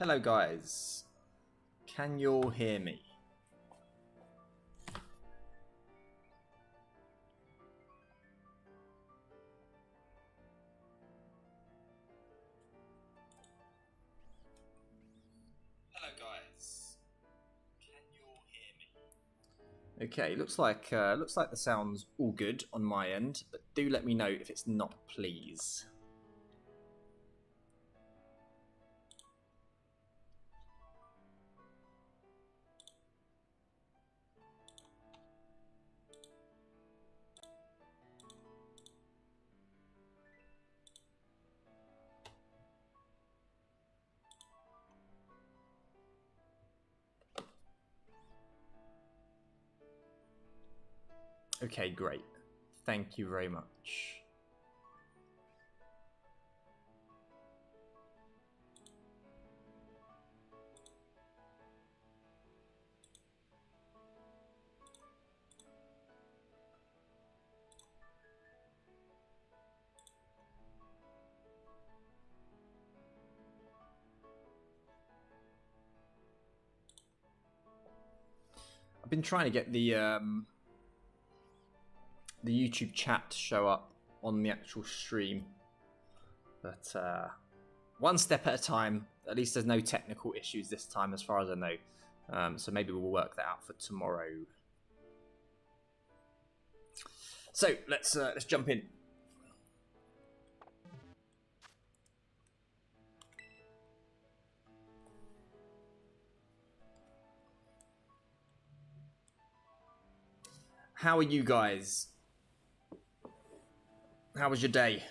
Hello guys, can you all hear me? Hello guys, can you all hear me? Okay, looks like the sound's all good on my end, but do let me know if it's not, please. Okay, great. Thank you very much. I've been trying to get the YouTube chat to show up on the actual stream, but one step at a time. At least there's no technical issues this time as far as I know, so maybe we'll work that out for tomorrow. So let's jump in. How are you guys? How was your day?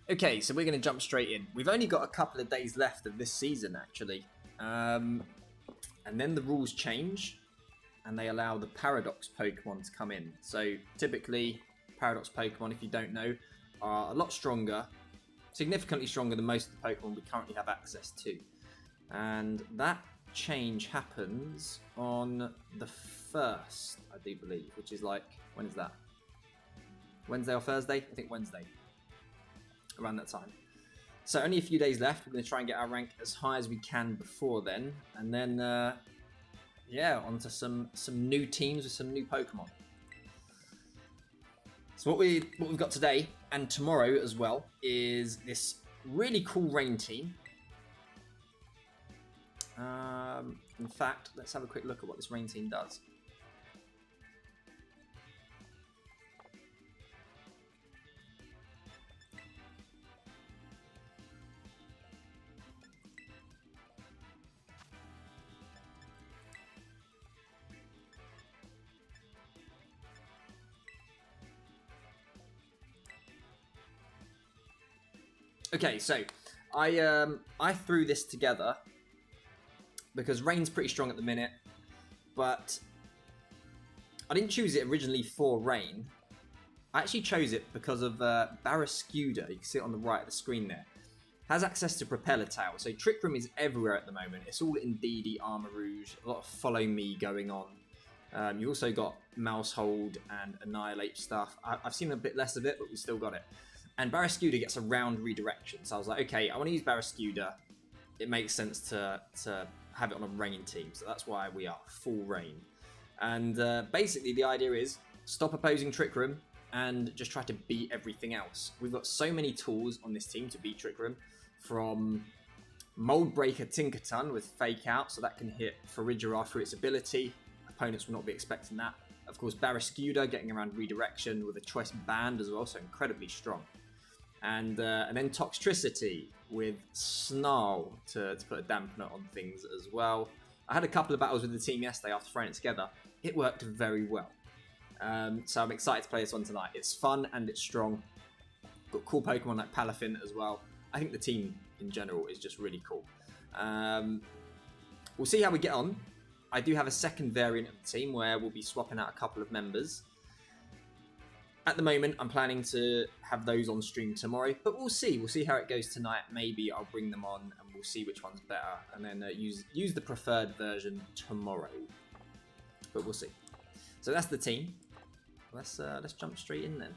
Okay, so we're going to jump straight in. We've only got a couple of days left of this season, actually. And then the rules change, and they allow the Paradox Pokemon to come in. So, typically, Paradox Pokemon, if you don't know, are a lot stronger, significantly stronger than most of the Pokemon we currently have access to. And that change happens on the 1st, I do believe, which is like, when is that? Wednesday or Thursday? I think Wednesday. Around that time. So only a few days left. We're going to try and get our rank as high as we can before then, and then yeah, onto some new teams with some new Pokemon. So what we've got today and tomorrow as well is this really cool rain team. In fact, let's have a quick look at what this rain team does. Okay, so I threw this together because Rain's pretty strong at the minute, but I didn't choose it originally for Rain. I actually chose it because of Barrascuda. You can see it on the right of the screen there. Has access to Propeller Tail, so Trick Room is everywhere at the moment. It's all in DD, Armor Rouge, a lot of Follow Me going on. You've also got Mouse Hold and Annihilate stuff. I've seen a bit less of it, but we still got it. And Barrascuda gets a round redirection. So I was like, okay, I want to use Barrascuda. It makes sense to have it on a rain team. So that's why we are full rain. And basically the idea is stop opposing Trick Room and just try to beat everything else. We've got so many tools on this team to beat Trick Room, from Mold Breaker Tinkerton with Fake Out, so that can hit Farigiraf through its ability. Opponents will not be expecting that. Of course, Barrascuda getting around Redirection with a Choice Band as well, so incredibly strong. And then Toxtricity with Snarl to put a dampener on things as well. I had a couple of battles with the team yesterday after throwing it together. It worked very well. So I'm excited to play this one tonight. It's fun and it's strong. Got cool Pokemon like Palafin as well. I think the team in general is just really cool. We'll see how we get on. I do have a second variant of the team where we'll be swapping out a couple of members. At the moment, I'm planning to have those on stream tomorrow, but we'll see. We'll see how it goes tonight. Maybe I'll bring them on and we'll see which one's better, and then use the preferred version tomorrow. But we'll see. So that's the team. Let's jump straight in then.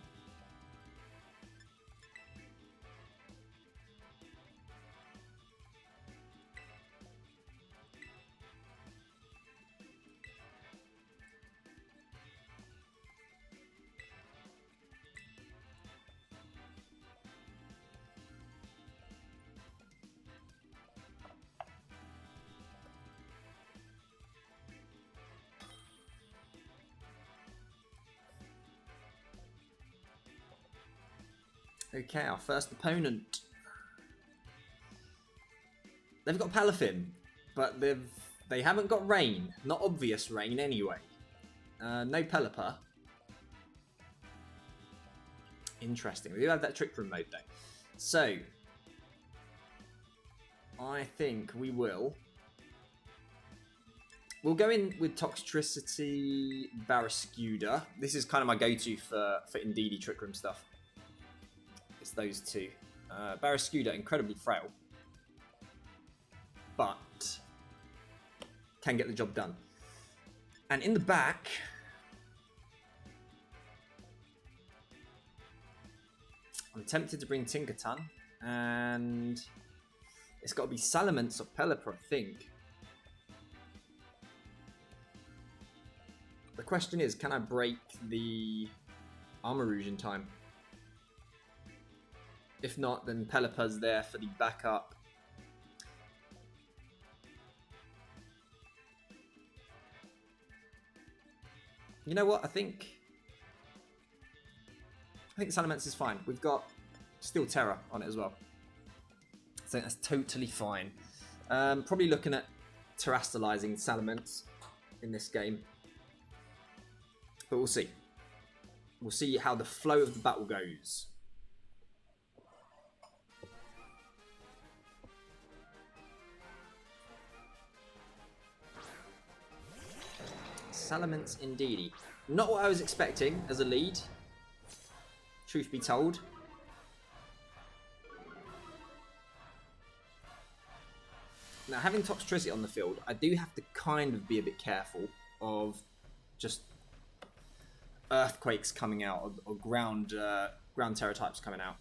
Okay, our first opponent. They've got Palafin, but they haven't got Rain. Not obvious Rain anyway. No Pelipper. Interesting. We do have that Trick Room mode though. So I think we'll go in with Toxtricity, Barrascuda. This is kind of my go-to for Indeedee Trick Room stuff. It's those two. Barrascuda, incredibly frail, but can get the job done. And in the back, I'm tempted to bring Tinkerton, and it's got to be Salamence or Pelipper, I think. The question is, can I break the Armarouge in time? If not, then Pelipper's there for the backup. You know what? I think Salamence is fine. We've got Steel Terror on it as well, so that's totally fine. Probably looking at terastallizing Salamence in this game, but we'll see. We'll see how the flow of the battle goes. Salamence Indeedee. Not what I was expecting as a lead, truth be told. Now, having Toxtricity on the field, I do have to kind of be a bit careful of just earthquakes coming out or ground terror types coming out.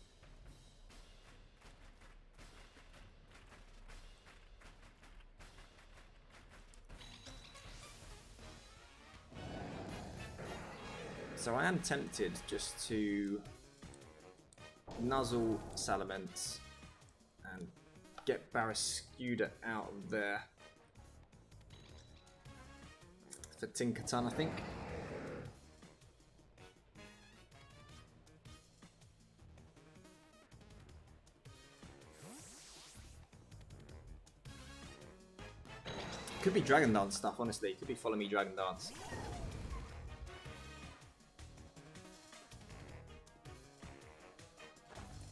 So I am tempted just to nuzzle Salamence and get Barrascuda out of there for Tinkerton, I think. Could be Dragon Dance stuff, honestly. Could be Follow Me Dragon Dance.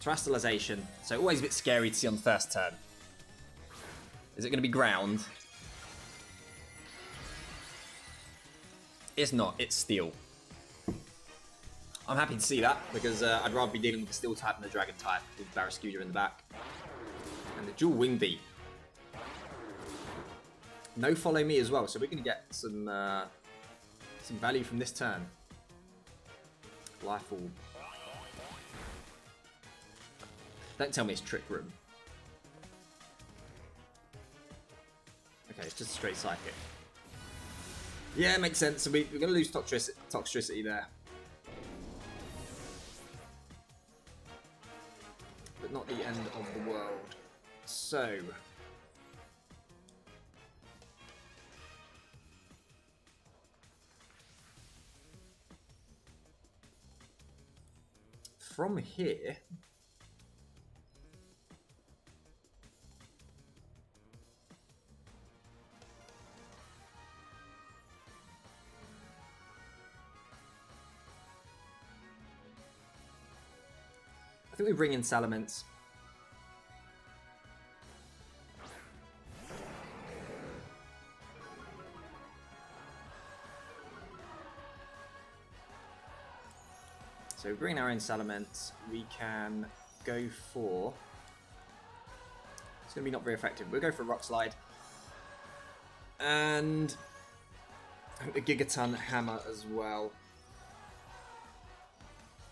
Terastallization, so always a bit scary to see on the first turn. Is it going to be ground? It's not, it's steel. I'm happy to see that, because I'd rather be dealing with the steel type than the dragon type, with Barrascuda in the back. And the dual wing beat. No Follow Me as well, so we're going to get some value from this turn. Life Orb. Don't tell me it's Trick Room. Okay, it's just a straight Psychic. Yeah, it makes sense. So we're going to lose Toxtricity there. But not the end of the world. So, from here... I think we bring in Salamence. So we bring our own Salamence. We can go for... It's going to be not very effective. We'll go for Rock Slide. And the Gigaton Hammer as well.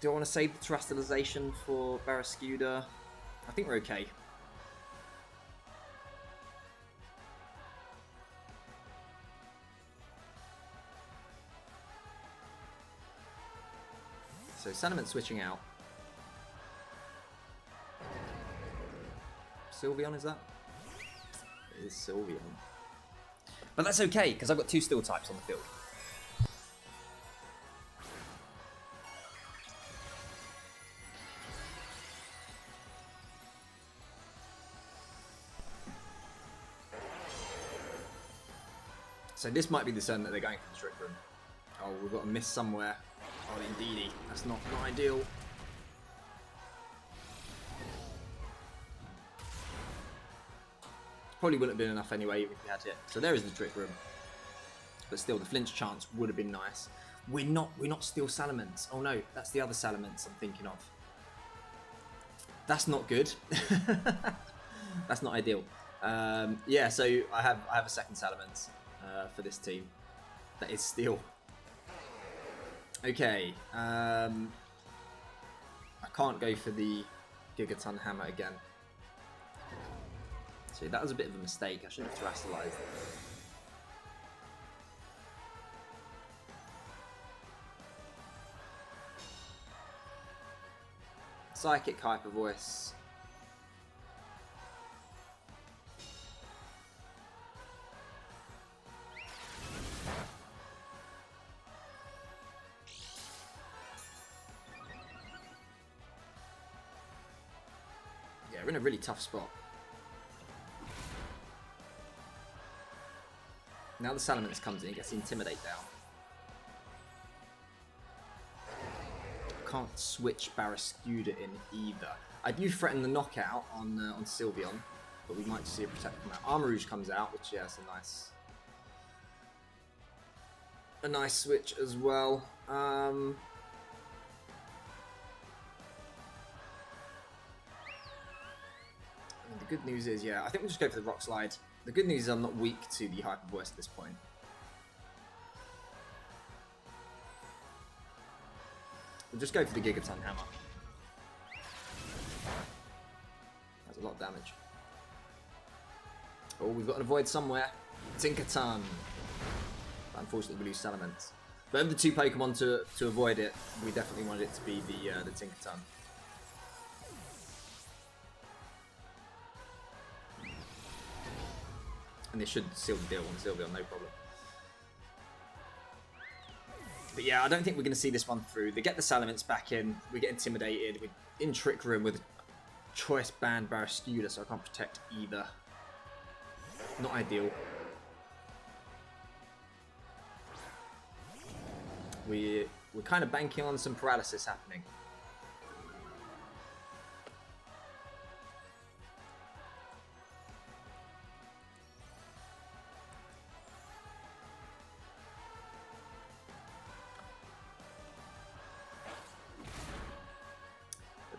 Do I want to save the Terastallization for Barrascuda? I think we're okay. So Salamence switching out. Sylveon, is that? It is Sylveon. But that's okay, because I've got 2 Steel types on the field. So this might be the turn that they're going for the Trick Room. Oh, we've got a miss somewhere. Oh, indeedy. That's not ideal. Probably wouldn't have been enough anyway if we had it. So there is the Trick Room. But still, the flinch chance would have been nice. We're not Steel Salamence. Oh no, that's the other Salamence I'm thinking of. That's not good. That's not ideal. Yeah, so I have a second Salamence for this team. That is Steel. Okay. I can't go for the Gigaton Hammer again. So that was a bit of a mistake. I should have Terastallized it. Psychic Hyper Voice. Yeah, we're in a really tough spot. Now the Salamence comes in, he gets the Intimidate down. Can't switch Barrascuda in either. I do threaten the knockout on Sylveon, but we might see a Protect come out. Armor Rouge comes out, which yeah, is a nice switch as well. The good news is, yeah, I think we'll just go for the Rock Slide. The good news is I'm not weak to the Hyper Voice at this point. We'll just go for the Gigaton Hammer. That's a lot of damage. Oh, we've got an avoid somewhere. Tinkaton. But unfortunately, we lose Salamence. But of the 2 Pokemon to avoid it, we definitely wanted it to be the Tinkaton. And they should seal the deal on Sylveon, no problem. But yeah, I don't think we're going to see this one through. They get the Salamence back in. We get intimidated. We're in Trick Room with Choice Band Barrascuda, so I can't protect either. Not ideal. We're kind of banking on some paralysis happening.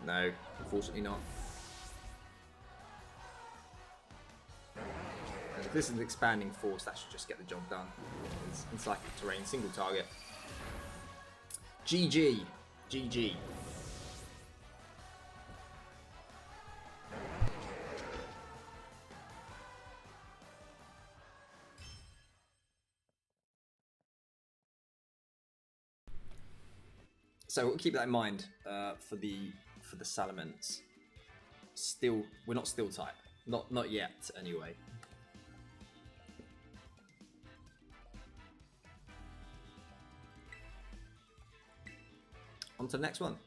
No, unfortunately not. And if this is an expanding force, that should just get the job done. It's Encyclic Terrain, single target. GG. GG. So we'll keep that in mind for the Salamence. Still, we're not Steel type. Not yet, anyway. On to the next one.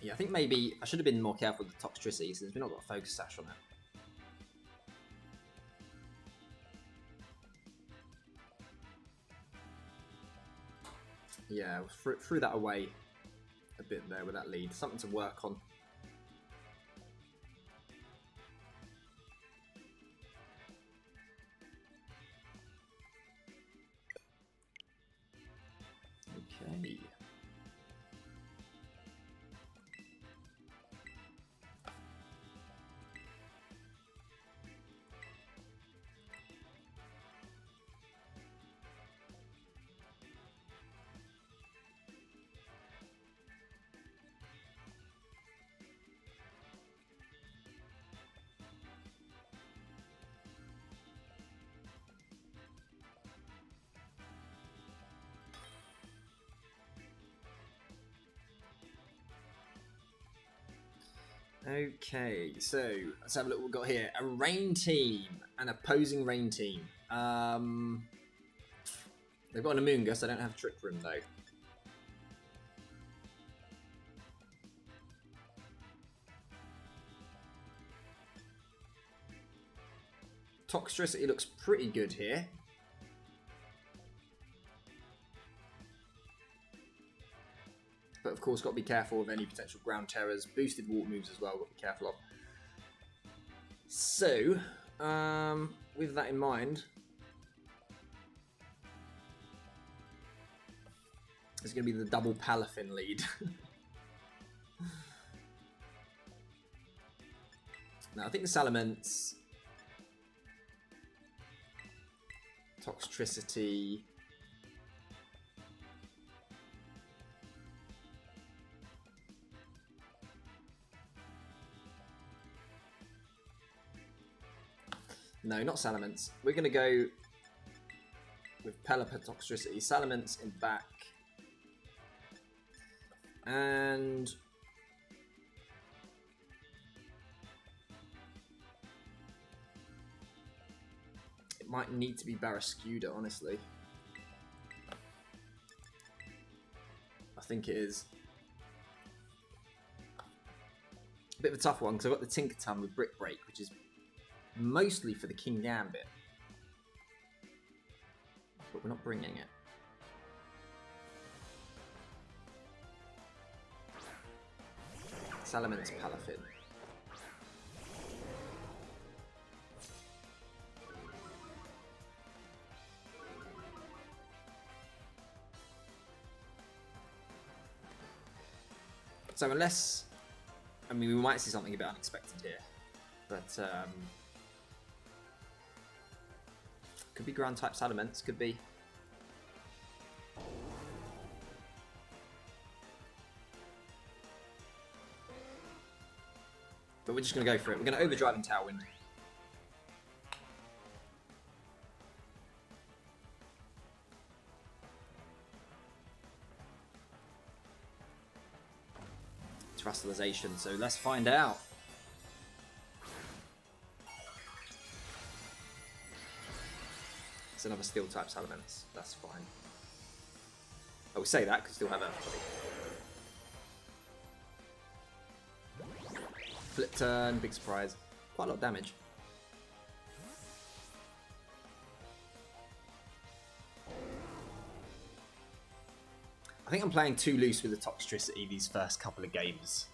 Yeah, I think maybe I should have been more careful with the Toxtricity since we've not got a Focus Sash on it. Yeah, threw that away a bit there with that lead. Something to work on. Okay. Okay, so let's have a look what we've got here. A rain team, an opposing rain team. They've got an Amoonguss, I don't have Trick Room though. Toxtricity looks pretty good here. But of course, got to be careful of any potential ground terrors. Boosted walk moves as well, got to be careful of. So, with that in mind, it's going to be the double Palafin lead. Now, I think the Salamence, Toxtricity, no, not Salamence. We're going to go with Pelipper Toxtricity. Salamence in back. And it might need to be Barrascuda, honestly. I think it is. A bit of a tough one because I've got the Tinkerton with Brick Break, which is mostly for the King Gambit. But we're not bringing it. Salamence Palafin. So unless, I mean, we might see something a bit unexpected here, but could be ground type Salamence, could be. But we're just going to go for it. We're going to overdrive and Tailwind. Terastallization, so let's find out. It's another Steel type Salamence. That's fine. I will say that because still have a flip turn, big surprise. Quite a lot of damage. I think I'm playing too loose with the Toxtricity these first couple of games.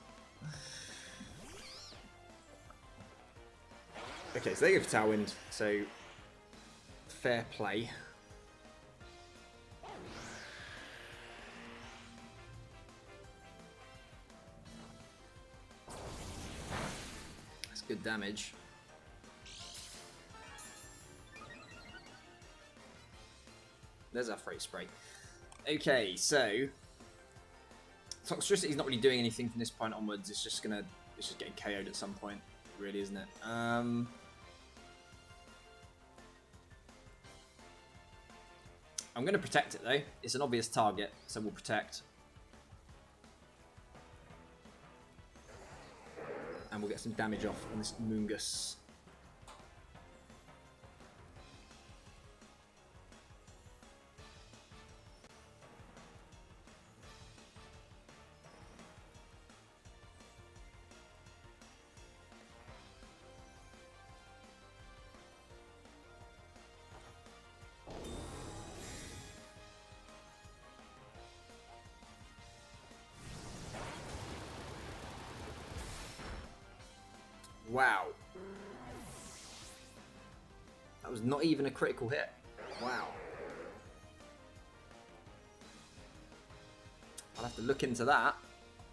Okay, so they go for Tailwind, so fair play. That's good damage. There's our Freight Spray. Okay, so Toxtricity's not really doing anything from this point onwards. It's just getting KO'd at some point, really, isn't it? I'm going to protect it though. It's an obvious target, so we'll protect. And we'll get some damage off on this Amoonguss. Wow. That was not even a critical hit. Wow. I'll have to look into that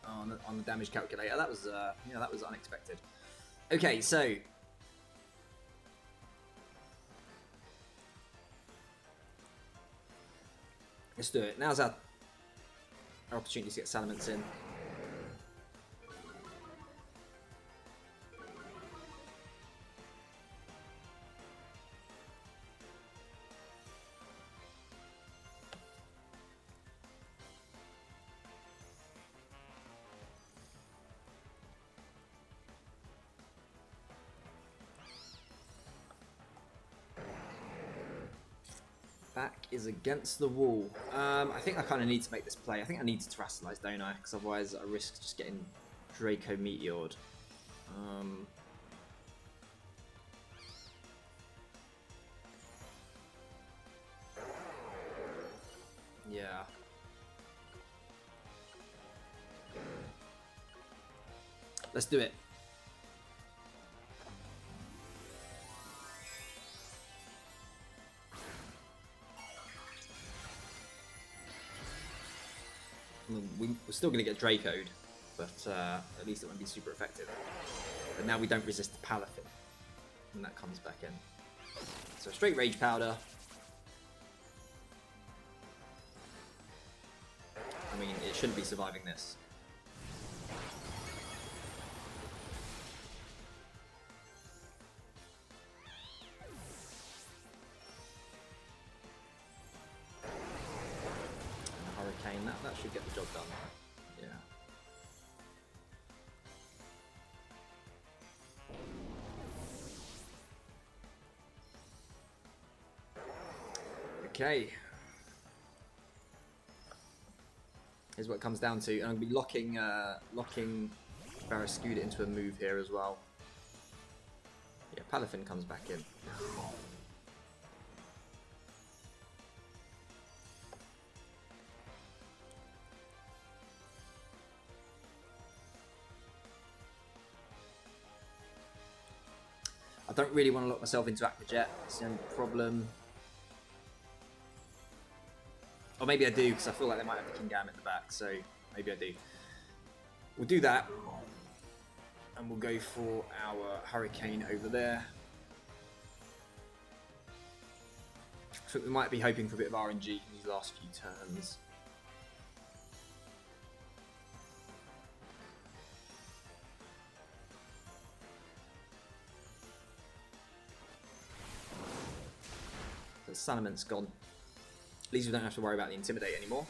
on the damage calculator. That was, yeah, that was unexpected. Okay, so let's do it. Now's our opportunity to get Salamence in. Back is against the wall. I think I kind of need to make this play. I think I need to Terrasilize, don't I? Because otherwise I risk just getting Draco Meteored. Yeah. Let's do it. We're still going to get Dracoed, but at least it won't be super effective. But now we don't resist the Palafin, and that comes back in. So straight Rage Powder. I mean, it shouldn't be surviving this. That should get the job done. Yeah. Okay. Here's what it comes down to. And I'm going to be locking Barraskewda into a move here as well. Yeah, Palafin comes back in. I don't really want to lock myself into Aqua Jet. That's the only problem. Or maybe I do, because I feel like they might have the Kingambit at the back, so maybe I do. We'll do that. And we'll go for our Hurricane over there. I think we might be hoping for a bit of RNG in these last few turns. Salament's gone. At least we don't have to worry about the Intimidate anymore.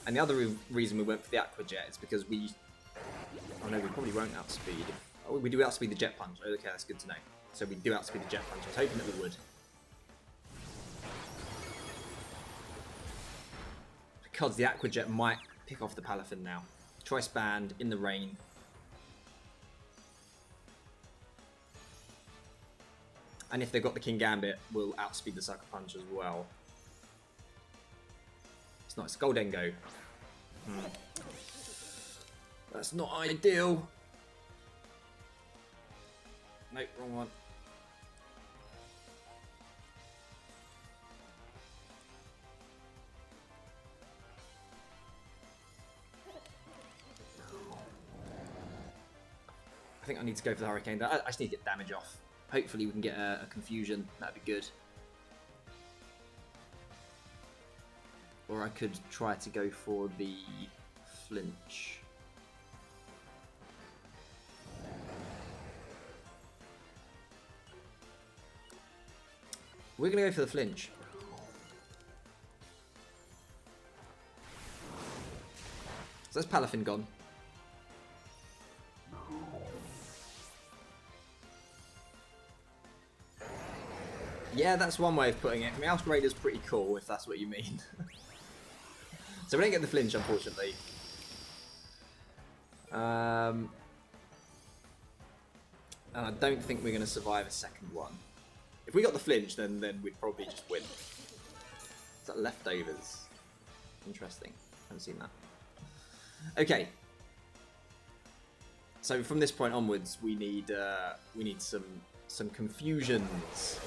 And the other reason we went for the Aqua Jet is because we... Oh no, we probably won't outspeed. Oh, we do outspeed the Jet Punch. Oh, okay, that's good to know. So we do outspeed the Jet Punch. I was hoping that we would. Because the Aqua Jet might pick off the Palafin now. Choice Band in the rain. And if they've got the Kingambit, we'll outspeed the Sucker Punch as well. It's not, it's Goldengo. That's not ideal. Nope, wrong one. I think I need to go for the Hurricane. I just need to get damage off. Hopefully we can get a confusion, that'd be good. Or I could try to go for the flinch. We're going to go for the flinch. So that's Palafin gone. Yeah, that's one way of putting it. Meowth Raider's pretty cool, if that's what you mean. So we don't get the flinch, unfortunately. And I don't think we're going to survive a second one. If we got the flinch, then we'd probably just win. Is that leftovers? Interesting. Haven't seen that. Okay. So from this point onwards, we need some confusions.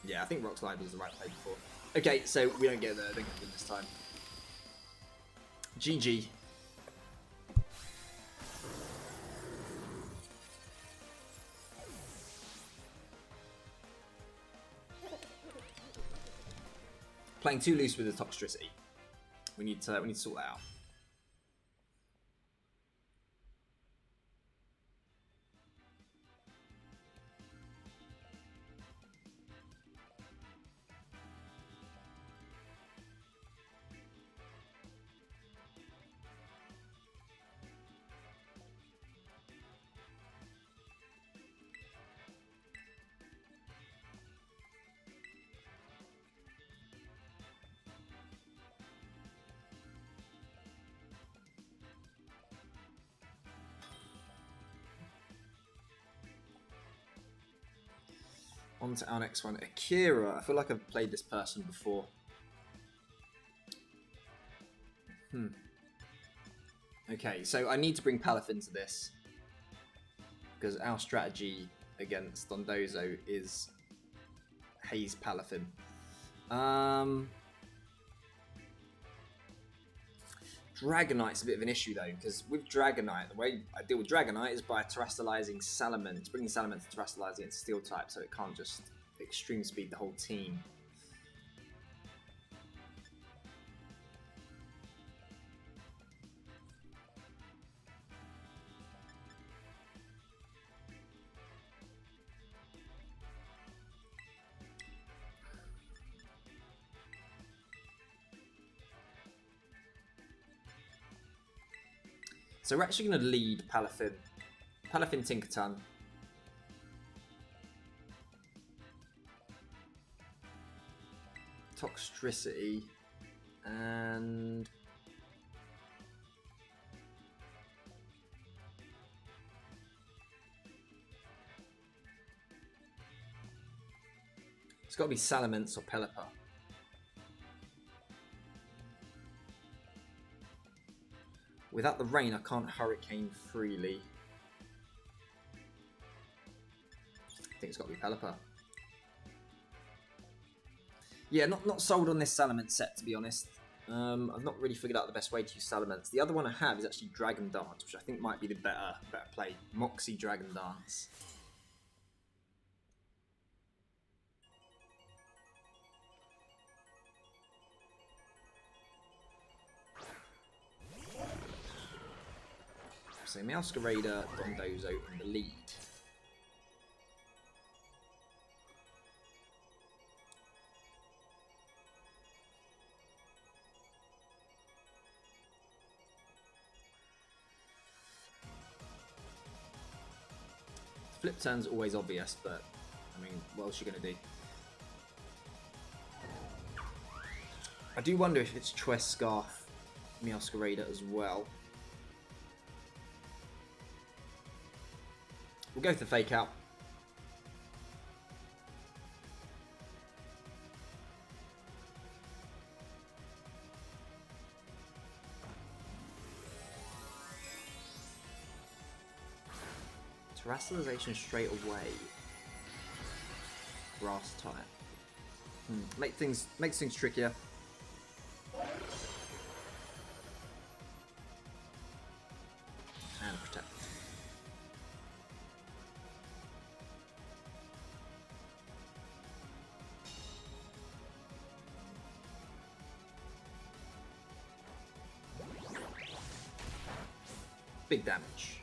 Yeah, I think Rock Slide was the right play before. Okay, so we don't get there. I don't get there this time. GG. Playing too loose with the Toxtricity. We need to sort that out. On to our next one, Akira. I feel like I've played this person before. Okay, so I need to bring Palaf into this because our strategy against Dondozo is Haze Palafin. Dragonite's a bit of an issue though, because with Dragonite, the way I deal with Dragonite is by terrestrializing Salamence, bringing Salamence to terrestrialize against Steel type, so it can't just extreme speed the whole team. So we're actually going to lead Palafin. Palafin Tinkerton. Toxtricity. And... it's got to be Salamence or Pelipper. Without the rain, I can't Hurricane freely. I think it's got to be Pelipper. Yeah, not sold on this Salamence set, to be honest. I've not really figured out the best way to use Salamence. The other one I have is actually Dragon Dance, which I think might be the better play. Moxie Dragon Dance. So Meowscarada, Dondozo in the lead. Flip turn's always obvious, but I mean, what else are you going to do? I do wonder if it's Choice Scarf Meowscarada as well. We'll go for the Fake Out. Terrestrialization straight away. Grass type. Makes things trickier. And protect. Big damage.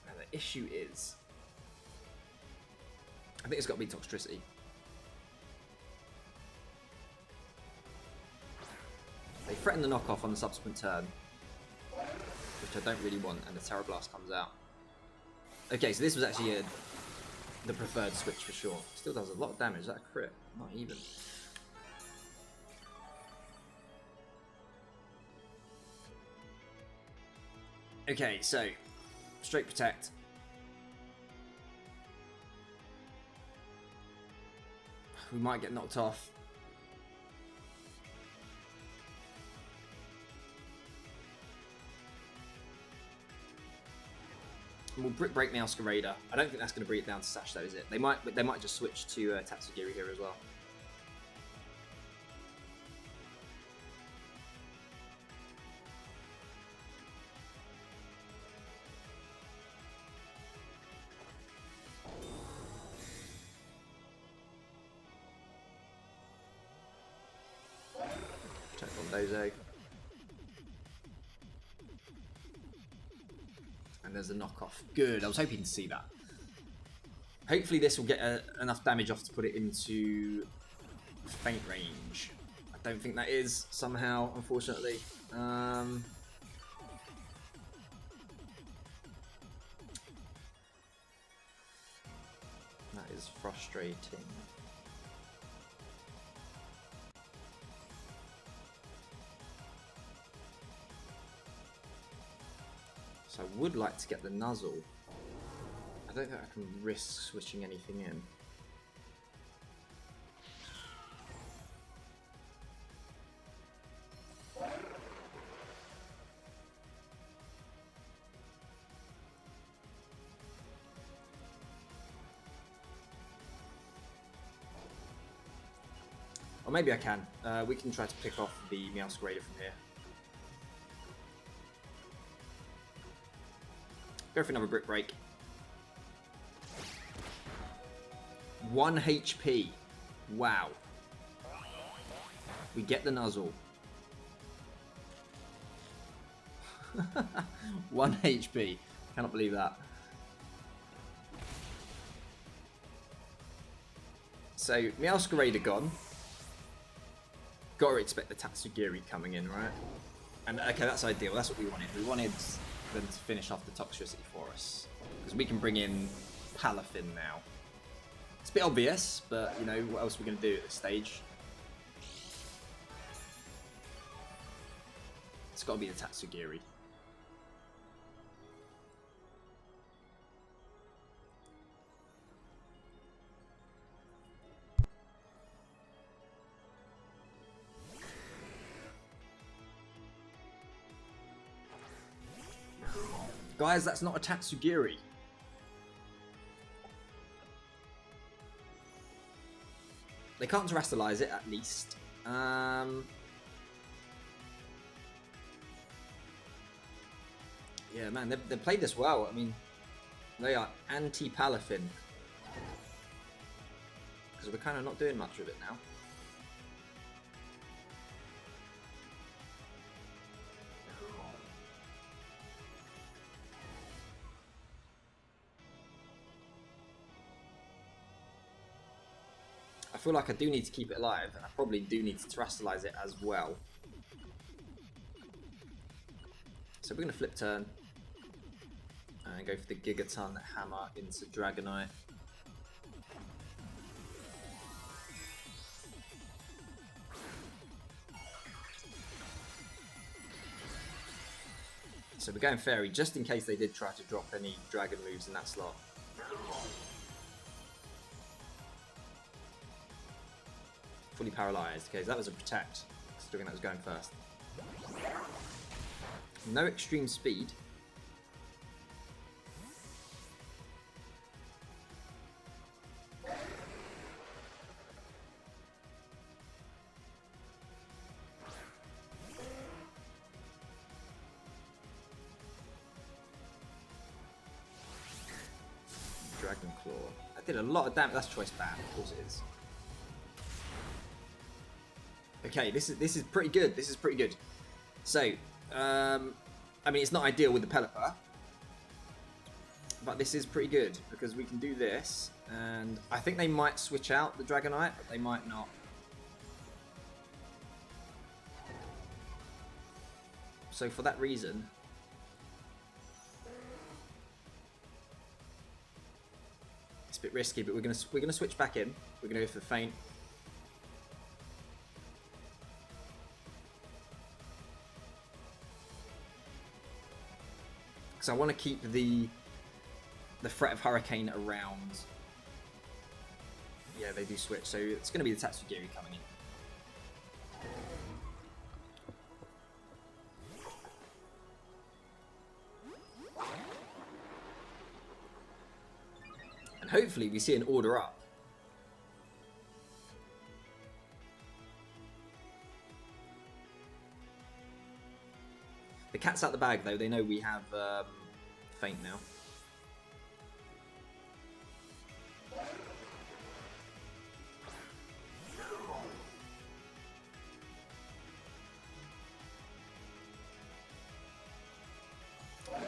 Now the issue is, I think it's got to be Toxtricity. They threaten the knockoff on the subsequent turn, which I don't really want, and the Terra Blast comes out. Okay, so this was actually the preferred switch for sure. Still does a lot of damage. Is that a crit? Not even. Okay, so straight protect. We might get knocked off. We'll Brick Break Meowscarada. I don't think that's going to bring it down to Sash though, is it? They might just switch to Tatsugiri here as well. Check on Dozo. And there's a knockoff. Good, I was hoping to see that. Hopefully this will get enough damage off to put it into faint range. I don't think that is, somehow, unfortunately. That is frustrating. So I would like to get the Nuzzle. I don't think I can risk switching anything in. Or maybe I can. We can try to pick off the Meowscarada from here. Go for another Brick Break. 1 HP. Wow. We get the Nuzzle. 1 HP. Cannot believe that. So, Meowscarada gone. Gotta expect the Tatsugiri coming in, right? And okay, that's ideal. That's what we wanted. We wanted them to finish off the Toxtricity for us. Because we can bring in Palafin now. It's a bit obvious, but you know, what else are we going to do at this stage? It's got to be the Tatsugiri. Guys, that's not a Tatsugiri. They can't terrestrialize it, at least. Yeah, man, they played this well. I mean, they are anti-Palafin. Because we're kind of not doing much with it now. I feel like I do need to keep it alive, and I probably do need to terrestrialize it as well. So we're going to flip turn and go for the Gigaton Hammer into Dragonite. So we're going Fairy just in case they did try to drop any Dragon moves in that slot. Fully paralysed. Okay, so that was a Protect, considering that was going first. No extreme speed. Dragon Claw. That did a lot of damage. That's choice band, of course it is. Okay, this is pretty good. This is pretty good. So, I mean, it's not ideal with the Pelipper, but this is pretty good because we can do this, and I think they might switch out the Dragonite, but they might not. So for that reason, it's a bit risky, but we're gonna switch back in. We're gonna go for the Feint. I want to keep the threat of Hurricane around Yeah, they do switch, so it's going to be the Tatsugiri coming in. And hopefully we see an order up. The cat's out the bag though, they know we have Feint now.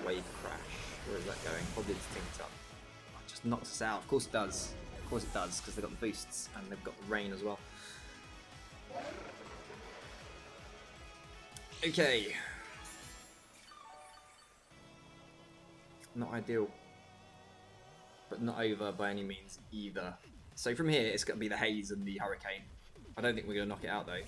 Wave crash. Where is that going? Probably to Tinker. Oh, it just knocks us out. Of course it does. Of course it does, because they've got the boosts and they've got the rain as well. Okay. Not ideal. But not over by any means either. So from here, it's going to be the Haze and the Hurricane. I don't think we're going to knock it out though.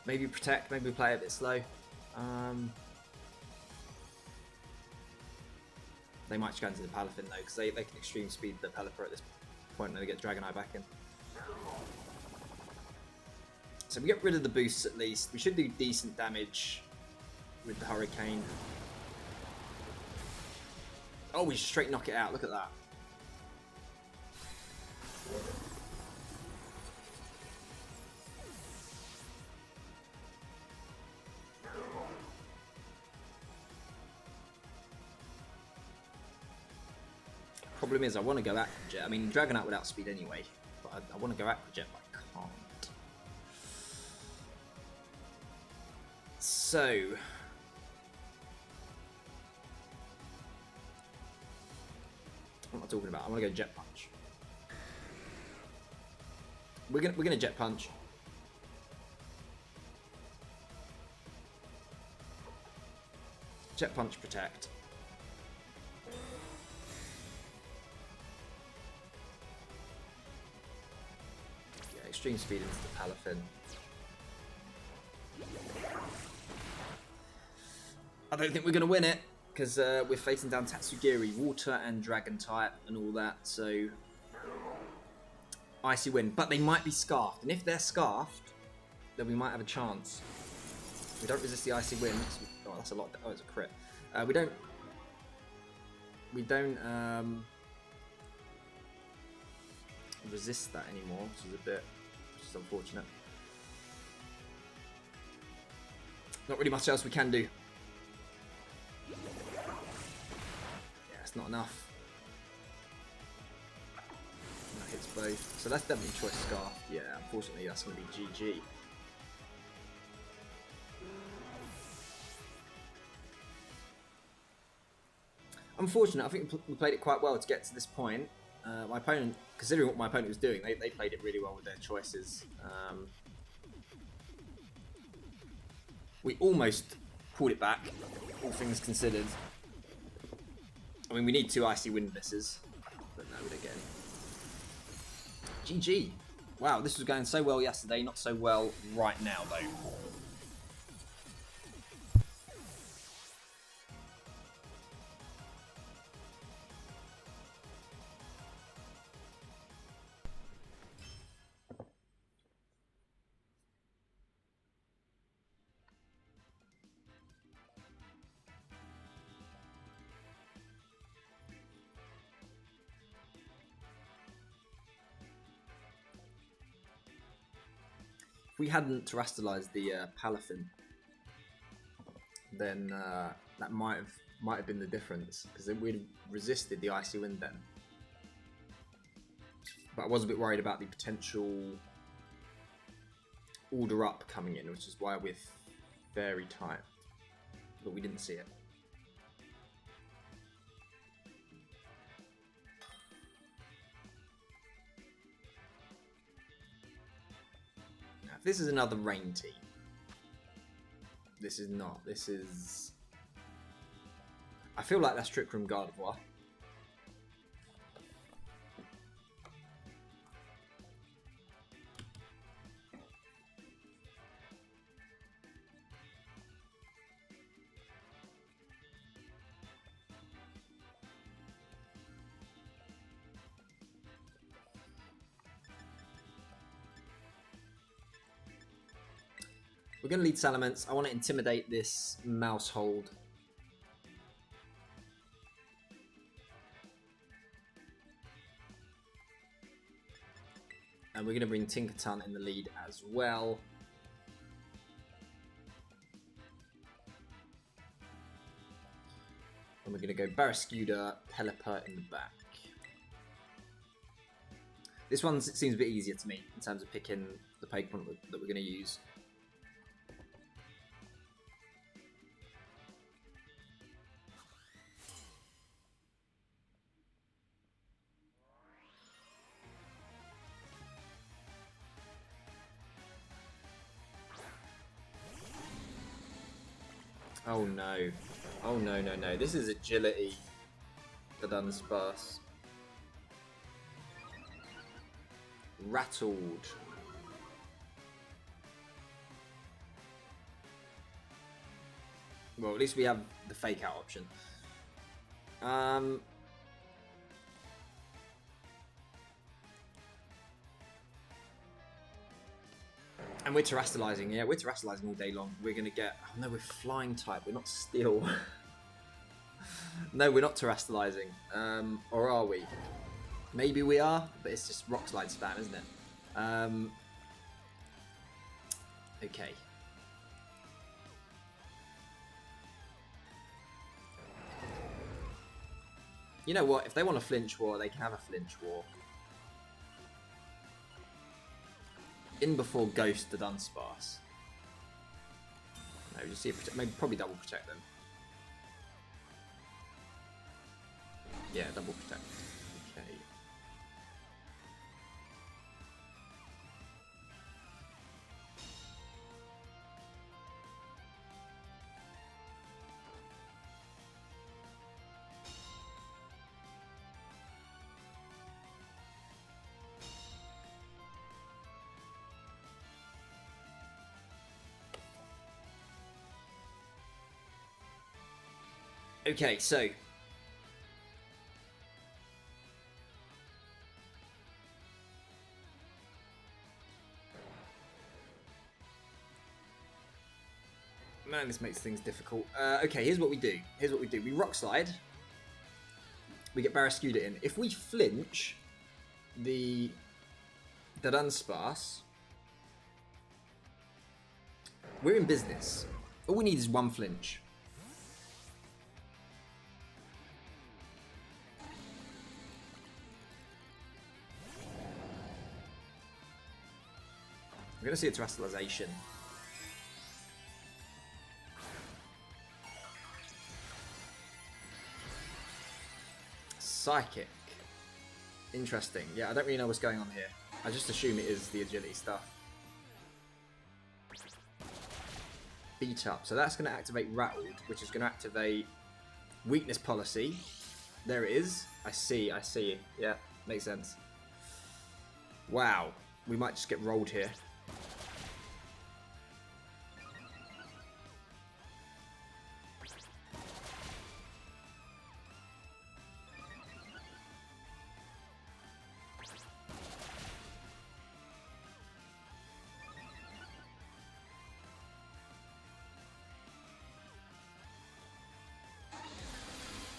Maybe protect, maybe play a bit slow. They might just go into the Palafin though, because they can extreme speed the Pelipper at this point and they get Dragonite back in. So we get rid of the boosts at least. We should do decent damage with the Hurricane. Oh, we just straight knock it out, look at that. Problem is, I want to go Aqua Jet. I mean, Dragonite would outspeed anyway, but I want to go Aqua Jet, but I can't. So, what am I talking about? I want to go Jet Punch. We're gonna Jet Punch. Jet Punch, protect. Extreme speed into the Palafin. I don't think we're going to win it, because we're facing down Tatsugiri, water and dragon type and all that, so Icy Wind. But they might be Scarfed, and if they're Scarfed, then we might have a chance. We don't resist the Icy Wind. Oh, that's a lot. Oh, it's a crit. We don't resist that anymore, which is unfortunate. Not really much else we can do. Yeah, it's not enough. That hits both. So that's definitely Choice Scarf. Yeah, unfortunately that's going to be GG. Unfortunate, I think we played it quite well to get to this point. My opponent, considering what my opponent was doing, they played it really well with their choices. We almost pulled it back, all things considered. I mean, we need 2 Icy Wind misses, but no, we don't get any. GG. Wow, this was going so well yesterday, not so well right now, though. If we hadn't terrestrialized the Palafin, then that might have been the difference, because we'd have resisted the Icy Wind then. But I was a bit worried about the potential order up coming in, which is why we're very tight. But we didn't see it. If this is another rain team. This is not. This is... I feel like that's Trick Room Gardevoir. We're going to lead Salamence. I want to intimidate this mouse hold. And we're going to bring Tinkerton in the lead as well. And we're going to go Barrascuda, Pelipper in the back. This one seems a bit easier to me in terms of picking the Pokemon that we're going to use. Oh no. Oh no, no, no. This is agility. The Dunsparce. Rattled. Well, at least we have the fake out option. And we're terrestrializing, yeah, we're terrestrializing all day long. We're going to get... Oh no, we're flying type, we're not steel. No, we're not terrestrializing. Or are we? Maybe we are, but it's just rock slide spam, isn't it? Okay. You know what? If they want a flinch war, they can have a flinch war. In before Ghost the Dunsparce. No, just see if maybe probably double protect them. Yeah, double protect. Okay. Okay, so man, this makes things difficult. Okay, here's what we do. Here's what we do. We rock slide. We get Barrascuda in. If we flinch the Dunsparce, we're in business. All we need is one flinch. We're going to see a terrestrialization. Psychic. Interesting. Yeah, I don't really know what's going on here. I just assume it is the agility stuff. Beat up. So that's going to activate Rattled, which is going to activate Weakness Policy. There it is. I see. I see. Yeah, makes sense. Wow. We might just get rolled here.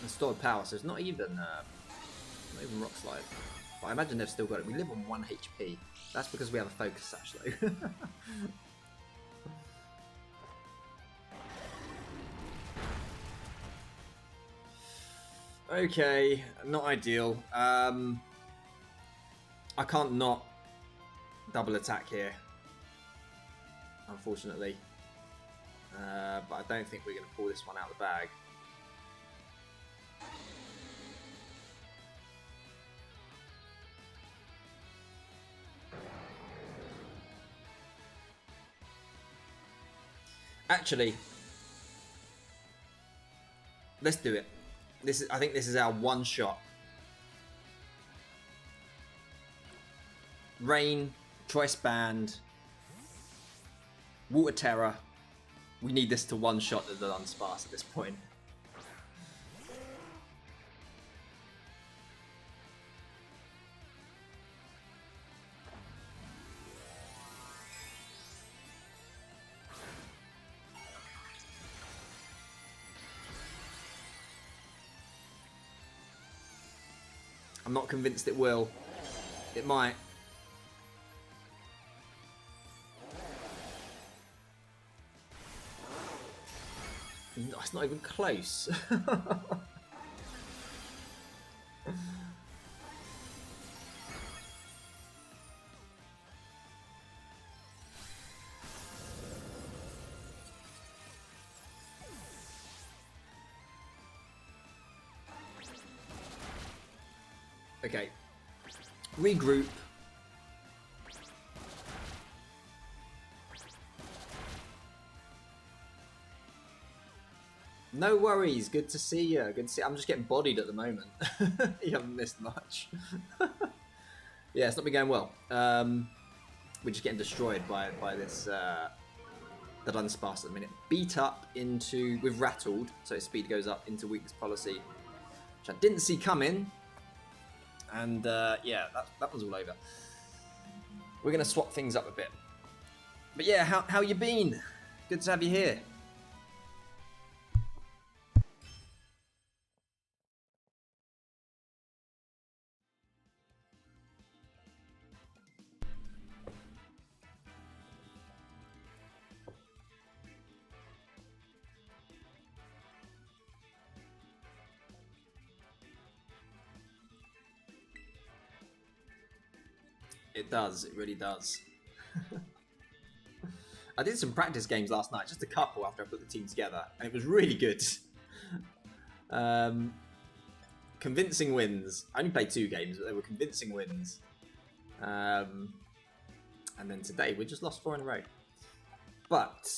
Stored power, so it's not even rock slide. But I imagine they've still got it. We live on 1 HP. That's because we have a focus sash though. Okay, not ideal. I can't not double attack here, unfortunately. But I don't think we're going to pull this one out of the bag. Actually, let's do it. I think this is our one shot. Rain, Choice Band, Water Terror. We need this to one shot the Dunsparce at this point. I'm not convinced it will. It might. No, it's not even close. Okay. Regroup. No worries. Good to see you. Good to see you. I'm just getting bodied at the moment. You haven't missed much. Yeah, it's not been going well. We're just getting destroyed by this the Dunsparce at the minute. Beat up into with rattled, so its speed goes up into weakness policy, which I didn't see coming. And yeah, that one's all over. We're gonna swap things up a bit. But yeah, how you been? Good to have you here. It does, it really does. I did some practice games last night, just a couple after I put the team together, and it was really good. Convincing wins. I only played 2 games, but they were convincing wins. And then today, we just lost 4 in a row. But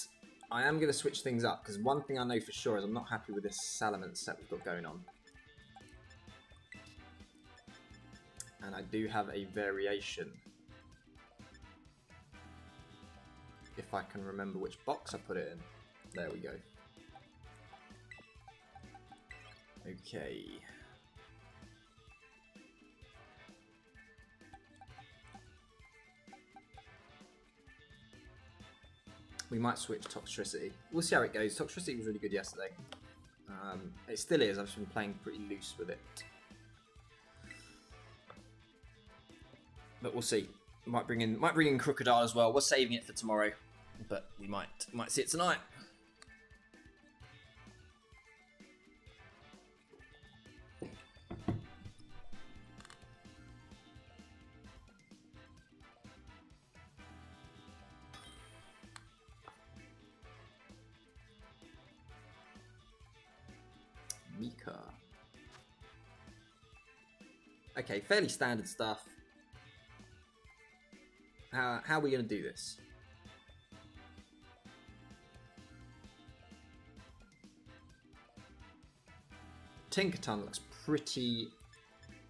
I am going to switch things up, because one thing I know for sure is I'm not happy with this Salamence set we've got going on. And I do have a variation. If I can remember which box I put it in. There we go. Okay. We might switch Toxtricity. We'll see how it goes. Toxtricity was really good yesterday. It still is. I've just been playing pretty loose with it. But we'll see. Might bring in Crocodile as well. We're saving it for tomorrow, but we might see it tonight. Mikel. Okay, fairly standard stuff. How are we going to do this? Tinkerton looks pretty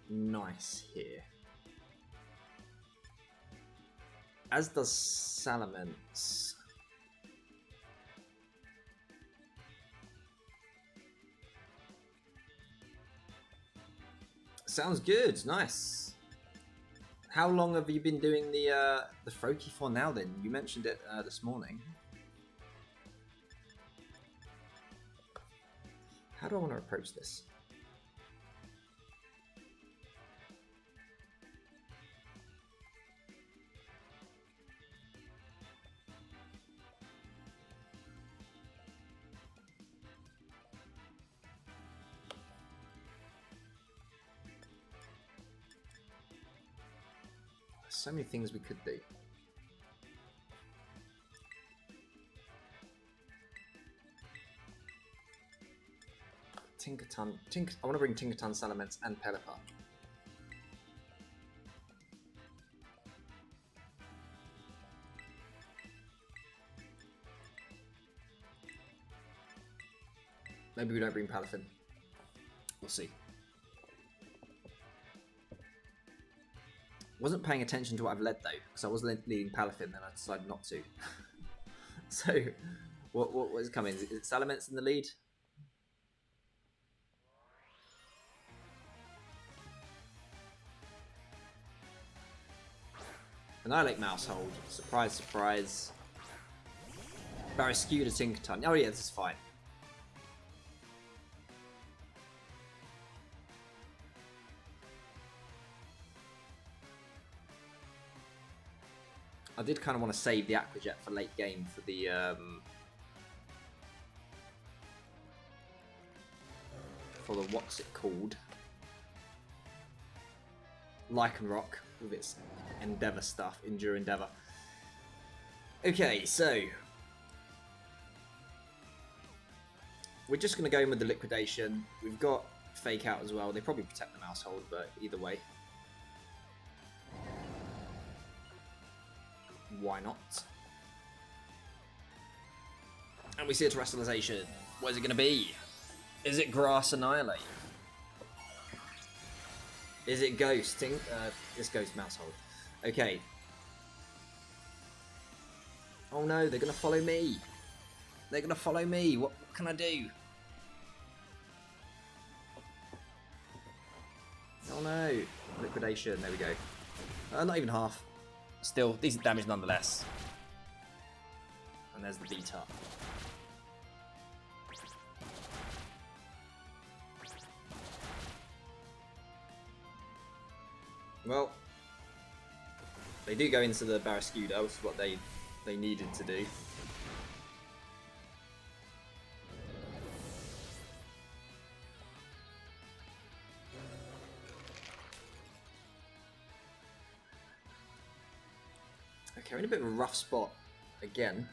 nice here. As does Salamence. Sounds good, nice. How long have you been doing the Froakie for now then? You mentioned it this morning. How do I want to approach this? So many things we could do. Tinkerton. I want to bring Tinkerton, Salamence, and Pelipper. Maybe we don't bring Palafin. We'll see. Wasn't paying attention to what I've led though, because I was leading Palafin, then I decided not to. So, what is coming? Is it Salamence in the lead? Annihilate Mousehold. Surprise, surprise. Barrascuda Tinkerton. Oh yeah, this is fine. I did kind of want to save the Aquajet for late game for the what's it called? Lycanroc with its Endeavour stuff, Endure Endeavour. Okay, so we're just going to go in with the Liquidation. We've got Fake Out as well. They probably protect the Mousehold, but either way. Why not? And we see a Terrestrialization. What is it going to be? Is it Grass Annihilate? Is it Ghosting? It's Ghost Mousehold. Okay. Oh no, they're going to follow me. They're going to follow me. What can I do? Oh no. Liquidation. There we go. Not even half. Still, decent damage nonetheless. And there's the beat up. Well, they do go into the Barrascuda, which is what they needed to do. Okay, we're in a bit of a rough spot again.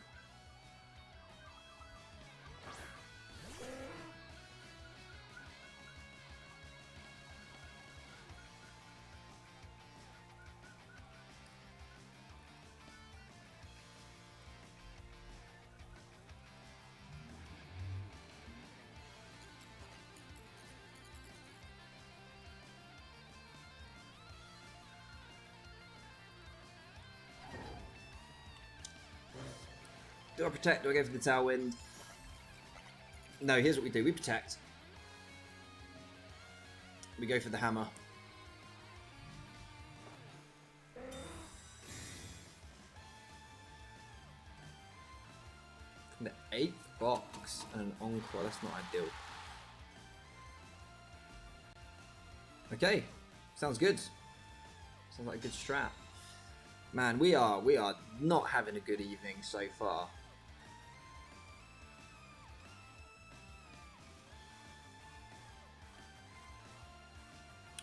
Do I protect? Do I go for the Tailwind? No, here's what we do. We protect. We go for the Hammer. The 8th box and an Encore. That's not ideal. Okay. Sounds good. Sounds like a good strat. Man, we are not having a good evening so far.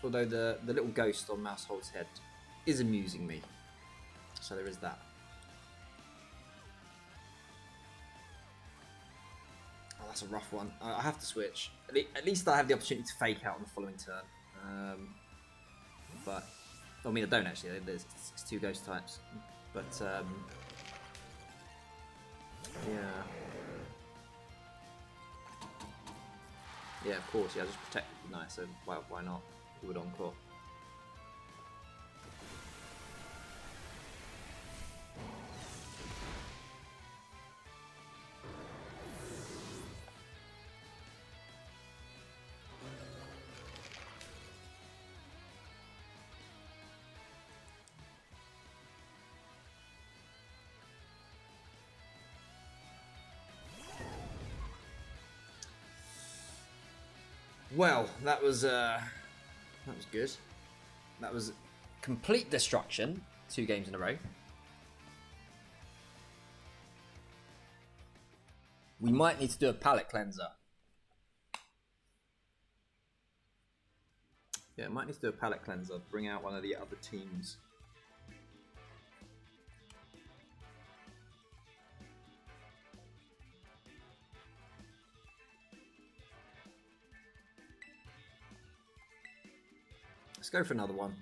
Although the little ghost on Mousehold's head is amusing me. So there is that. Oh, that's a rough one. I have to switch. At least I have the opportunity to fake out on the following turn. But, I mean, I don't actually. There's 2 ghost types. But, yeah. Yeah, of course. Yeah, I just protected the nice. So why not? Do it Encore. Well, that was good. That was complete destruction. 2 games in a row. We might need to do a palette cleanser. Yeah, might need to do a palette cleanser. Bring out one of the other teams. Let's go for another one.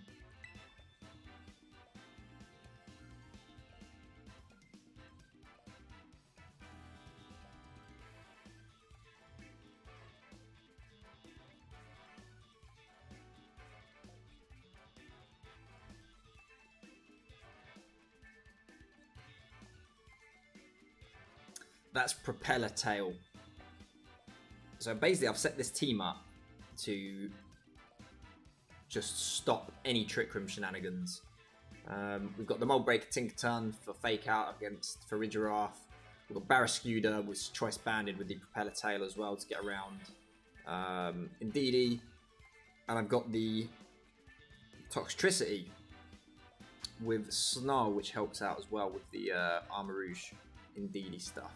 That's Propeller Tail. So basically I've set this team up to just stop any Trick Room shenanigans. We've got the Mold Breaker Tinkerton for Fake Out against Farigiraf. We've got Barrascuda with Choice Banded with the Propeller Tail as well to get around Indeedee. And I've got the Toxtricity with Snarl, which helps out as well with the Armarouge Indeedee stuff.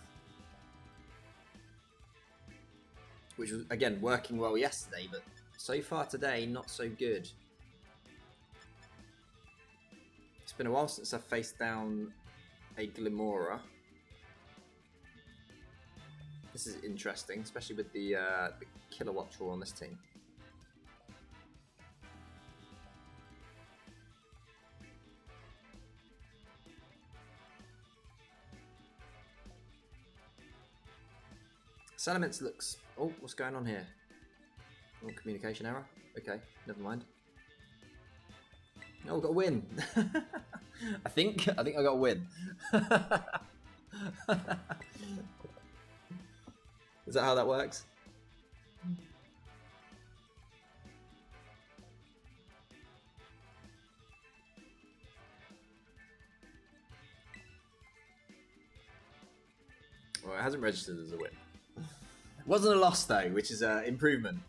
Which was, again, working well yesterday, but so far today, not so good. It's been a while since I've faced down a Glimora. This is interesting, especially with the Kilowatt Troll on this team. Salamence looks... Oh, what's going on here? Oh, communication error? Okay, never mind. Oh, got a win! I think I got a win. Is that how that works? Well, it hasn't registered as a win. Wasn't a loss though, which is an improvement.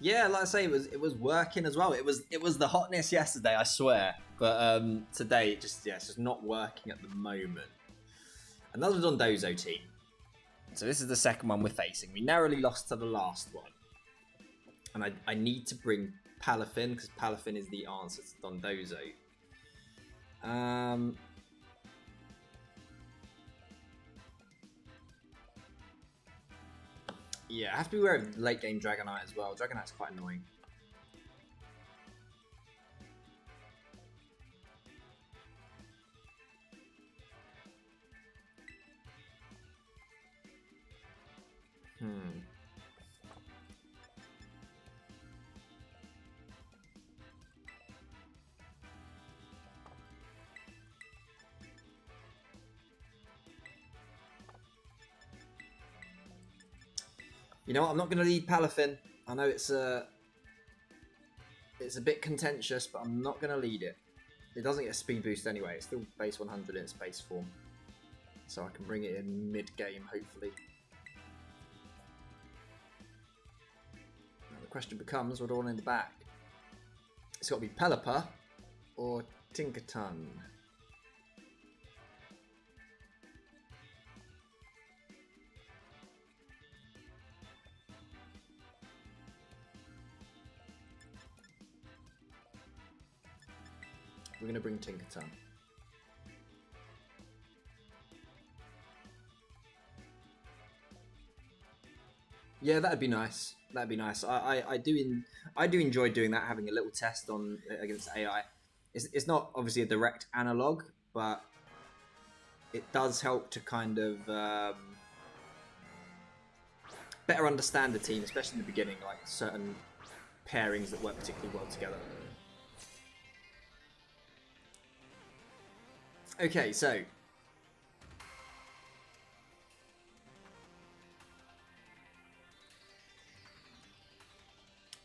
Yeah, like I say, it was working as well. It was the hotness yesterday, I swear. But today, it's just not working at the moment. Another Dondozo team. So this is the second one we're facing. We narrowly lost to the last one, and I need to bring Palafin because Palafin is the answer to Dondozo. Yeah, I have to be aware of late game Dragonite as well. Dragonite's quite annoying. You know what? I'm not going to lead Palafin. I know it's a bit contentious, but I'm not going to lead it. It doesn't get a speed boost anyway. It's still base 100 in its base form. So I can bring it in mid-game, hopefully. Now the question becomes, what do I want in the back? It's got to be Pelipper or Tinkerton. We're going to bring Tinkerton. Yeah, that'd be nice. That'd be nice. I do enjoy doing that, having a little test on against AI. It's not obviously a direct analog, but it does help to kind of better understand the team, especially in the beginning, like certain pairings that work particularly well together. Okay, so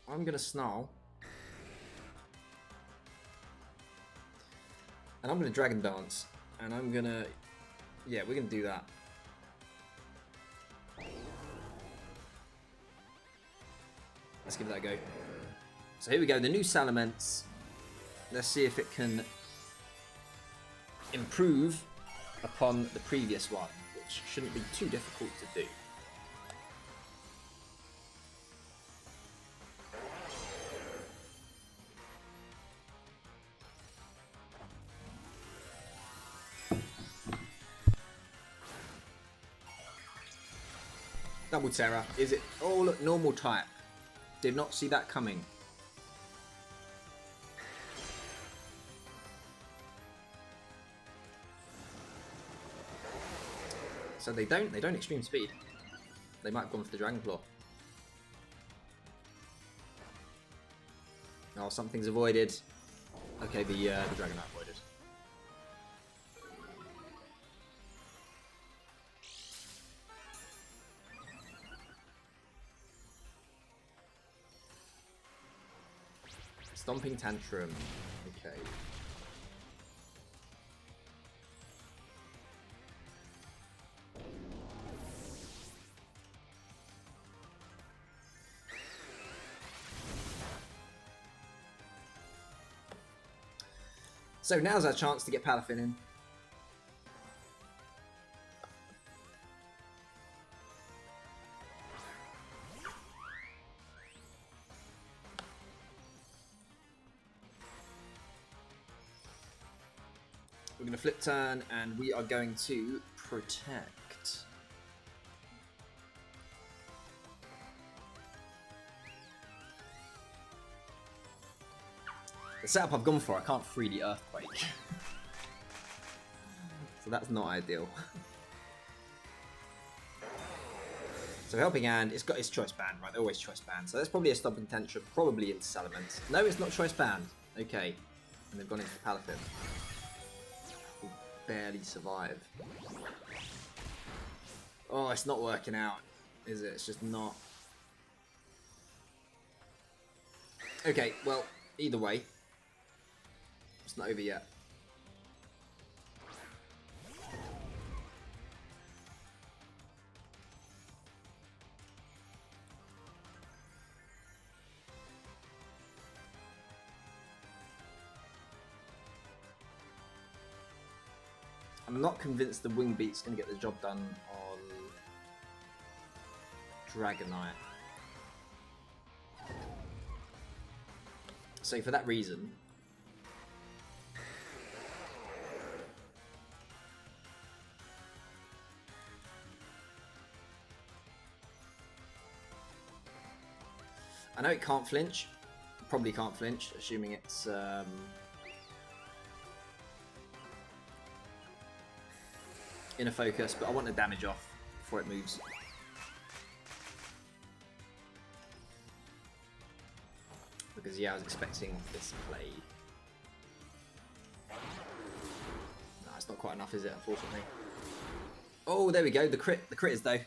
I'm gonna Snarl, and I'm gonna Dragon Dance, and I'm gonna, yeah, we're gonna do that. Let's give that a go. So here we go, the new Salamence. Let's see if it can improve upon the previous one, which shouldn't be too difficult to do. Double Terror. Is it? Oh, look, normal type. Did not see that coming. So they don't extreme speed. They might have gone for the Dragon Claw. Oh, something's avoided. Okay, the Dragonite avoided. Stomping Tantrum. Okay. So now's our chance to get Palafin in. We're going to flip turn and we are going to protect. The setup I've gone for, I can't free the Earthquake. So that's not ideal. So Helping Hand, it's got its choice band, right? They're always choice band. So that's probably a Stomping Tantrum, probably into Salamence. No, it's not choice band. Okay. And they've gone into Palafin. We barely survive. Oh, it's not working out, is it? It's just not. Okay, well, either way. It's not over yet. I'm not convinced the Wing Beat's going to get the job done on Dragonite. So for that reason, I know it can't flinch. Probably can't flinch, assuming it's inner focus, but I want the damage off before it moves. Because yeah, I was expecting this play. No, it's not quite enough, is it, unfortunately? Oh, there we go, the critters though.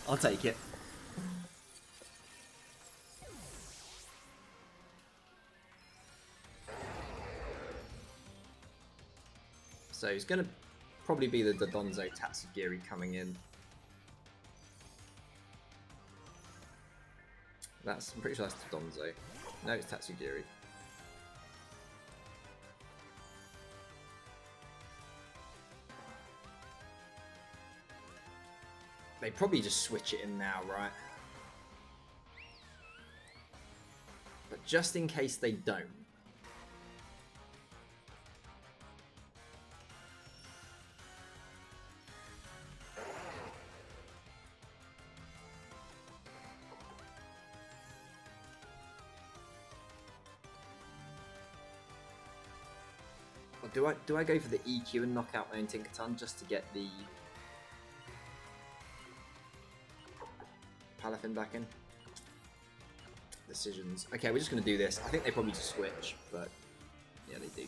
I'll take it. So it's going to probably be the Dodonzo Tatsugiri coming in. I'm pretty sure that's Dodonzo. No, it's Tatsugiri. They probably just switch it in now, right? But just in case they don't. Do I go for the EQ and knock out my own Tinkaton just to get the Palafin back in? Decisions. Okay, we're just going to do this. I think they probably just switch, but yeah, they do.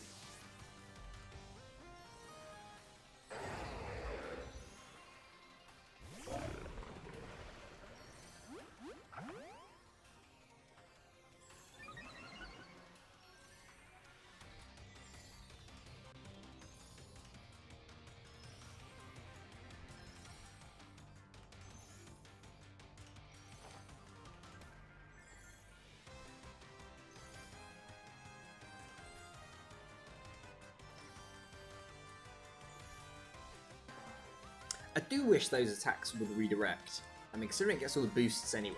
I do wish those attacks would redirect. I mean, considering it gets all the boosts anyway,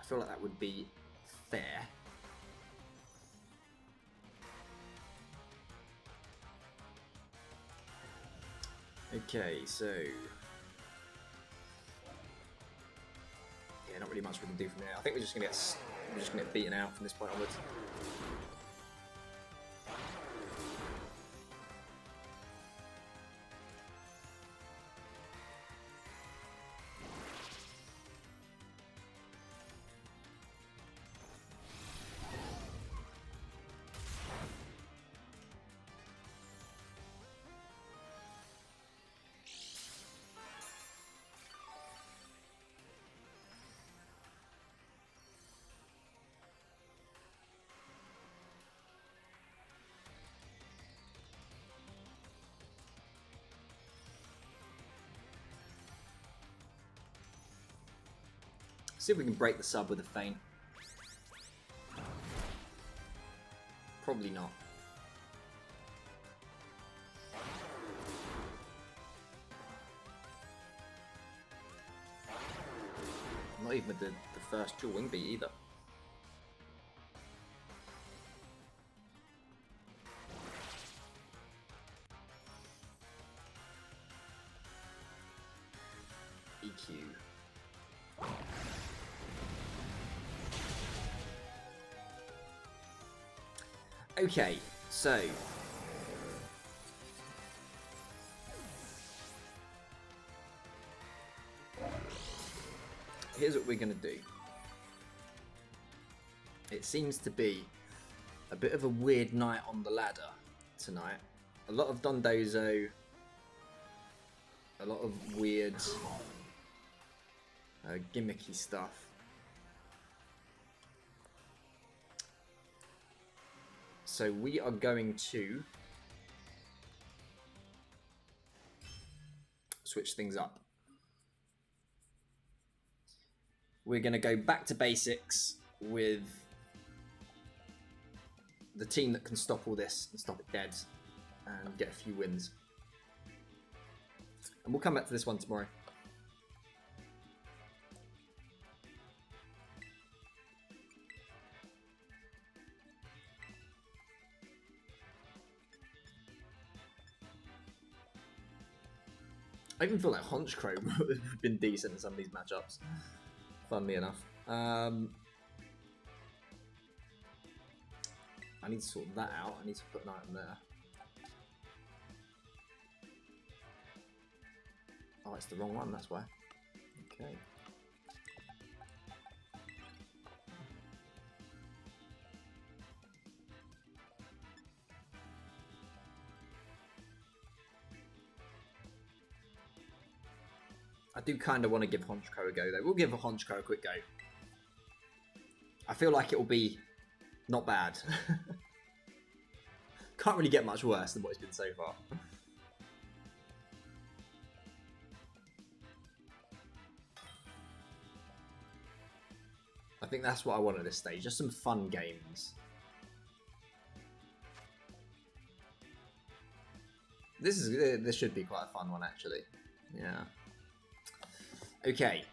I feel like that would be fair. Okay, so really much we can do from here. I think we're just gonna get beaten out from this point onwards. See if we can break the sub with a feint. Probably not. Not even with the first dual wing beat either. EQ. Okay, so here's what we're going to do. It seems to be a bit of a weird night on the ladder tonight. A lot of Dondozo, a lot of weird gimmicky stuff. So we are going to switch things up. We're going to go back to basics with the team that can stop all this and stop it dead and get a few wins. And we'll come back to this one tomorrow. I even feel like Honchkrow would have been decent in some of these matchups, funnily enough. I need to sort that out. I need to put an item there. Oh, it's the wrong one, that's why. Okay. I do kind of want to give Honchkrow a go, though. We'll give a Honchkrow a quick go. I feel like it will be not bad. Can't really get much worse than what it's been so far. I think that's what I want at this stage. Just some fun games. This should be quite a fun one, actually. Yeah. Okay.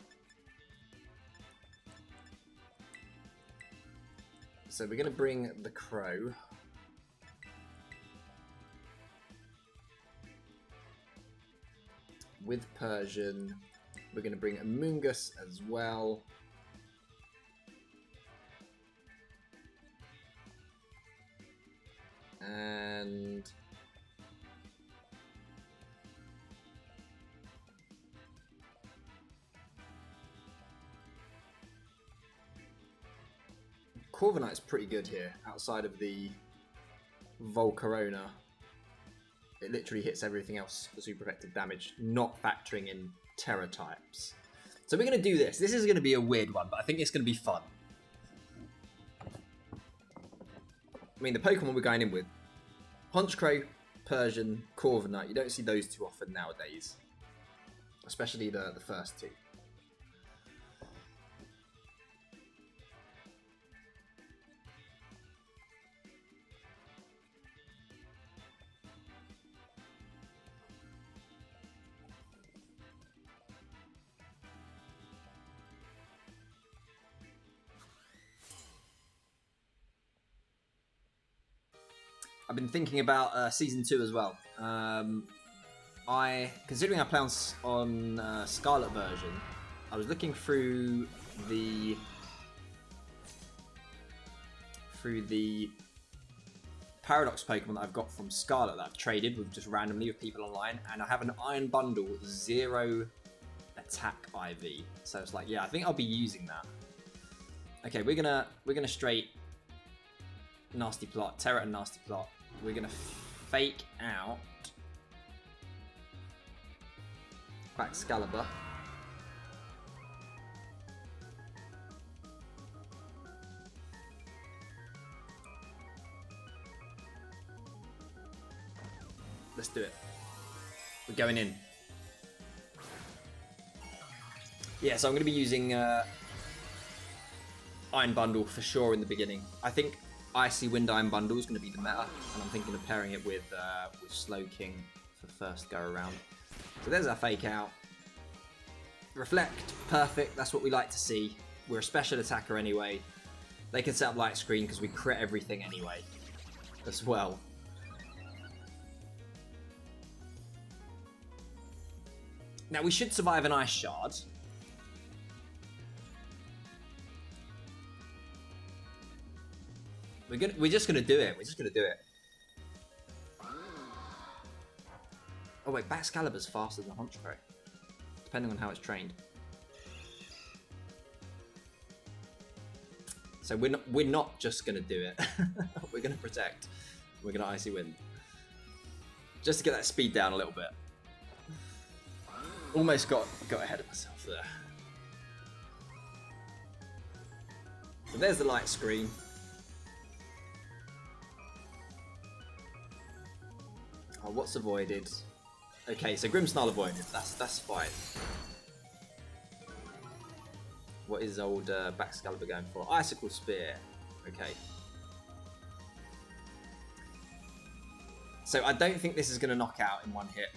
So we're going to bring the Crow. With Persian. We're going to bring Amoonguss as well. And Corviknight's pretty good here, outside of the Volcarona. It literally hits everything else for super effective damage, not factoring in Terra types. So we're going to do this. This is going to be a weird one, but I think it's going to be fun. I mean, the Pokemon we're going in with, Honchkrow, Persian, Corviknight, you don't see those too often nowadays. Especially the first two. I've been thinking about Season 2 as well. Considering I play on Scarlet version, I was looking through the Paradox Pokemon that I've got from Scarlet that I've traded with just randomly with people online, and I have an Iron Bundle 0 attack IV. So it's like, yeah, I think I'll be using that. Okay, we're gonna straight Nasty Plot, Terra and Nasty Plot. We're gonna fake out Excalibur. Let's do it. We're going in. Yeah, so I'm going to be using Iron Bundle for sure in the beginning. I think Icy Wind Iron Bundle is going to be the meta, and I'm thinking of pairing it with Slow King for the first go around. So there's our fake out. Reflect, perfect. That's what we like to see. We're a special attacker anyway. They can set up light screen because we crit everything anyway, as well. Now we should survive an Ice Shard. We're just gonna do it. We're just gonna do it. Oh wait, Excalibur's faster than Honchkrow, depending on how it's trained. So we're not just gonna do it. We're gonna protect. We're gonna Icy Wind, just to get that speed down a little bit. Almost got ahead of myself there. So there's the light screen. Oh, what's avoided? Okay, so Grimmsnarl avoided. That's fine. What is old Excalibur going for? Icicle Spear. Okay. So I don't think this is going to knock out in one hit.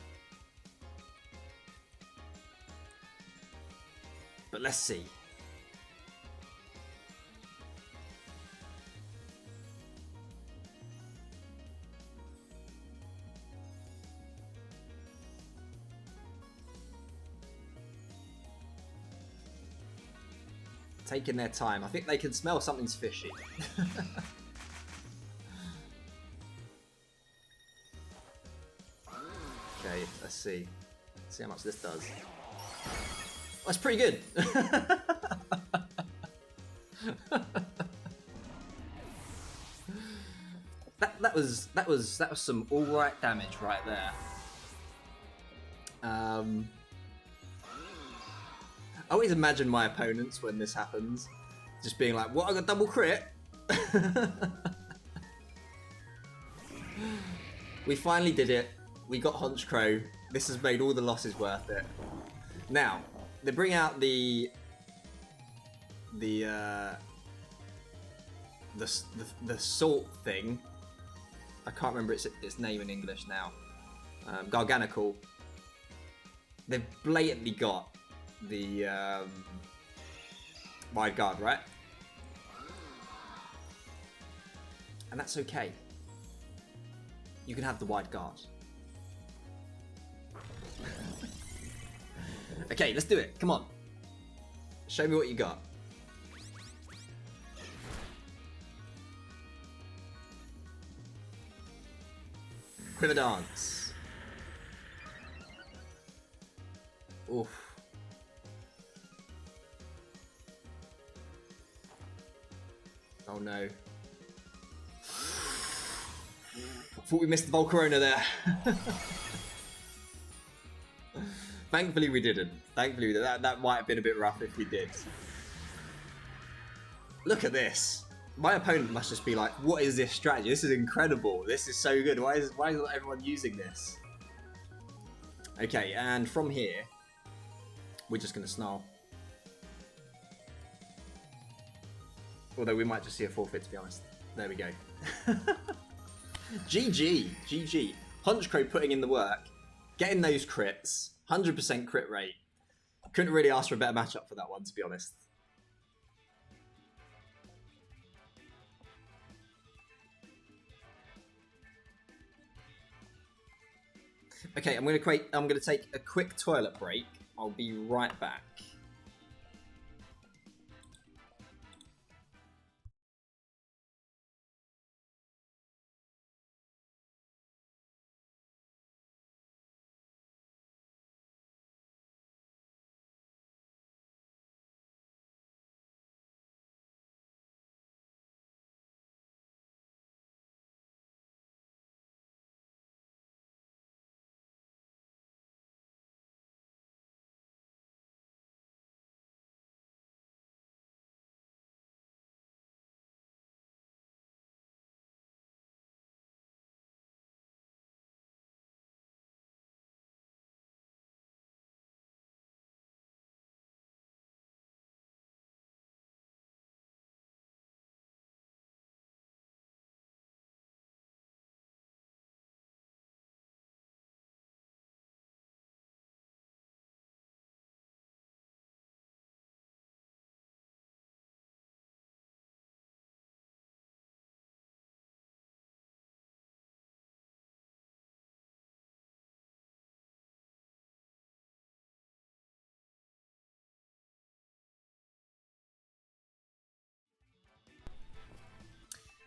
But let's see. Taking their time. I think they can smell something's fishy. Okay, let's see. Let's see how much this does. That's pretty good. that was some alright damage right there. I always imagine my opponents when this happens just being like, "What? I got double crit." We finally did it. We got Honchkrow. This has made all the losses worth it. Now, they bring out the salt thing. I can't remember its name in English now. Garganical. They've blatantly got the wide guard, right? And that's okay. You can have the wide guard. Okay, let's do it. Come on. Show me what you got. Quiver Dance. Oof. Oh no. Thought we missed the Volcarona there. Thankfully we didn't. Thankfully that might have been a bit rough if we did. Look at this. My opponent must just be like, what is this strategy? This is incredible. This is so good. Why is not everyone using this? Okay, and from here, we're just going to snarl. Although we might just see a forfeit, to be honest. There we go. GG. GG. Honchkrow putting in the work. Getting those crits. 100% crit rate. Couldn't really ask for a better matchup for that one, to be honest. Okay, I'm gonna take a quick toilet break. I'll be right back.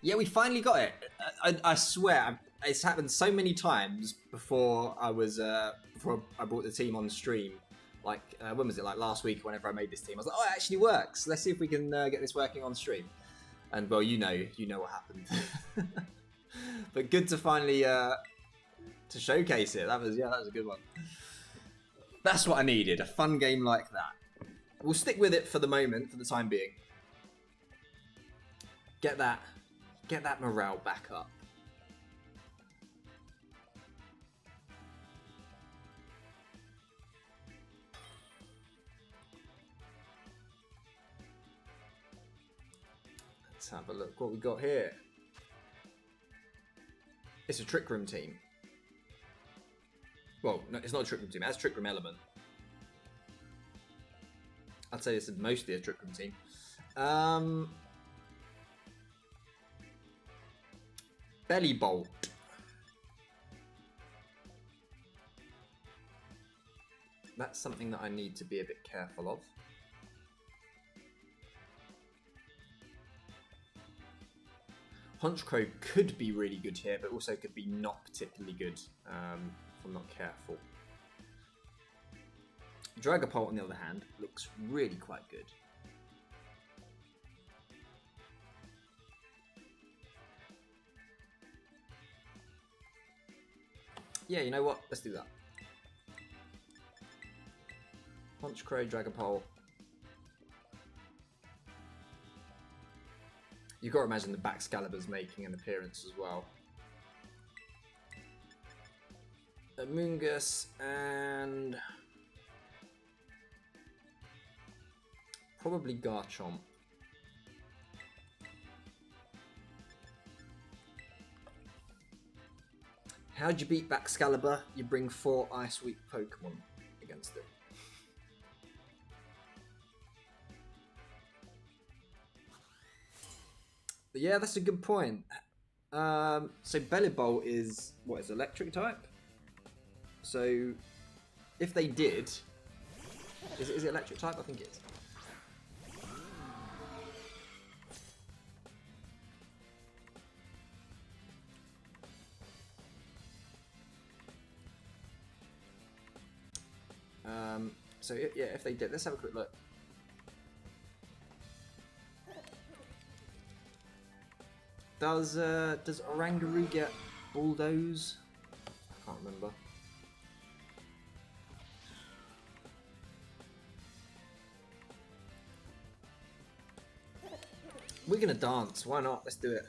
Yeah, we finally got it. I swear, it's happened so many times before I brought the team on stream. Like, when was it? Like last week, whenever I made this team, I was like, oh, it actually works. Let's see if we can get this working on stream. And well, you know what happened. But good to finally to showcase it. That was a good one. That's what I needed. A fun game like that. We'll stick with it for the moment, for the time being. Get that morale back up. Let's have a look what we got here. It's a Trick Room team. Well, no, it's not a Trick Room team. It has a Trick Room element. I'd say this is mostly a Trick Room team. Belly Bolt. That's something that I need to be a bit careful of. Honchcrow could be really good here, but also could be not particularly good if I'm not careful. Dragapult, on the other hand, looks really quite good. Yeah, you know what? Let's do that. Honchcrow, Dragapult. You've got to imagine the Baxcalibur's making an appearance as well. Amoonguss and probably Garchomp. How'd you beat Baxcalibur? You bring 4 Ice Weak Pokemon against it. But yeah, that's a good point. So Bellibolt is, what, is electric type? So if they did, is it electric type? I think it is. So yeah, if they did, let's have a quick look. Does Oranguru get Bulldoze? I can't remember. We're gonna dance. Why not? Let's do it.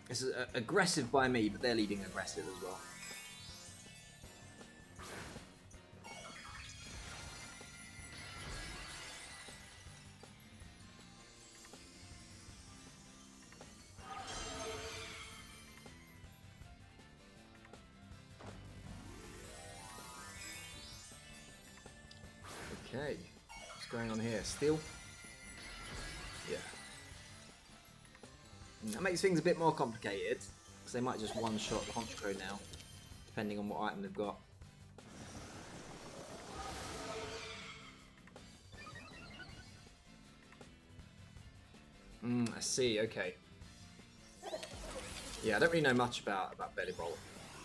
This is aggressive by me, but they're leading aggressive as well. Okay, what's going on here? Steel? Yeah. That makes things a bit more complicated, because they might just one-shot the Honchcrow now, depending on what item they've got. I see, okay. Yeah, I don't really know much about Bellibolt,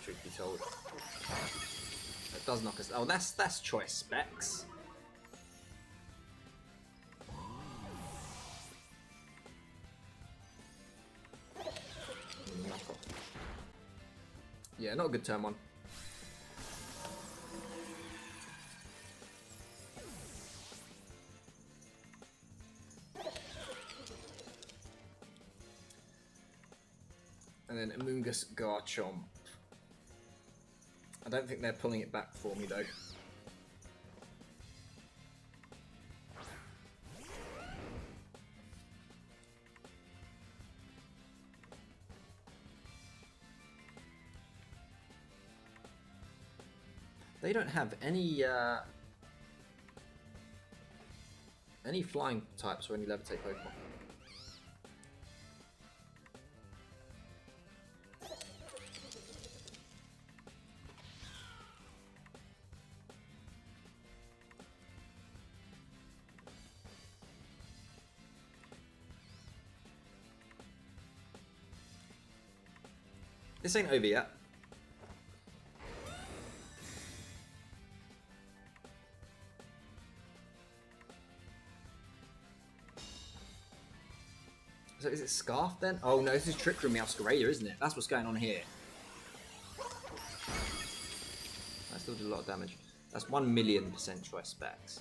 truth be told. It does knock us... Oh, that's choice specs. Yeah, not a good turn one. And then Amoonguss Garchomp. I don't think they're pulling it back for me though. They don't have any flying types or any levitate Pokemon. This ain't over yet. So is it Scarf then? Oh no, this is Trick Room Masquerader, isn't it? That's what's going on here. That still did a lot of damage. That's 1,000,000% choice specs.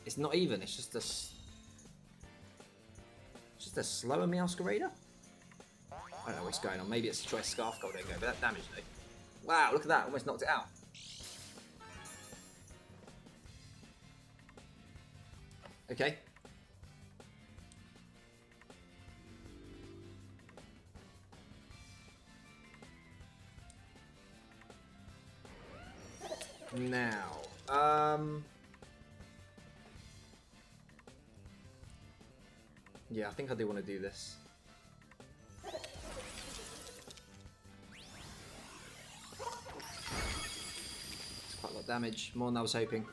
It's not even, it's just a slower Masquerader? I don't know what's going on. Maybe it's a choice Scarf Gold Egg, but that damage though. Wow, look at that, almost knocked it out. Okay. Now, yeah, I think I do want to do this. It's quite a lot of damage, more than I was hoping.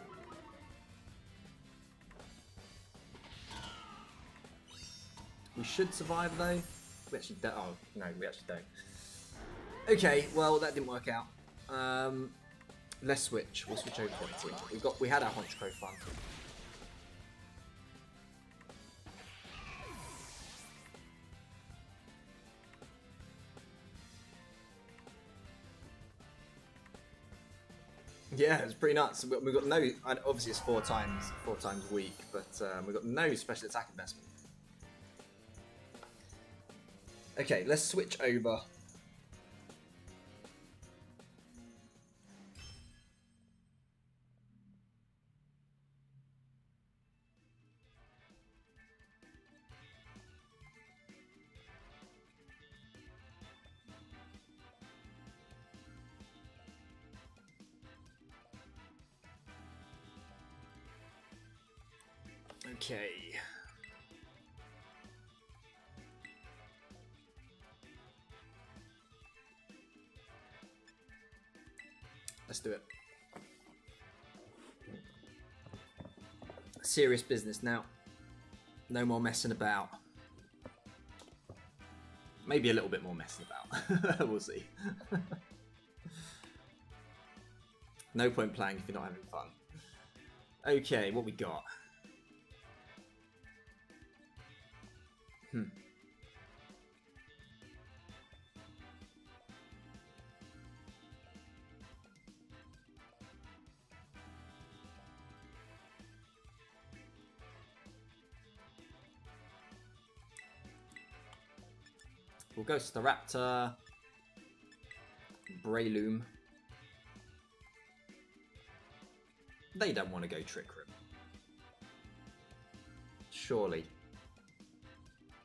We should survive though. We actually don't. Oh no, we actually don't. Okay, well that didn't work out. Let's switch. We'll switch over to the team. We had our Honchkrow fun. Yeah, it's pretty nuts. We got no. Obviously, it's four times weak, but we got no special attack investment. Okay, let's switch over. Okay. Let's do it. Serious business now. No more messing about. Maybe a little bit more messing about. We'll see. No point playing if you're not having fun. Okay, what we got? We'll go Staraptor, Breloom. They don't want to go Trick Room. Surely.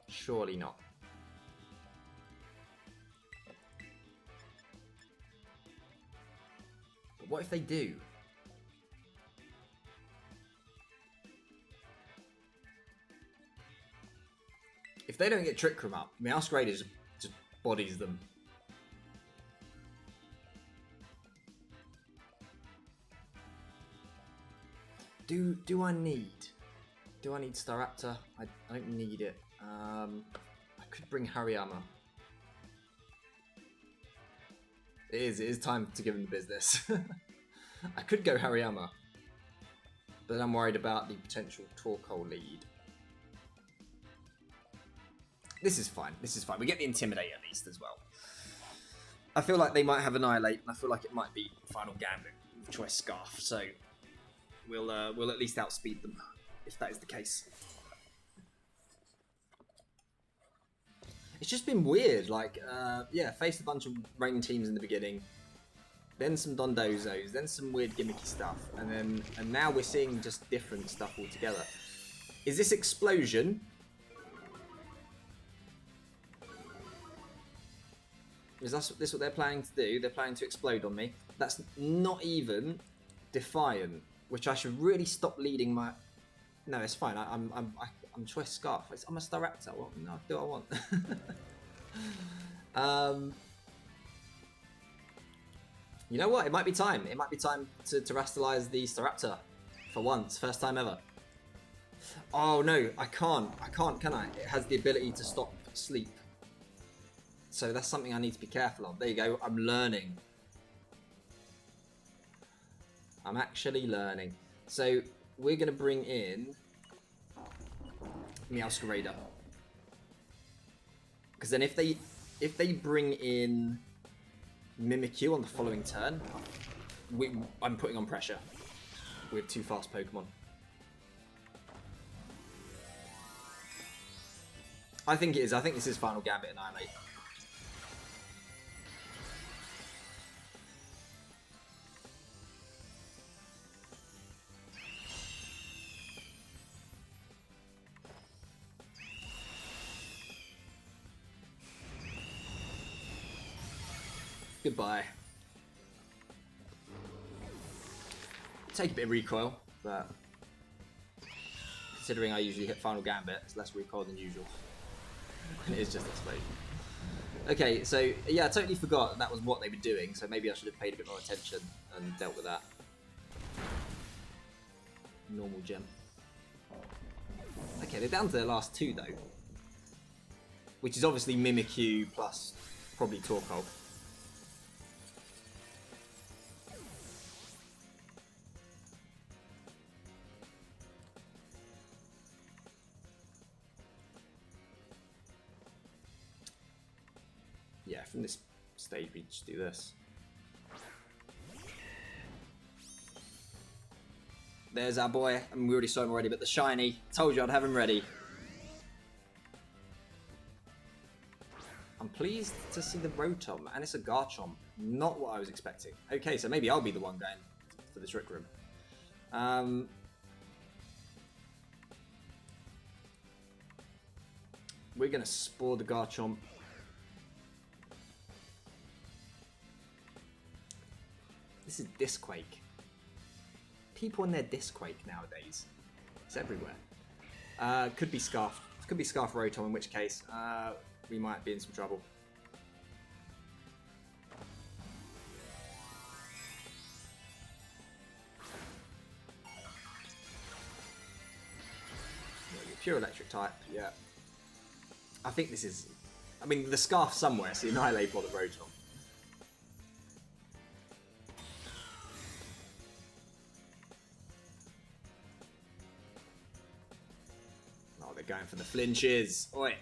Surely not. But what if they do? If they don't get Trick Room up, Masquerader just bodies them. Do I need Staraptor? I don't need it. I could bring Hariyama. It is time to give him the business. I could go Hariyama, but I'm worried about the potential Torkoal lead. This is fine. This is fine. We get the Intimidate at least as well. I feel like they might have Annihilate, and I feel like it might be Final Gambit with Choice Scarf. So we'll at least outspeed them if that is the case. It's just been weird. Like, yeah, faced a bunch of rain teams in the beginning, then some Dondozos, then some weird gimmicky stuff, and now we're seeing just different stuff altogether. Is this Explosion? Is this what they're planning to do? They're planning to explode on me. That's not even Defiant, which I should really stop leading my. No, it's fine. I'm Choice Scarf. I'm a Staraptor. What do I want? You know what? It might be time. It might be time to terrestrialize the Staraptor for once. First time ever. Oh no, I can't. Can I? It has the ability to stop sleep. So that's something I need to be careful of. There you go. I'm learning. I'm actually learning. So we're going to bring in Meowscarada. Because then if they bring in Mimikyu on the following turn, I'm putting on pressure with 2 fast Pokemon. I think it is. I think this is Final Gambit Annihilate. Goodbye. Take a bit of recoil, but considering I usually hit Final Gambit, it's less recoil than usual. And it is just explode. Okay, so yeah, I totally forgot that was what they were doing, so maybe I should have paid a bit more attention and dealt with that. Normal gem. Okay, they're down to their last 2 though. Which is obviously Mimikyu plus probably Torkoal. Yeah, from this stage we just do this. There's our boy. I mean, we already saw him already, but the shiny. Told you I'd have him ready. I'm pleased to see the Rotom, and it's a Garchomp. Not what I was expecting. Okay, so maybe I'll be the one going for the Trick Room. We're going to Spore the Garchomp. This is Disquake. People and their Disquake nowadays. It's everywhere. Could be Scarf. Could be Scarf Rotom, in which case we might be in some trouble. Pure Electric type, yeah. I think this is... I mean, the Scarf somewhere, so the Annihilate or the Rotom. Oh, they're going for the flinches. Oi.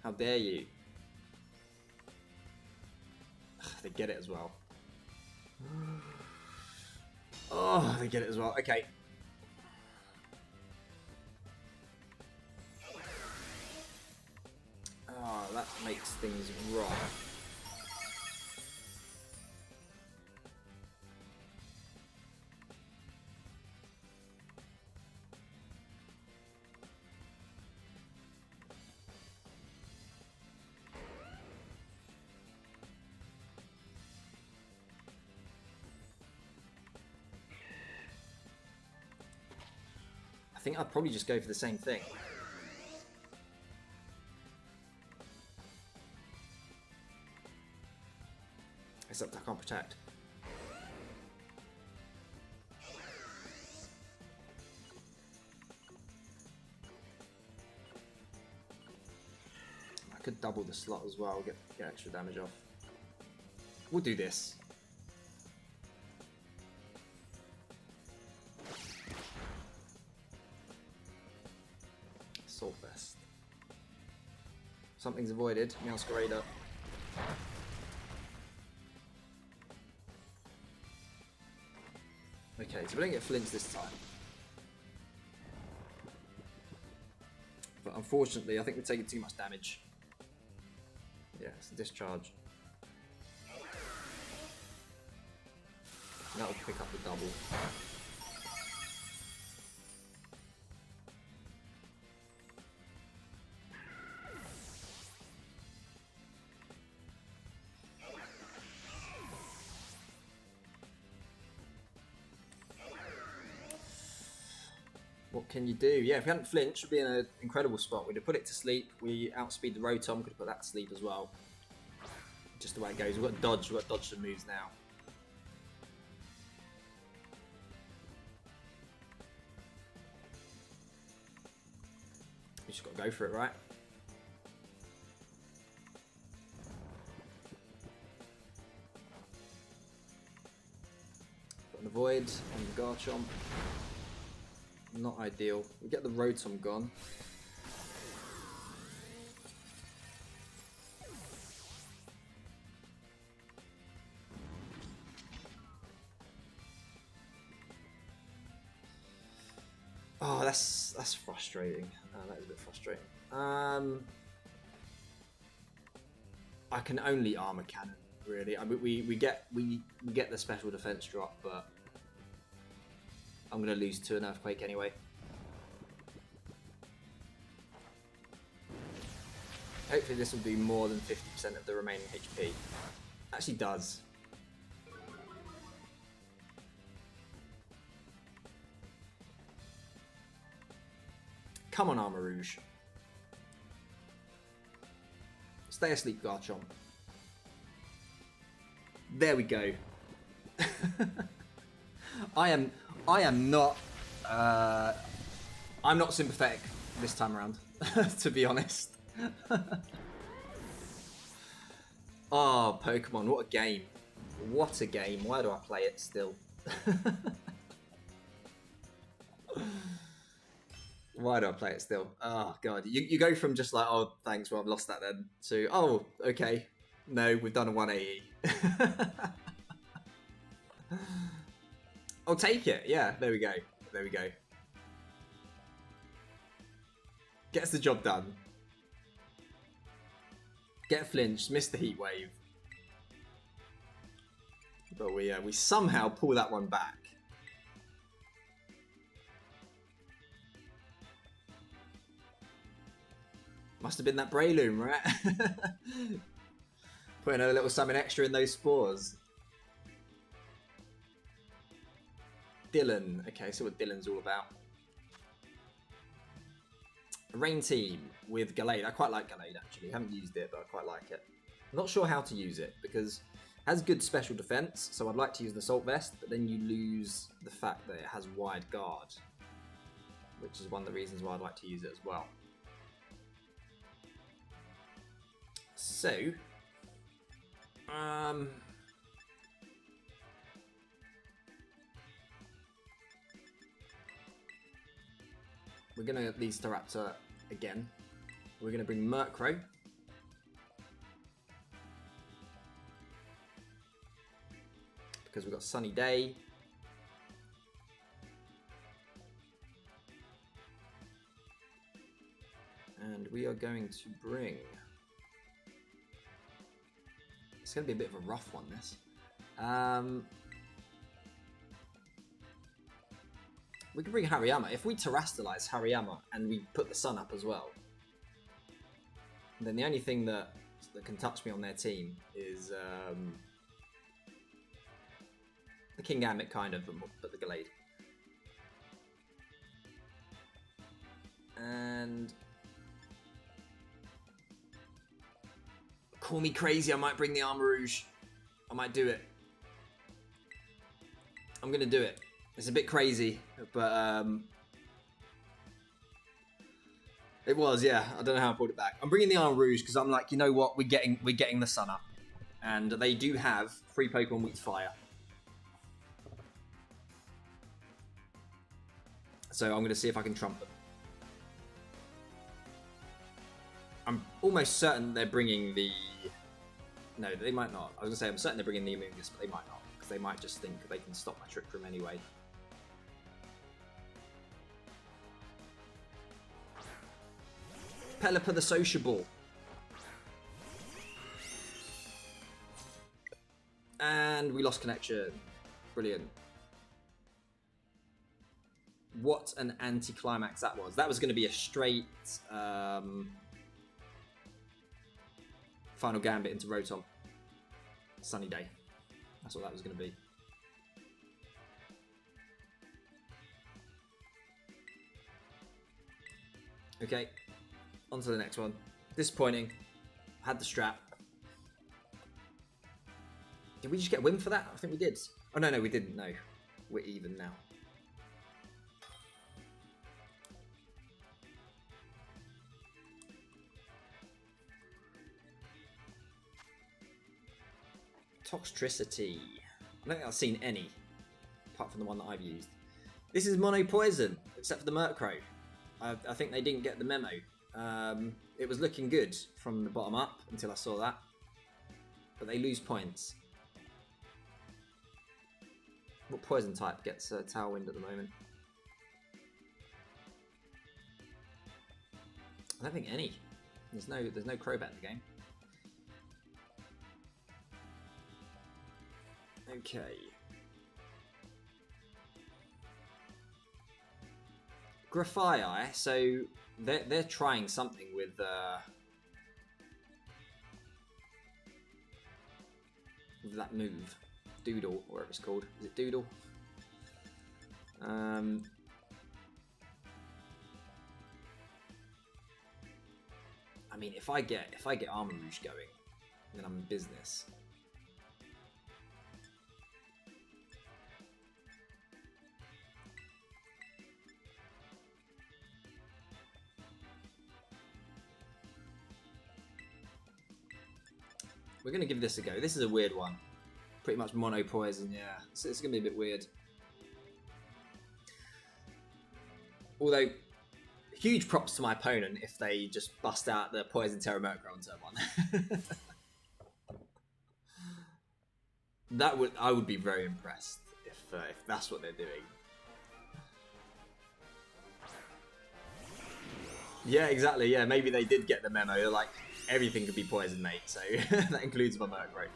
How dare you? Ugh, they get it as well. Oh, they get it as well. Okay. Oh, that makes things wrong. I think I'd probably just go for the same thing. Except I can't protect. I could double the slot as well, get extra damage off. We'll do this. Soulfest. Something's avoided. Meowscarada. Okay, so we don't get flinch this time. But unfortunately, I think we're taking too much damage. Yeah, it's a discharge. That'll pick up the double. What can you do? Yeah, if we hadn't flinched, we'd be in an incredible spot. We'd have put it to sleep. We outspeed the Rotom. Could have put that to sleep as well. Just the way it goes. We've got dodge. We've got dodge some moves now. We just got to go for it, right? Got an Avoid on the Garchomp. Not ideal. We get the Rotom gone. Oh, that's frustrating. That is a bit frustrating. I can only Armor Cannon, really. I mean, we get the special defense drop, but I'm gonna lose to an Earthquake anyway. Hopefully this will do more than 50% of the remaining HP. Actually does. Come on, Armor Rouge. Stay asleep, Garchomp. There we go. I am not. I'm not sympathetic this time around, to be honest. Oh, Pokemon! What a game! What a game! Why do I play it still? Why do I play it still? Oh god, you go from just like, oh thanks, well I've lost that then, to oh okay, no, we've done a 180. I'll take it. Yeah, there we go. There we go. Gets the job done. Get flinched, miss the heat wave, but we somehow pull that one back. Must have been that Breloom, right? Putting a little something extra in those spores. Dylan. Okay, so what Dylan's all about. A Rain Team with Gallade. I quite like Gallade, actually. I haven't used it, but I quite like it. I'm not sure how to use it, because it has good special defense, so I'd like to use the Salt Vest, but then you lose the fact that it has wide guard, which is one of the reasons why I'd like to use it as well. So, we're going to lead Staraptor again. We're going to bring Murkrow. Because we've got Sunny Day. And we are going to bring... It's going to be a bit of a rough one, this. We can bring Hariyama. If we Terrastallize Hariyama and we put the sun up as well, then the only thing that can touch me on their team is the King Gambit, kind of, but the Gallade. And... Call me crazy, I might bring the Armor Rouge. I might do it. I'm gonna do it. It's a bit crazy, but it was, yeah. I don't know how I pulled it back. I'm bringing the Armor Rouge because I'm like, you know what? We're getting the sun up, and they do have 3 Pokemon weak to fire. So I'm gonna see if I can trump them. I'm almost certain they're bringing the... No, they might not. I was going to say, I'm certain they're bringing the Amoonguss, but they might not. Because they might just think they can stop my Trick Room anyway. Pelipper the Sociable. And we lost connection. Brilliant. What an anticlimax that was. That was going to be a straight... Final Gambit into Rotom. Sunny Day. That's what that was going to be. Okay. On to the next one. Disappointing. Had the strap. Did we just get a win for that? I think we did. Oh, no, we didn't. No. We're even now. Toxtricity. I don't think I've seen any, apart from the one that I've used. This is mono poison, except for the Murkrow. I think they didn't get the memo. It was looking good from the bottom up until I saw that. But they lose points. What poison type gets Tailwind at the moment? I don't think any. There's no Crobat in the game. Okay. Grafaiai, so they're trying something with that move. Doodle, or whatever it's called. Is it Doodle? I mean, if I get Armor Rouge going, then I'm in business. We're going to give this a go. This is a weird one. Pretty much mono poison, yeah. It's going to be a bit weird. Although, huge props to my opponent if they just bust out the Poison Terra Murkrow on turn 1. I would be very impressed if that's what they're doing. Yeah, exactly. Yeah, maybe they did get the memo. They're like, everything could be poison, mate. So that includes my Murkrow.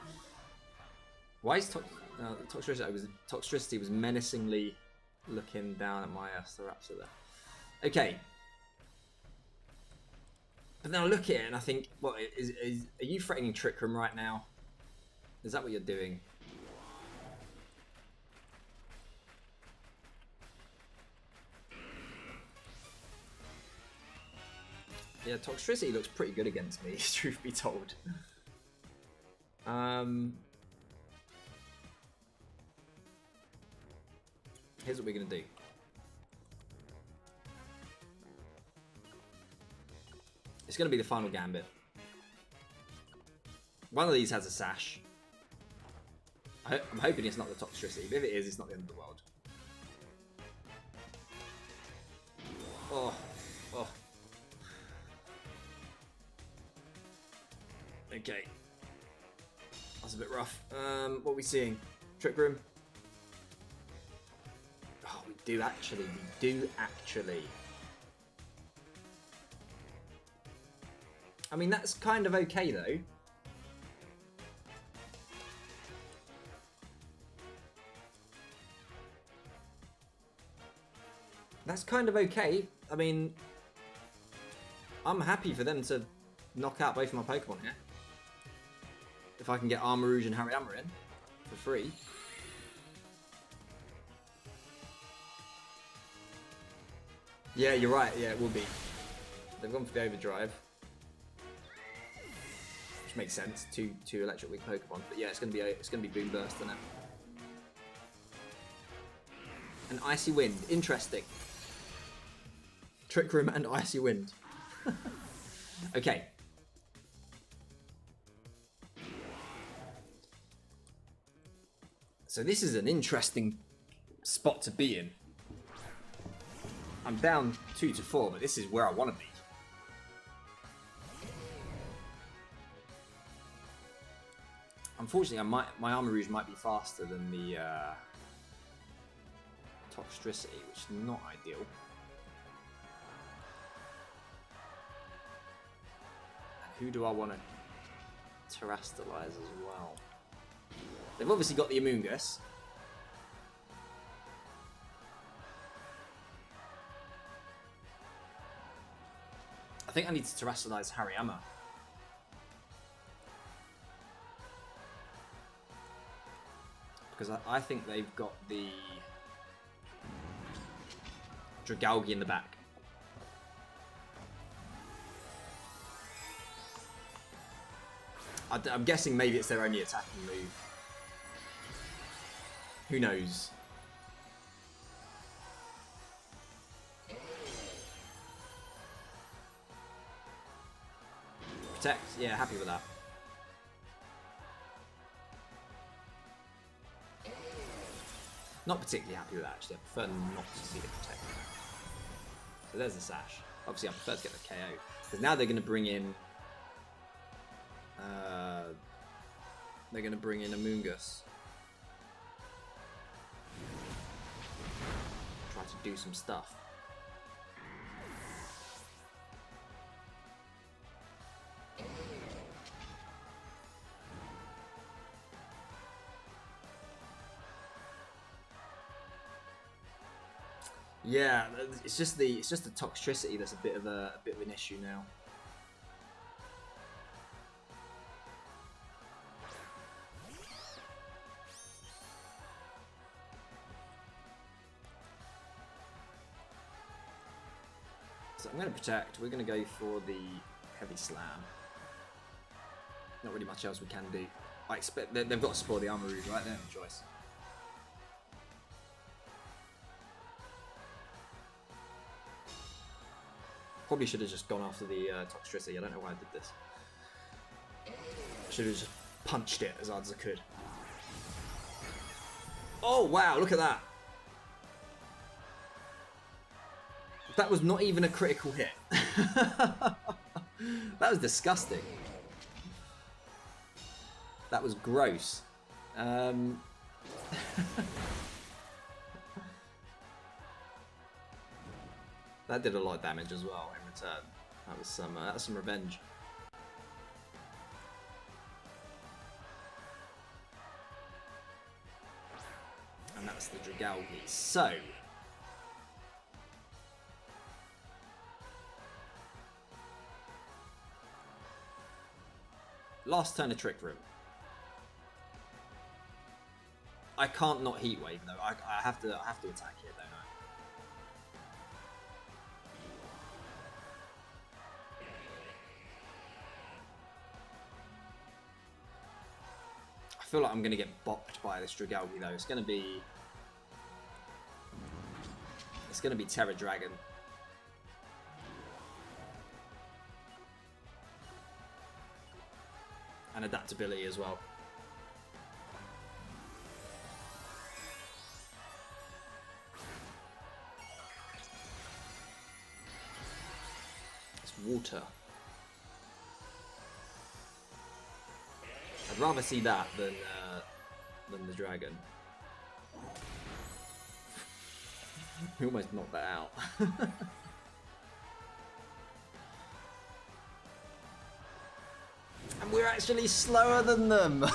Why is Toxtricity was menacingly looking down at my Staraptor there. Okay. But then I look at it and I think, what are you threatening Trick Room right now? Is that what you're doing? Yeah, Toxtricity looks pretty good against me, truth be told. Here's what we're going to do. It's going to be the final gambit. One of these has a sash. I'm hoping it's not the Toxtricity, but if it is, it's not the end of the world. Oh. Okay. That's a bit rough. What are we seeing? Trick Room? Oh, we do actually. I mean, that's kind of okay, though. That's kind of okay. I mean, I'm happy for them to knock out both of my Pokemon here. If I can get Armor Rouge and Hariyama in for free. Yeah, you're right. Yeah, it will be. They've gone for the Overdrive. Which makes sense. Two Electric Weak Pokemon. But yeah, it's gonna be Boom Burst, isn't it? An Icy Wind. Interesting. Trick Room and Icy Wind. Okay. So this is an interesting spot to be in. I'm down 2-4, but this is where I want to be. Unfortunately, my Armor Rouge might be faster than the Toxtricity, which is not ideal. Who do I want to terrestrialize as well? They've obviously got the Amoonguss. I think I need to terrestrialize Hariyama. Because I think they've got the Dragalge in the back. I'm guessing maybe it's their only attacking move. Who knows? Protect, yeah, happy with that. Not particularly happy with that, actually. I prefer not to see the protect. So there's the sash. Obviously, I prefer to get the KO. Because now they're going to bring in... they're going to bring in Amoongus. Try to do some stuff. Yeah, it's just the toxicity that's a bit of an issue now. So I'm going to protect. We're going to go for the heavy slam. Not really much else we can do. I expect they've got to spoil the armor root, right? They have no choice. Probably should have just gone after the toxicity. I don't know why I did this. Should have just punched it as hard as I could. Oh wow! Look at that. That was not even a critical hit. That was disgusting. That was gross. That did a lot of damage as well in return. That was some revenge. And that's the Dragalgi. So last turn of Trick Room. I can't not Heat Wave though. I have to attack here, don't I? I feel like I'm going to get bopped by this Dragalgi though. It's going to be Terra Dragon. And adaptability as well. It's water. I'd rather see that than the dragon. We almost knocked that out. And we're actually slower than them.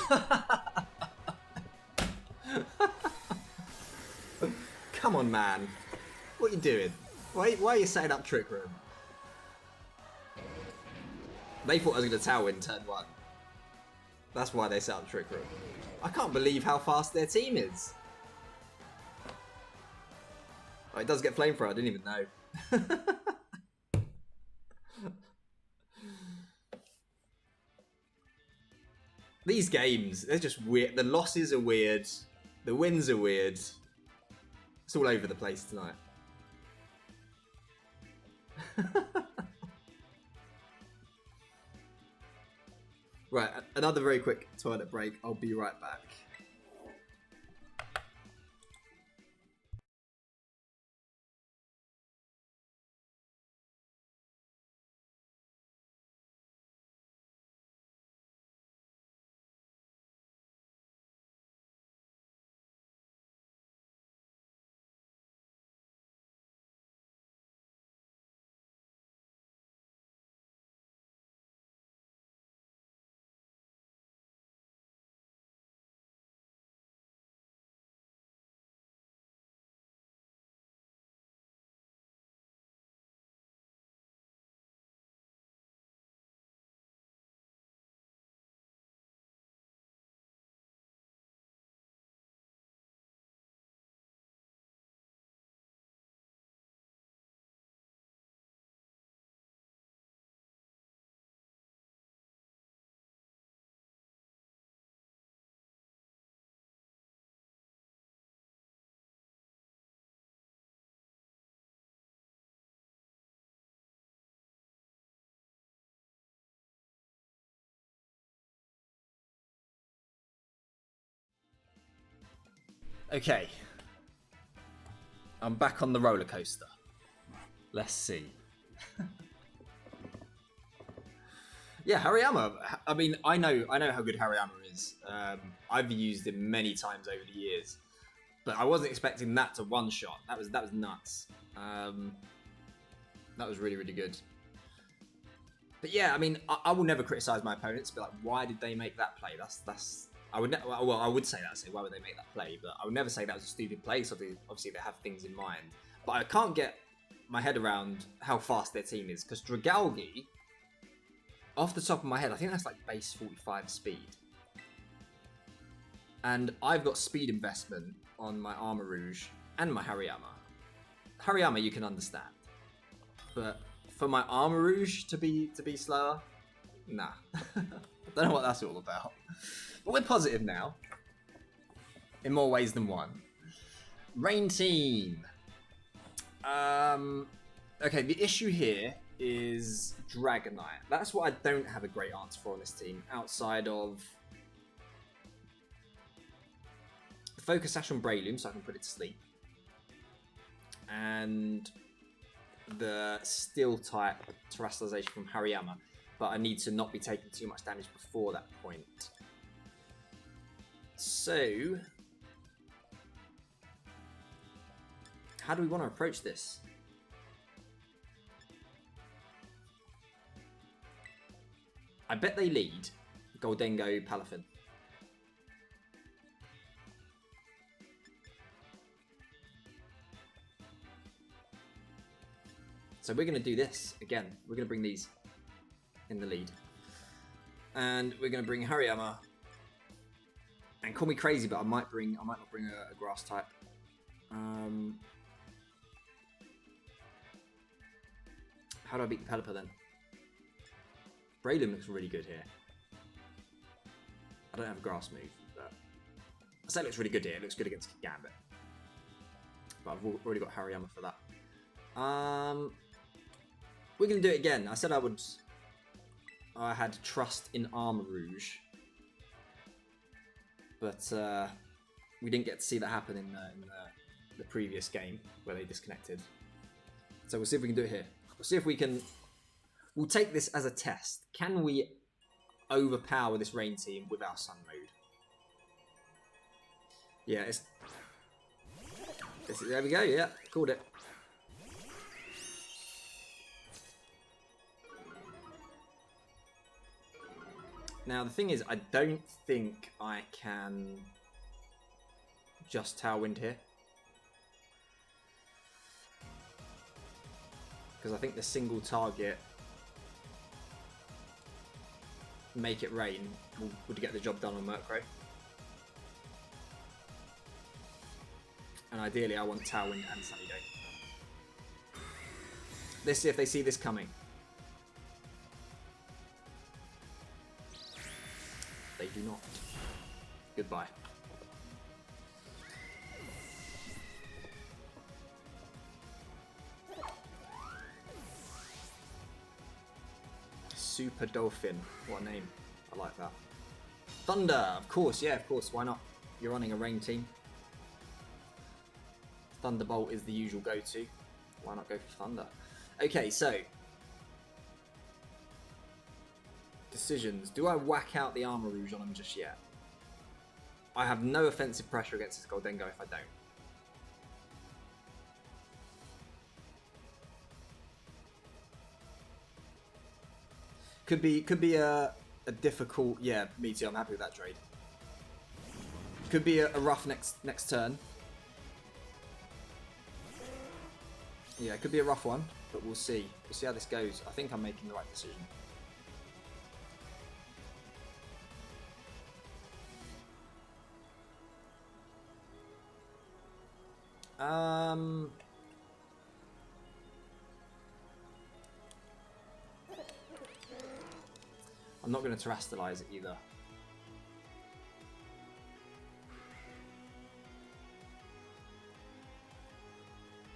Come on, man. What are you doing? Why are you setting up Trick Room? They thought I was going to Tailwind turn 1. That's why they set up Trick Room. I can't believe how fast their team is. Oh, it does get Flamethrower, I didn't even know. These games, they're just weird. The losses are weird. The wins are weird. It's all over the place tonight. Right, another very quick toilet break. I'll be right back. Okay, I'm back on the roller coaster. Let's see. Yeah, Hariyama. I mean, I know how good Hariyama is. I've used him many times over the years, but I wasn't expecting that to one shot. That was nuts. That was really, really good. But yeah, I mean, I will never criticize my opponents. But like, why did they make that play? That's. I would I would say that. Say why would they make that play? But I would never say that was a stupid play. So obviously they have things in mind. But I can't get my head around how fast their team is, because Dragalge, off the top of my head, I think that's like base 45 speed. And I've got speed investment on my Armor Rouge and my Hariyama. Hariyama you can understand. But for my Armor Rouge to be slower, nah. I don't know what that's all about. But we're positive now. In more ways than one. Rain team. Okay, the issue here is Dragonite. That's what I don't have a great answer for on this team, outside of Focus Sash on Breloom, so I can put it to sleep. And the Steel type Terrestrialization from Hariyama, but I need to not be taking too much damage before that point. So, how do we want to approach this? I bet they lead Goldengo, Palafin. So we're going to do this again. We're going to bring these in the lead. And we're going to bring Hariyama. And call me crazy, but I might not bring a grass type. How do I beat the Pelipper then? Breloom looks really good here. I don't have a grass move, but I say it looks really good here. It looks good against Gambit. But I've already got Hariyama for that. We're going to do it again. I said I had trust in Armor Rouge. But we didn't get to see that happen in the previous game where they disconnected. So we'll see if we can do it here. We'll see if we can... We'll take this as a test. Can we overpower this Rain team with our Sun mode? Yeah, there we go, yeah, called it. Now, the thing is, I don't think I can just Tailwind here. Because I think the single target make it rain would get the job done on Murkrow. And ideally I want Tailwind and Sunny Day. Let's see if they see this coming. They do not. Goodbye. Super Dolphin. What a name. I like that. Thunder! Of course, yeah, of course. Why not? You're running a Rain team. Thunderbolt is the usual go-to. Why not go for Thunder? Okay, so... Decisions. Do I whack out the Armor Rouge on him just yet? I have no offensive pressure against this Goldengo if I don't. Could be a difficult... Yeah, me too. I'm happy with that trade. Could be a rough next turn. Yeah, it could be a rough one, but we'll see. We'll see how this goes. I think I'm making the right decision. I'm not going to terrestrialize it either.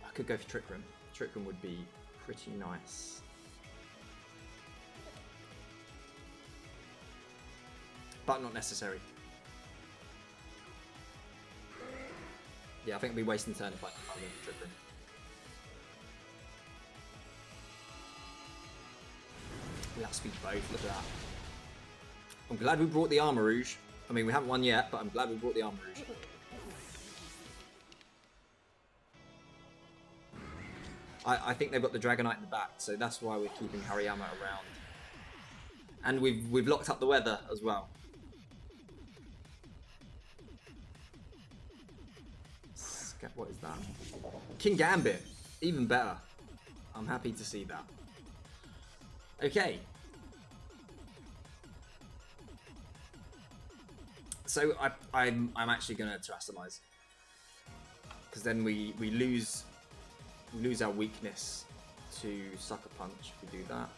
I could go for Trick Room. Trick Room would be pretty nice. But not necessary. Yeah, I think I'll be wasting turn if I went for Trick Room. We outspeed both, look at that. I'm glad we brought the Armor Rouge. I mean, we haven't won yet, but I'm glad we brought the Armor Rouge. I think they've got the Dragonite in the back, so that's why we're keeping Hariyama around. And we've locked up the weather as well. What is that? King Gambit, even better. I'm happy to see that. Okay. So I'm actually gonna terrestrialize, because then we lose our weakness to Sucker Punch if we do that.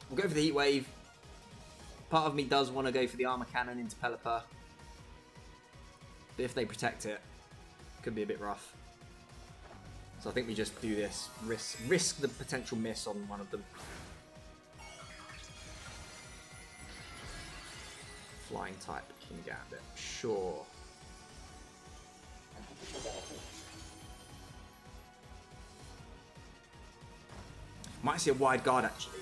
We'll go for the Heat Wave. Part of me does want to go for the Armor Cannon into Pelipper. But if they protect it, it could be a bit rough. So I think we just do this. Risk the potential miss on one of them. Flying type King Gambit. Sure. Might see a wide guard actually.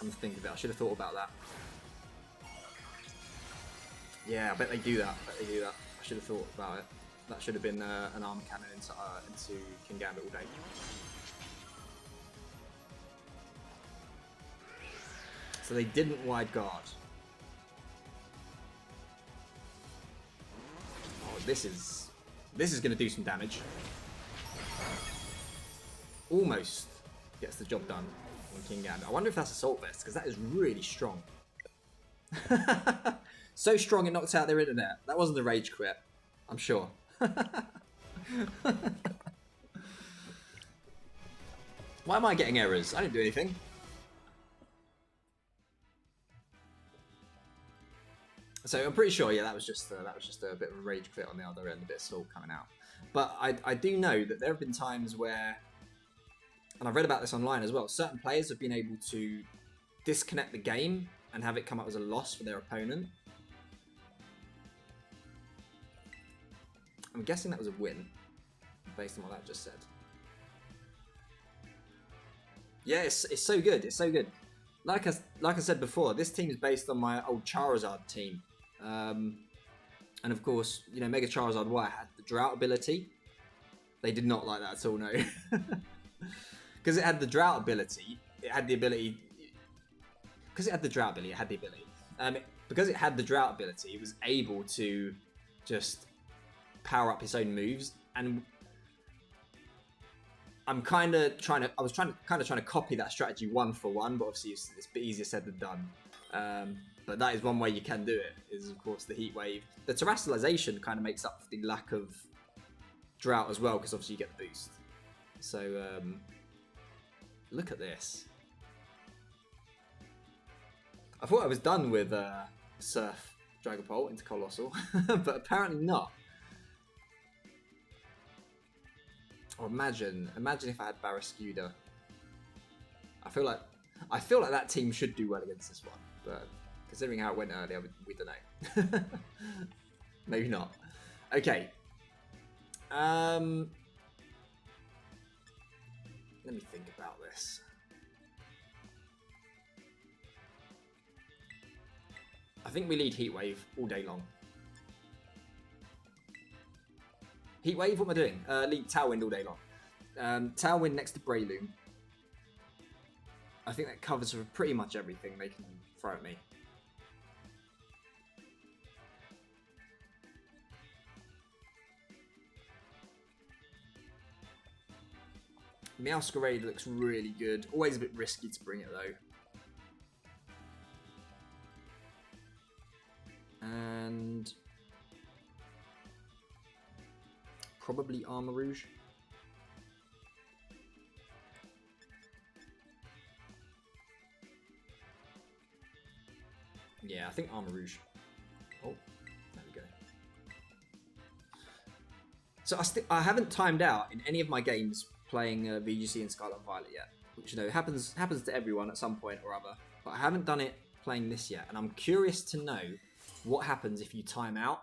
Come to think of it, I should have thought about that. Yeah, I bet they do that. I should have thought about it. That should have been an Armor Cannon into King Gambit all day. So they didn't wide guard. Oh, this is going to do some damage. Almost gets the job done on King Gambit. I wonder if that's Assault Vest, because that is really strong. So strong it knocked out their internet. That wasn't a rage quit, I'm sure. Why am I getting errors? I didn't do anything. So I'm pretty sure, yeah, that was just a bit of a rage quit on the other end, a bit of salt coming out. But I do know that there have been times where, and I've read about this online as well, certain players have been able to disconnect the game and have it come up as a loss for their opponent. I'm guessing that was a win, based on what that just said. Yeah, it's so good. It's so good. Like I said before, this team is based on my old Charizard team. And of course, you know, Mega Charizard Y had the Drought ability. They did not like that at all, no. Because it had the Drought ability, it had the ability... Because it had the Drought ability, it had the ability. Because it had the Drought ability, it was able to just power up its own moves, and I was kind of trying to copy that strategy one for one, but obviously it's a bit easier said than done. But that is one way you can do it, is of course the Heat Wave. The Terrestrialization kind of makes up for the lack of Drought as well, because obviously you get the boost. So look at this. I thought I was done with Surf Dragapult into Colossal, but apparently not. Or imagine if I had Barrascuda. I feel like that team should do well against this one, but considering how it went earlier, we don't know. Maybe not. Okay. Let me think about this. I think we lead Heat Wave all day long. Heat Wave, what am I doing? Lead Tailwind all day long. Tailwind next to Breloom. I think that covers for pretty much everything they can throw at me. Meowscarade looks really good. Always a bit risky to bring it though. And probably Armor Rouge. Yeah, I think Armor Rouge. Oh, there we go. So I haven't timed out in any of my games playing VGC and Scarlet and Violet yet, which, you know, happens to everyone at some point or other. But I haven't done it playing this yet, and I'm curious to know what happens if you time out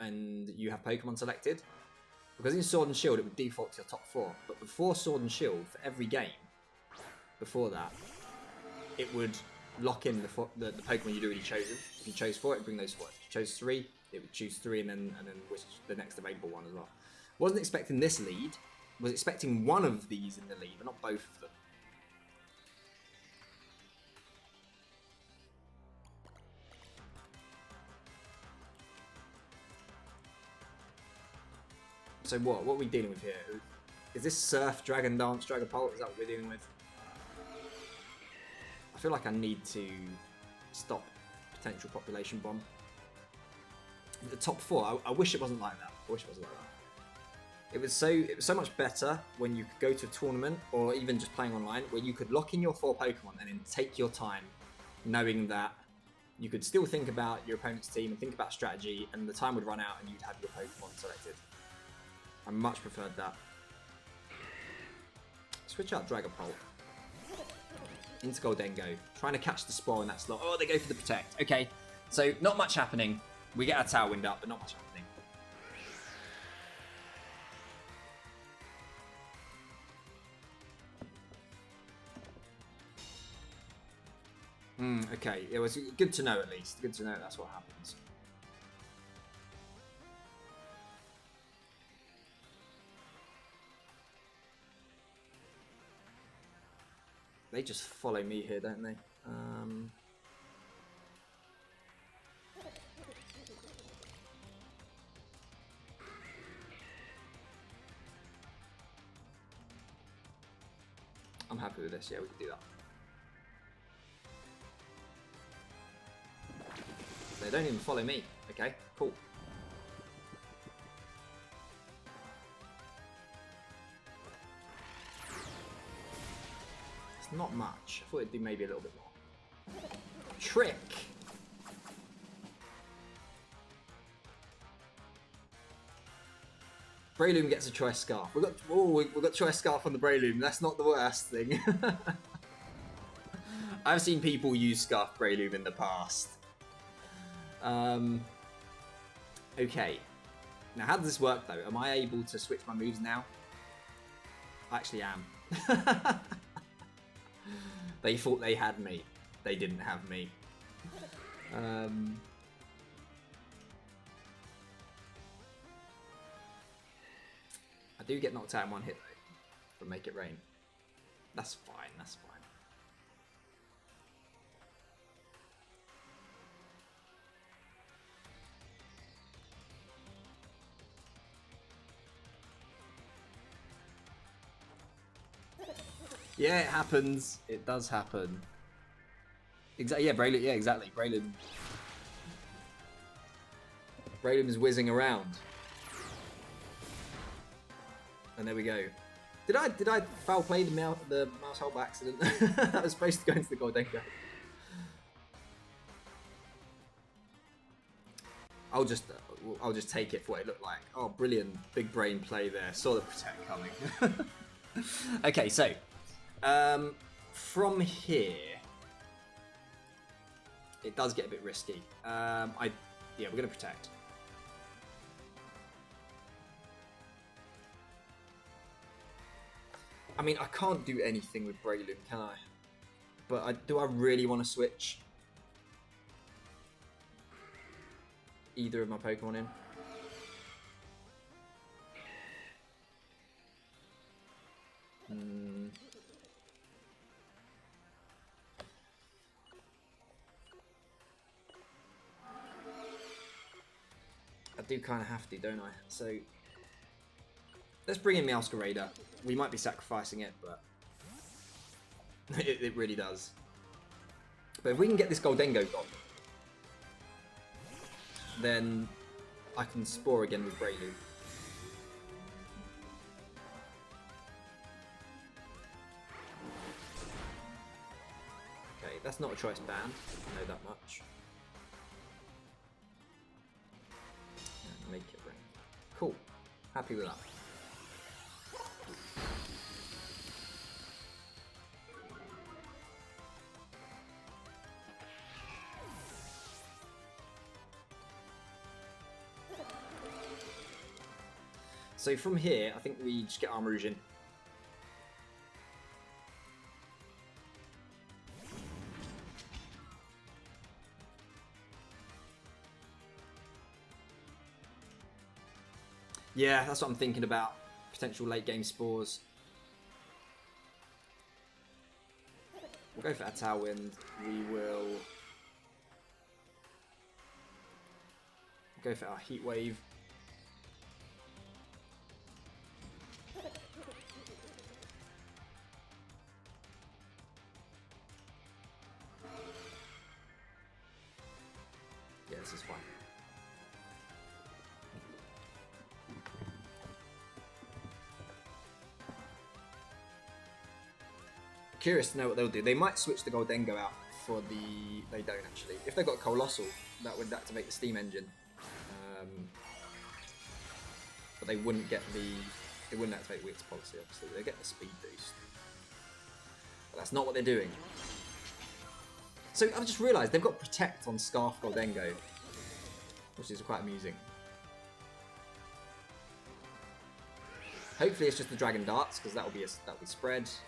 and you have Pokemon selected, because in Sword and Shield it would default to your top 4, but before Sword and Shield, for every game before that, it would lock in the Pokemon you'd already chosen. If you chose 4, it would bring those 4. If you chose 3, it would choose 3 and then which the next available one as well. Wasn't expecting this lead. Was expecting one of these in the lead, but not both of them. So what are we dealing with here? Is this Surf, Dragon Dance, Dragapult? Is that what we're dealing with? I feel like I need to stop potential population bomb. The top 4, I wish it wasn't like that. I wish it wasn't like that. It was so much better when you could go to a tournament or even just playing online where you could lock in your 4 Pokemon and then take your time, knowing that you could still think about your opponent's team and think about strategy, and the time would run out and you'd have your Pokemon selected. I much preferred that. Switch out Dragapult into Goldengo, trying to catch the Spore in that slot. Oh, they go for the Protect. Okay, so not much happening. We get our Tailwind up, but not much happening. Okay, it was good to know at least. Good to know that's what happens. They just follow me here, don't they? I'm happy with this. Yeah, we can do that. They don't even follow me. Okay, cool. It's not much. I thought it'd do maybe a little bit more. Trick! Breloom gets a Choice Scarf. We've got Choice Scarf on the Breloom. That's not the worst thing. I've seen people use Scarf Breloom in the past. Okay. Now, how does this work, though? Am I able to switch my moves now? I actually am. They thought they had me. They didn't have me. I do get knocked out in one hit, though, from Make It Rain. That's fine, that's fine. Yeah, it happens. It does happen. Exactly. Yeah, Breloom. Yeah, exactly. Breloom is whizzing around, and there we go. Did I foul play the mouse hole by accident? That was supposed to go into the Goldengo. I'll just take it for what it looked like. Oh, brilliant! Big brain play there. Saw the Protect coming. Okay, so. From here, it does get a bit risky. Yeah, we're gonna Protect. I mean, I can't do anything with Breloom, can I? But do I really want to switch either of my Pokemon in? I do kind of have to, don't I? So let's bring in Meowscarada. We might be sacrificing it, but it really does. But if we can get this Goldengo gone, then I can Spore again with Breloom. Okay, that's not a choice band. I know that much. Make it ring. Cool. Happy with that. So from here, I think we just get Armarouge in. Yeah, that's what I'm thinking about. Potential late game spores. We'll go for a Tailwind. We will go for our Heat Wave. Yeah, this is fine. Curious to know what they'll do. They might switch the Goldengo out for the... They don't actually. If they've got Colossal, that would activate the Steam Engine. But they wouldn't get the... They wouldn't activate Weak's Policy, obviously. They get the Speed Boost. But that's not what they're doing. So I've just realised they've got Protect on Scarf Goldengo, which is quite amusing. Hopefully it's just the Dragon Darts, because that'll be spread. See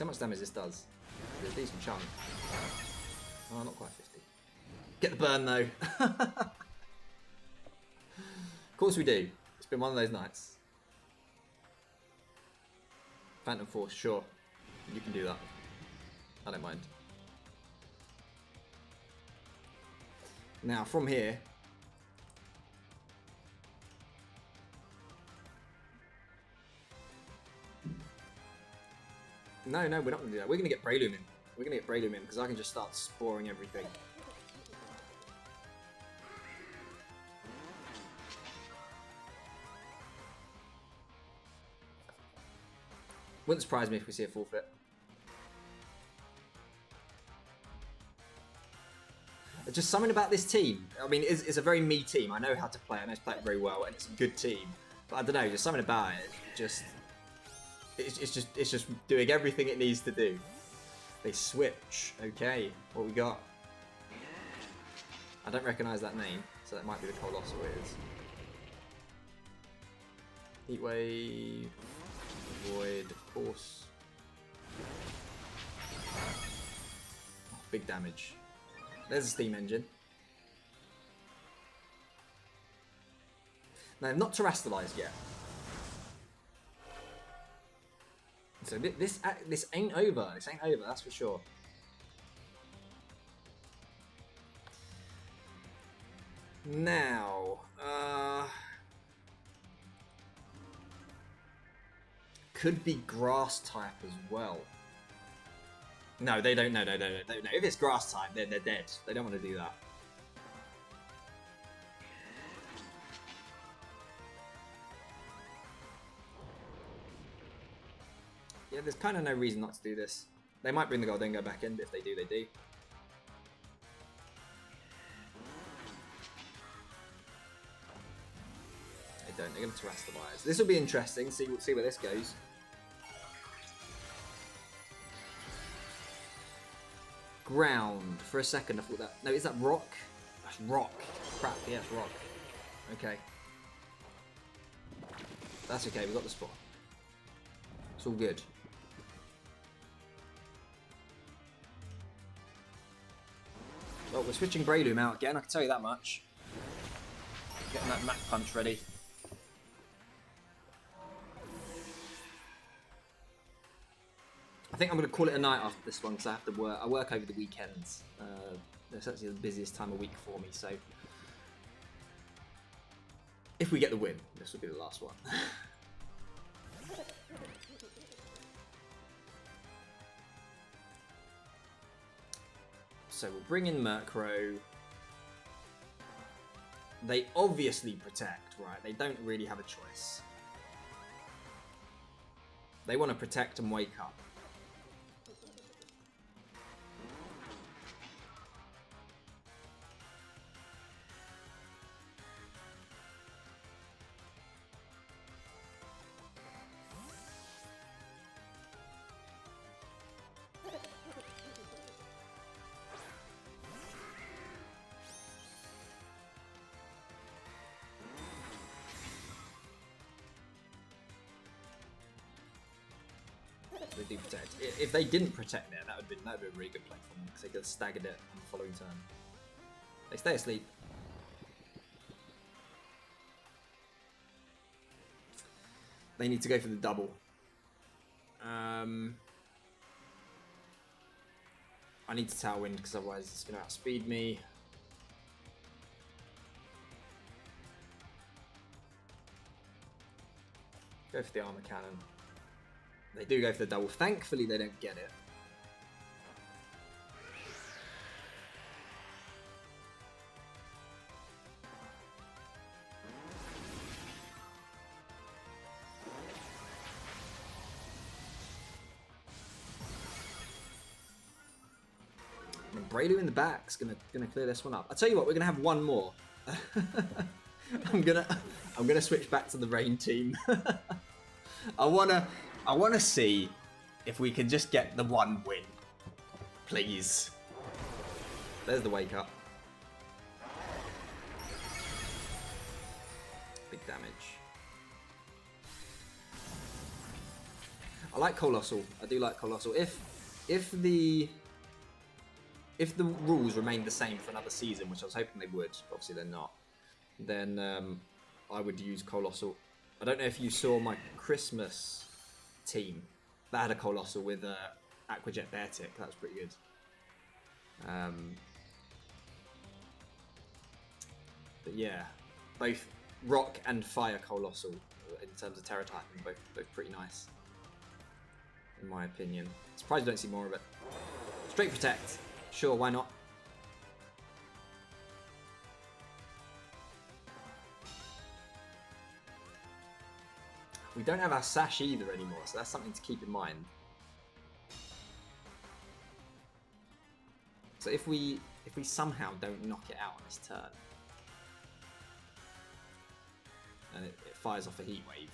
how much damage this does. It's a decent chunk. Oh, not quite 50. Get the burn though. Of course we do. It's been one of those nights. Phantom Force, sure. You can do that. I don't mind. Now from here, no, we're not going to do that. We're going to get Breloom in. We're going to get Breloom in because I can just start sporing everything. Wouldn't surprise me if we see a forfeit. Just something about this team. I mean, it's a very me team. I know how to play. I know how to play it very well, and it's a good team. But I don't know, just something about it. It's just doing everything it needs to do. They switch. Okay, what we got? I don't recognise that name, so that might be the Colossal it is. Heat Wave, Void, of course. Oh, big damage. There's a Steam Engine. No, not terrestrialized yet. So this ain't over. This ain't over. That's for sure. Now, could be grass type as well. No, they don't. No. If it's grass type, they're dead. They don't want to do that. Yeah, there's kind of no reason not to do this. They might bring the Goldengo back in, but if they do, they do. They don't. They're going to terrestrialize. This will be interesting. See where this goes. Ground. For a second, I thought that... No, is that rock? That's rock. Crap, yeah, it's rock. Okay. That's okay, we got the spot. It's all good. Well, we're switching Breloom out again, I can tell you that much. Getting that Mach Punch ready. I think I'm going to call it a night after this one because I have to work. I work over the weekends. It's actually the busiest time of week for me, so if we get the win, this will be the last one. So we'll bring in Murkrow. They obviously protect, right? They don't really have a choice. They want to protect and wake up. They do protect. If they didn't protect there, that would be a really good play for them because they could have staggered it on the following turn. They stay asleep. They need to go for the double. I need to Tailwind because otherwise it's going to outspeed me. Go for the armor cannon. They do go for the double. Thankfully, they don't get it. And Braylu in the back's gonna clear this one up. I'll tell you what, we're gonna have one more. I'm gonna switch back to the Rain team. I wanna see if we can just get the one win, please. There's the wake up. Big damage. I like Colossal. I do like Colossal. If the rules remain the same for another season, which I was hoping they would, obviously they're not, then I would use Colossal. I don't know if you saw my Christmas team that had a Colossal with Aquajet Beartic. That was pretty good. But yeah, both Rock and Fire Colossal in terms of Terra typing, both pretty nice, in my opinion. Surprised I don't see more of it. Straight Protect. Sure, why not? We don't have our Sash either anymore, so that's something to keep in mind. So if we somehow don't knock it out on this turn, and it fires off a Heat Wave,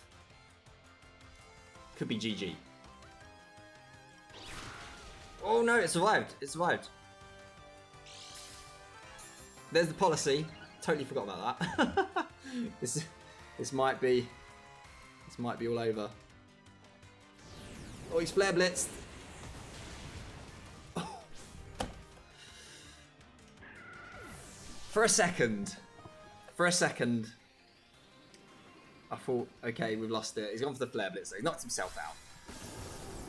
could be GG. Oh no, it survived. It survived. There's the policy. Totally forgot about that. This might be all over. Oh, he's Flare Blitzed. Oh. For a second, I thought, okay, we've lost it. He's gone for the Flare Blitz, so he knocked himself out.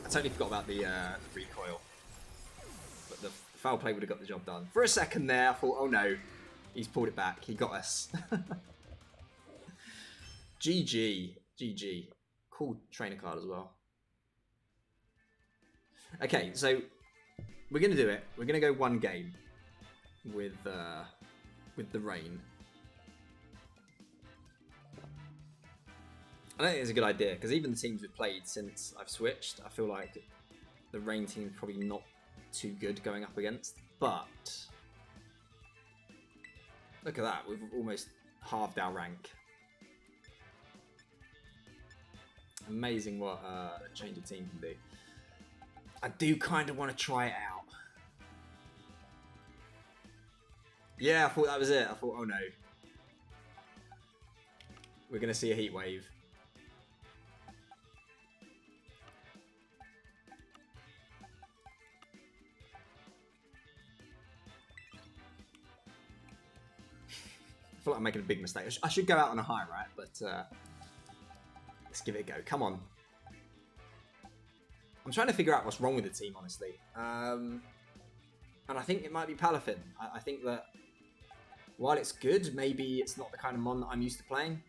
I totally forgot about the recoil. But the foul play would have got the job done. For a second there, I thought, oh no, he's pulled it back. He got us. GG. GG. Cool trainer card as well. Okay, so we're going to do it. We're going to go one game with the Rain. I don't think it's a good idea, because even the teams we've played since I've switched, I feel like the Rain team is probably not too good going up against. But look at that, we've almost halved our rank. Amazing what a change of team can do. I do kind of want to try it out. Yeah, I thought that was it. I thought, oh no. We're going to see a Heat Wave. I feel like I'm making a big mistake. I should go out on a high, right? But let's give it a go. Come on. I'm trying to figure out what's wrong with the team, honestly. And I think it might be Palafin. I think that while it's good, maybe it's not the kind of mon that I'm used to playing.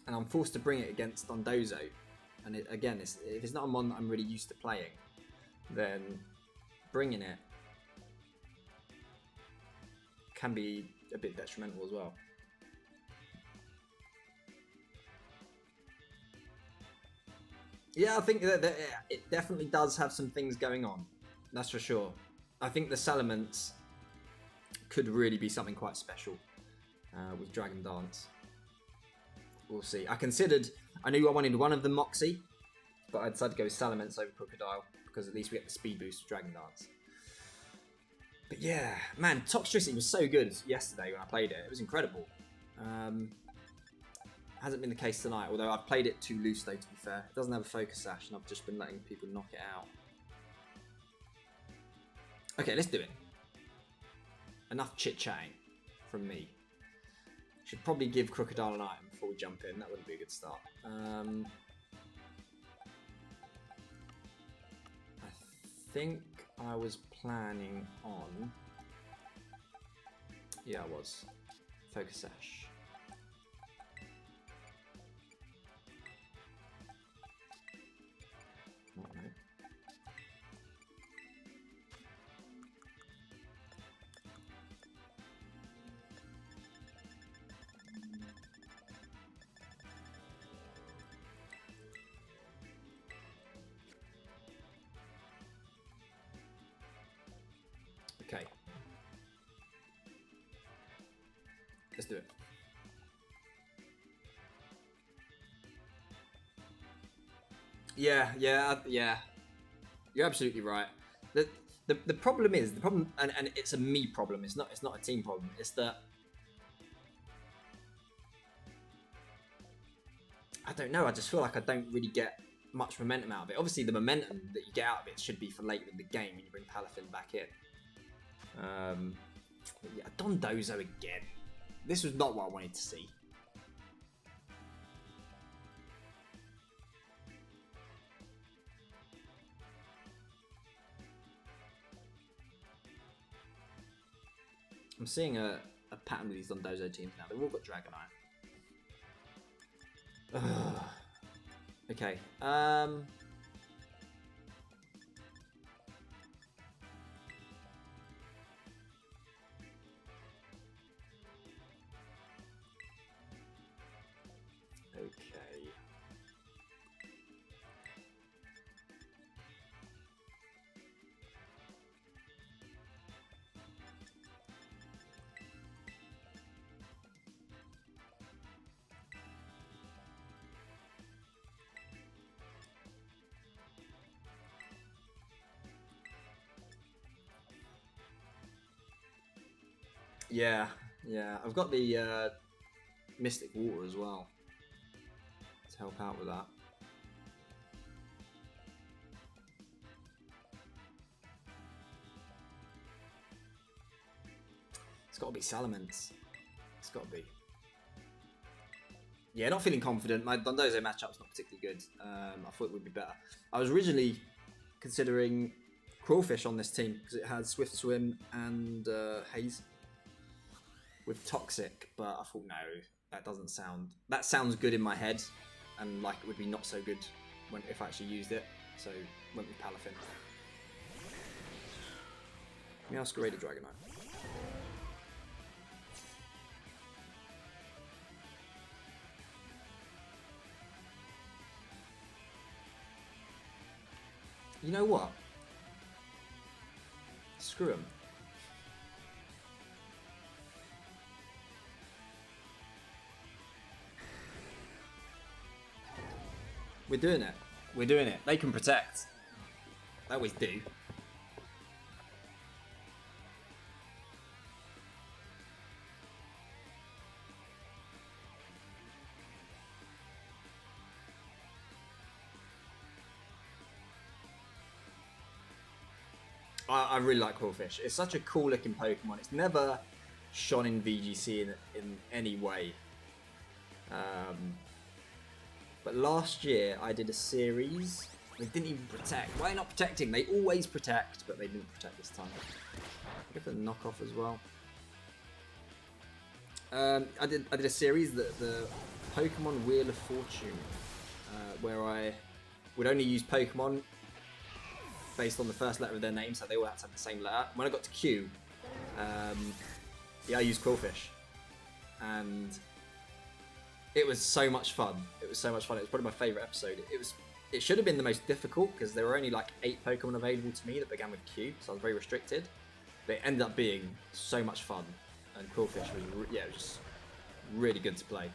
And I'm forced to bring it against Dondozo. And again, if it's not a mon that I'm really used to playing, then bringing it can be a bit detrimental as well. Yeah, I think that it definitely does have some things going on. That's for sure. I think the Salamence could really be something quite special with Dragon Dance. We'll see. I knew I wanted one of them Moxie, but I decided to go with Salamence over Crocodile because at least we get the speed boost of Dragon Dance. But yeah, man, Toxtricity was so good yesterday when I played it. It was incredible. Hasn't been the case tonight, although I've played it too loose though, to be fair. It doesn't have a focus sash, and I've just been letting people knock it out. Okay, let's do it. Enough chit-chatting from me. Should probably give Crocodile an item before we jump in. That wouldn't be a good start. I think I was planning on... Yeah, I was. Focus sash. Okay. Let's do it. Yeah. You're absolutely right. The problem is and it's a me problem. It's not a team problem. It's that I don't know. I just feel like I don't really get much momentum out of it. Obviously, the momentum that you get out of it should be for later in the game when you bring Palafin back in. Yeah, Dondozo again. This was not what I wanted to see. I'm seeing a pattern with these Dondozo teams now. They've all got Dragonite. Okay. Okay. Yeah. I've got the Mystic Water as well to help out with that. It's got to be Salamence. It's got to be. Yeah, not feeling confident. My Dondozo matchup's not particularly good. I thought it would be better. I was originally considering Crawfish on this team because it had Swift Swim and Haze with Toxic, but I thought no, that doesn't sound. That sounds good in my head, and like it would be not so good if I actually used it. So went with Palafin. Meowscarade or Dragonite. You know what? Screw him. We're doing it. We're doing it. They can protect. They always do. I really like Crawfish. It's such a cool looking Pokemon. It's never shone in VGC in any way. But last year I did a series. They didn't even protect. Why not protecting? They always protect, but they didn't protect this time. I'll give it a knockoff as well. I did a series, the Pokemon Wheel of Fortune, where I would only use Pokemon based on the first letter of their name, so they all had to have the same letter. When I got to Q, yeah, I used Crawfish, and it was so much fun. It was so much fun. It was probably my favourite episode. It should have been the most difficult because there were only like 8 Pokemon available to me that began with Q, so I was very restricted. But it ended up being so much fun, and Crawfish was it was just really good to play.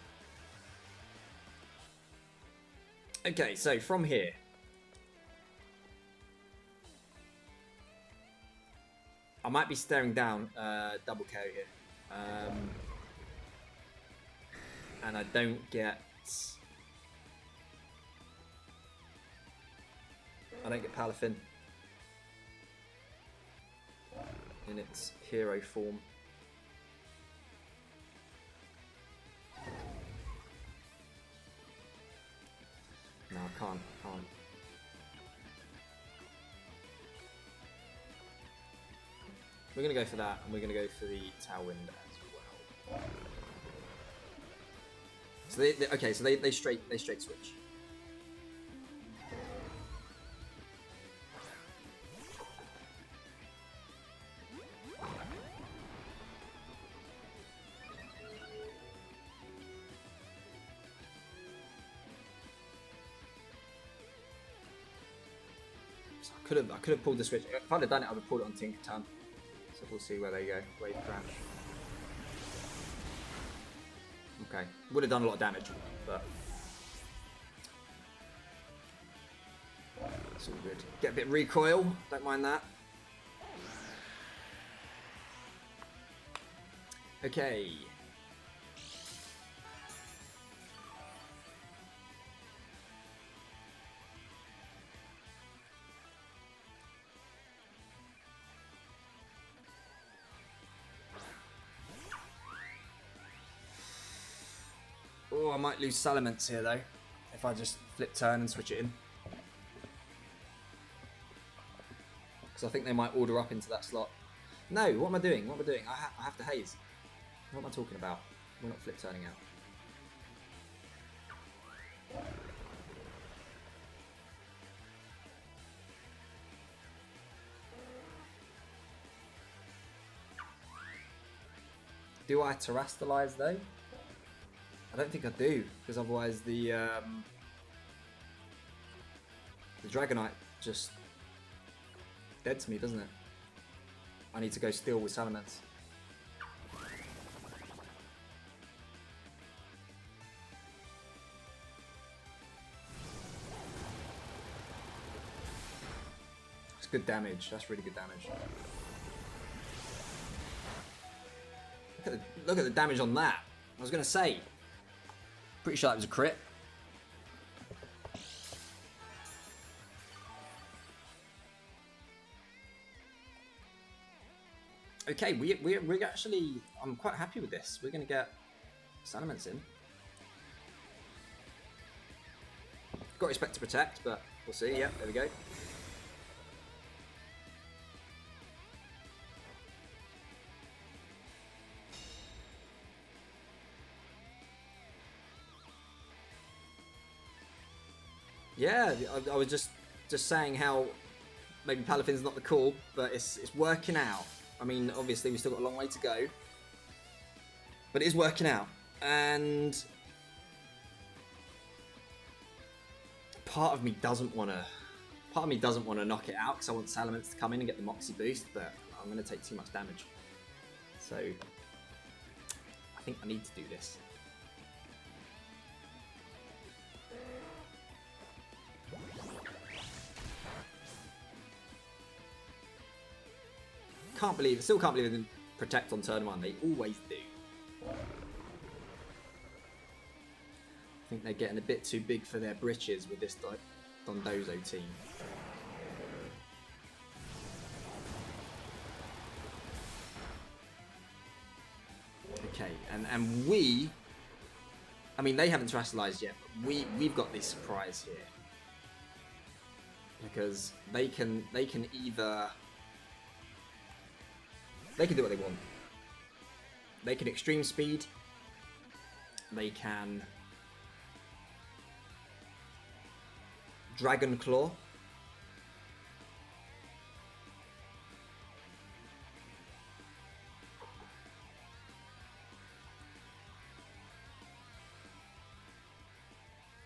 Okay, so from here. I might be staring down double KO here. and I don't get Palafin in its hero form. No, I can't. We're going to go for that, and we're going to go for the Tailwind as well. So they straight switch. So I could have pulled the switch. If I'd have done it, I would have pulled it on Tinkerton. So we'll see where they go. Wave crash. Okay, would have done a lot of damage, but it's all good. Get a bit of recoil, don't mind that. Okay. Oh, I might lose Salamence here though, if I just flip turn and switch it in. Because I think they might order up into that slot. No, what am I doing? What am I doing? I have to haze. What am I talking about? We're not flip turning out. Do I terrestrialize though? I don't think I do, because otherwise the Dragonite just dead to me, doesn't it? I need to go steal with Salamence. That's good damage. That's really good damage. Look at the damage on that. I was going to say. Pretty sure that was a crit. Okay, we're actually... I'm quite happy with this. We're going to get Salamence in. Got Respect to Protect, but we'll see. Yep, there we go. Yeah, I was just saying how maybe Palafin's not the call, but it's working out. I mean, obviously we've still got a long way to go, but it is working out. And part of me doesn't want to knock it out because I want Salamence to come in and get the Moxie boost, but I'm going to take too much damage. So I think I need to do this. Still can't believe they didn't protect on turn 1. They always do. I think they're getting a bit too big for their britches with this Dondozo team. Okay, and we... I mean, they haven't terrestrialized yet, but we've got this surprise here. Because they can either... They can do what they want. They can extreme speed. They can Dragon Claw.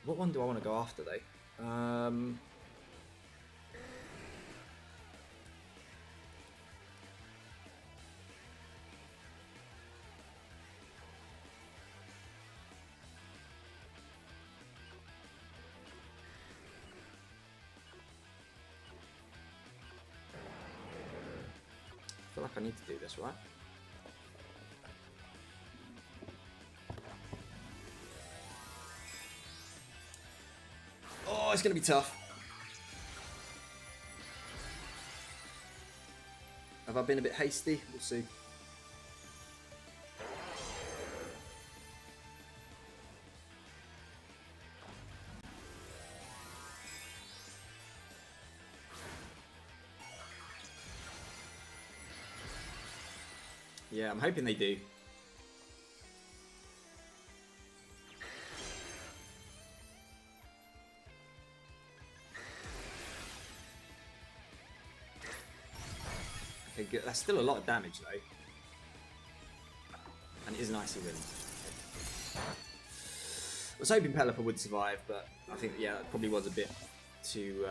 What one do I want to go after though? I feel like I need to do this, right? it's going to be tough. Have I been a bit hasty? We'll see. Yeah, I'm hoping they do. Okay, good. That's still a lot of damage though. And it is an icy wind. I was hoping Pelipper would survive, but I think, yeah, that probably was a bit too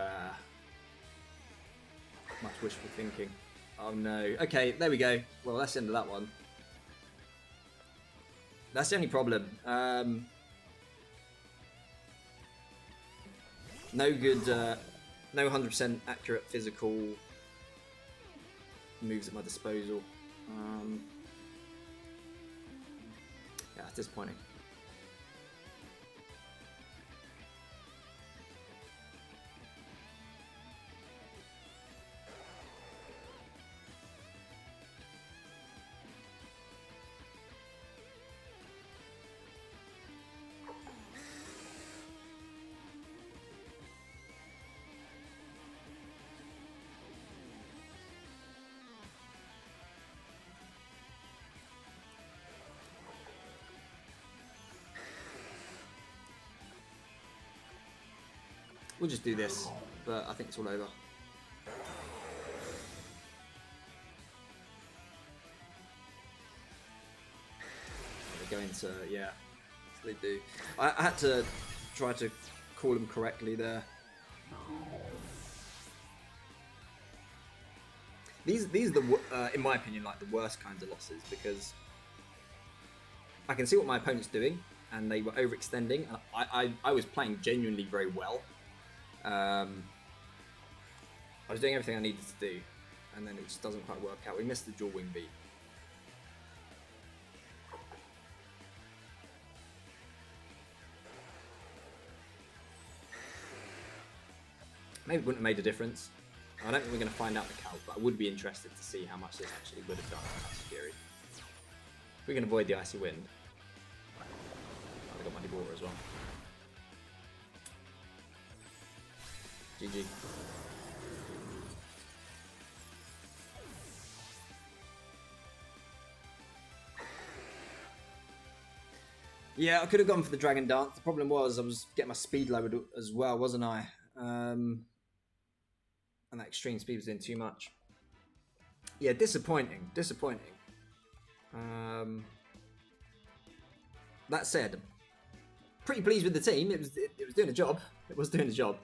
much wishful thinking. Oh no. Okay, there we go. Well, that's the end of that one. That's the only problem. No good, no 100% accurate physical moves at my disposal. Yeah, it's disappointing. We'll just do this, but I think it's all over. They go into, yeah, they do. I had to try to call them correctly there. These are the, in my opinion, like the worst kinds of losses, because I can see what my opponent's doing, and they were overextending. I was playing genuinely very well. I was doing everything I needed to do, and then it just doesn't quite work out. We missed the dual wing beat. Maybe it wouldn't have made a difference. I don't think we're going to find out the calc, but I would be interested to see how much this actually would have done to Fury. If we can avoid the icy wind. Oh, they got muddy water as well. GG. Yeah, I could have gone for the Dragon Dance. The problem was I was getting my speed lowered as well, wasn't I? And that extreme speed was doing too much. Yeah, disappointing. Disappointing. That said, pretty pleased with the team. It was doing a job. It was doing the job.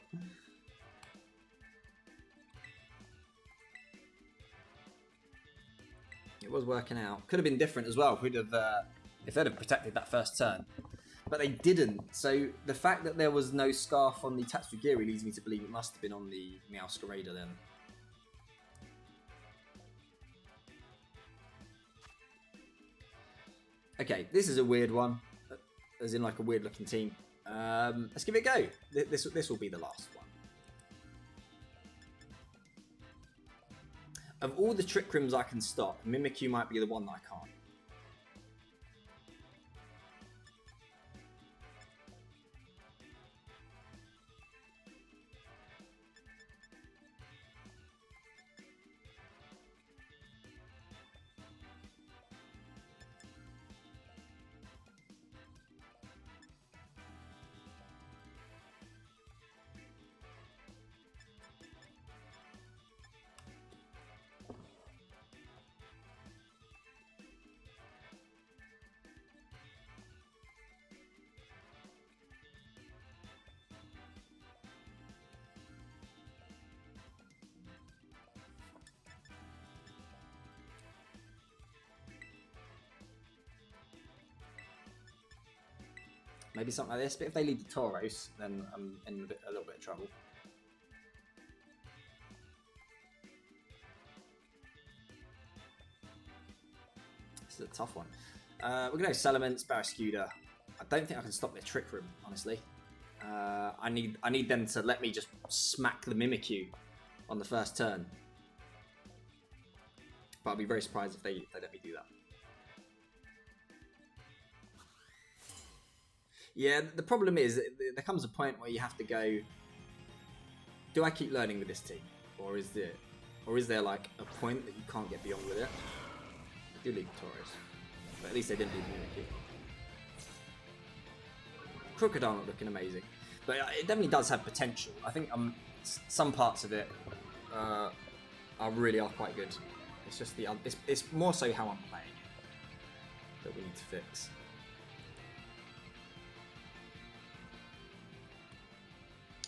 It was working out. Could have been different as well if we'd have, if they'd have protected that first turn. But they didn't. So the fact that there was no scarf on the Tatsugiri leads me to believe it must have been on the Meowscarada then. Okay, this is a weird one. As in like a weird looking team. Let's give it a go. This will be the last one. Of all the Trick Rooms I can stop, Mimikyu might be the one that I can't. Maybe something like this, but if they lead the Tauros, then I'm in a little bit of trouble. This is a tough one. We're going to go Salamence, Barraskewda. I don't think I can stop their Trick Room, honestly. I need them to let me just smack the Mimikyu on the first turn. But I'll be very surprised if they let me do that. Yeah, the problem is there comes a point where you have to go, do I keep learning with this team? Or is there like a point that you can't get beyond with it? I do leave Taurus, but at least they didn't leave Mimikyu. Crocodile not looking amazing, but it definitely does have potential. I think some parts of it really are quite good. It's just it's more so how I'm playing it that we need to fix.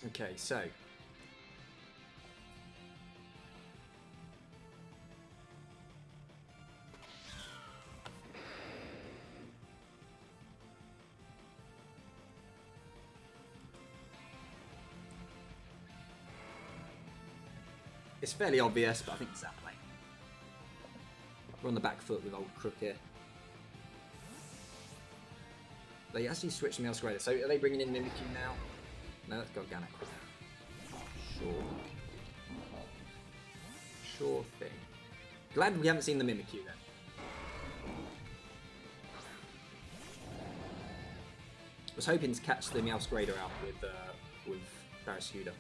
Okay, so it's fairly obvious, but I think it's that play. We're on the back foot with old Crook here. They actually switched the Scarlet. So are they bringing in Mimikyu now? No, let's go Organic. Sure thing. Glad we haven't seen the Mimikyu then. I was hoping to catch the Meowscrader out with Barraskewda.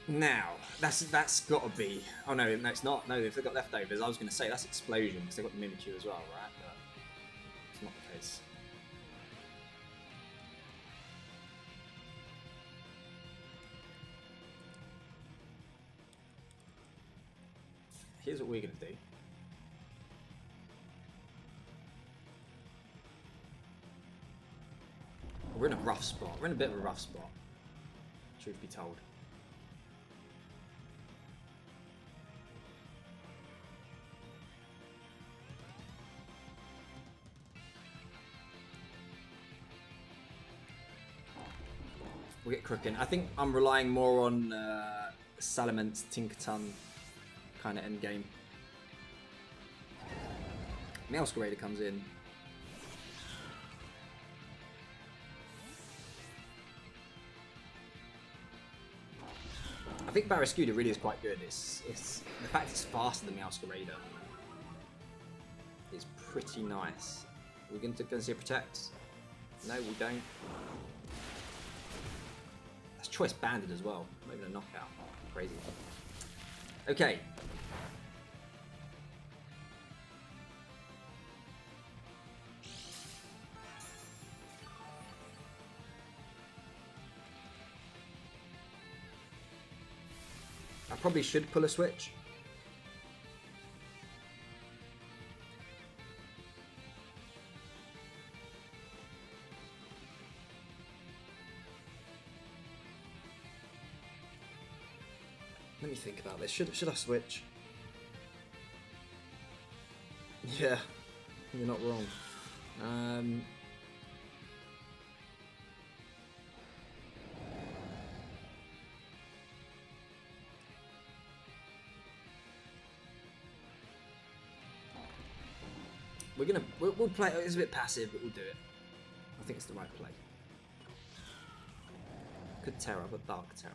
Now, that's got to be... Oh no, it's not. No, if they've got leftovers, I was going to say that's Explosion, because they've got the Mimikyu as well, right? But it's not the case. Here's what we're going to do. We're in a rough spot. We're in a bit of a rough spot, truth be told. We'll get Crookin. I think I'm relying more on Salamence, Tinkaton kind of end game. Meowscrader comes in. I think Barraskewda really is quite good. It's the fact it's faster than Meowscrader is pretty nice. We're going to see a Protect. No, we don't. That's Choice Banded as well. Not even a knockout. Crazy. Okay. I probably should pull a switch. Let me think about this. Should I switch? Yeah, you're not wrong. We'll play. It's a bit passive, but we'll do it. I think it's the right play. Good Terror, but Dark Terror.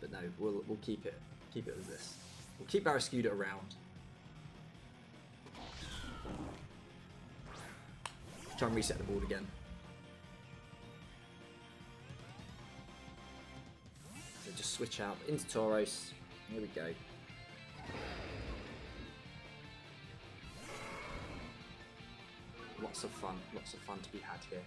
But no, we'll keep it as this. We'll keep Barraskewda around. Try and reset the board again. So just switch out into Tauros. Here we go. Lots of fun to be had here.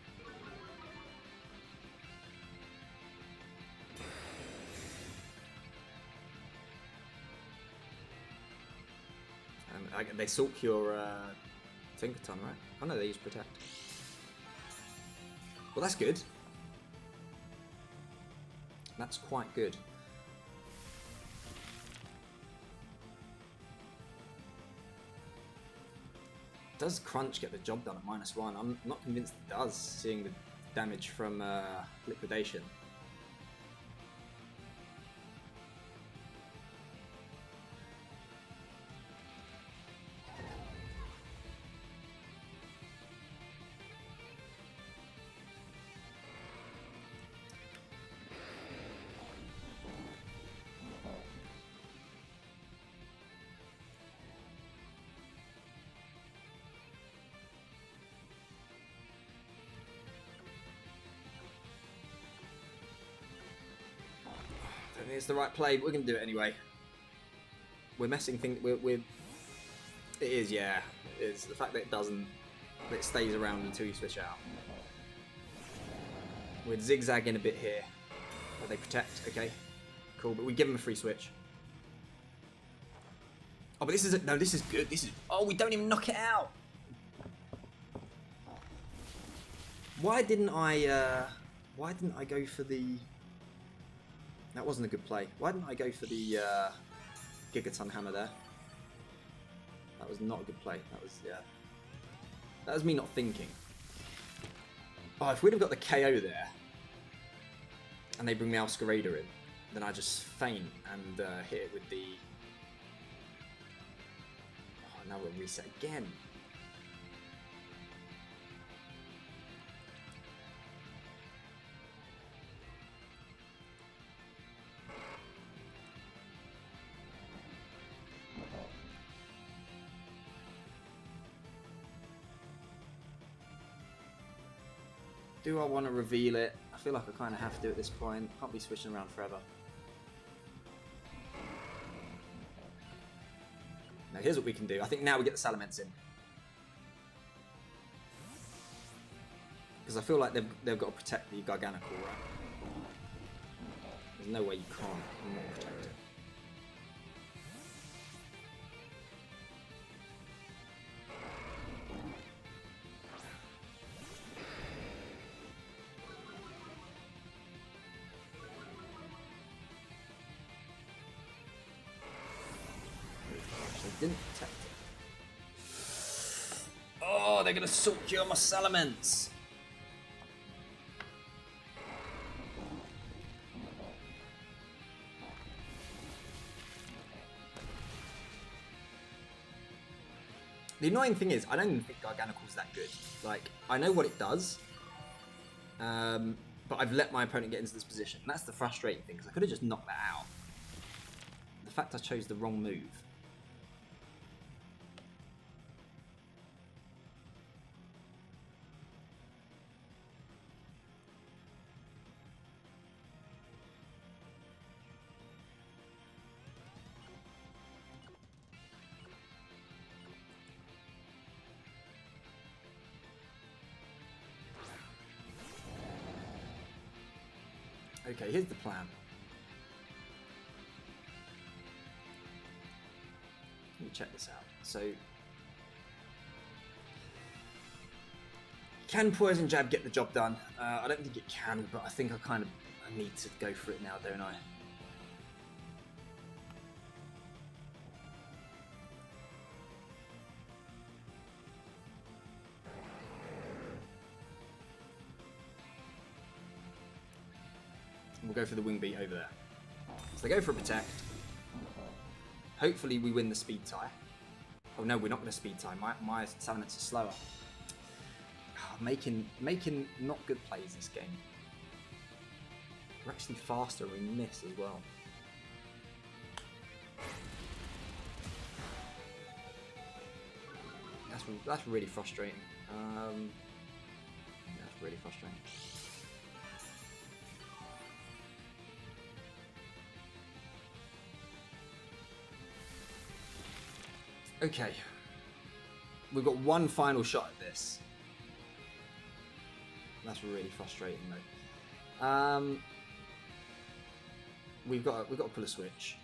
They sulk your Tinkaton, right? Oh no, they use Protect. Well, that's good. That's quite good. Does Crunch get the job done at -1? I'm not convinced it does, seeing the damage from Liquidation. it's the right play, but we're going to do it anyway. We're messing things... It is, yeah. It's the fact that it doesn't... It stays around until you switch out. We're zigzagging a bit here. Oh, they protect, okay. Cool, but we give them a free switch. Oh, but this is... No, this is good. This is... Oh, we don't even knock it out. Why didn't I go for the... That wasn't a good play. Why didn't I go for the Gigaton Hammer there? That was not a good play. That was, yeah. That was me not thinking. Oh, if we'd have got the KO there, and they bring the Alscarader in, then I just feint and hit it with the... Oh, now we'll reset again. Do I want to reveal it? I feel like I kind of have to at this point. Can't be switching around forever. Now here's what we can do. I think now we get the Salamence in. Because I feel like they've got to protect the Garganical, right? There's no way you can't not protect it. Didn't protect it. Oh, they're gonna soak you on my Salamence. The annoying thing is, I don't even think Garganical's that good. Like, I know what it does, but I've let my opponent get into this position. And that's the frustrating thing, because I could have just knocked that out. The fact I chose the wrong move. Okay, here's the plan. Let me check this out. So, can Poison Jab get the job done? I don't think it can, but I think I need to go for it now, don't I? We'll go for the Wing Beat over there. So they go for a Protect. Hopefully we win the speed tie. Oh no, we're not going to speed tie. My Salamence is slower. Oh, making not good plays this game. We're actually faster, we miss as well. That's really frustrating. That's really frustrating. Okay, we've got one final shot at this. That's really frustrating, though. We've got to pull a switch.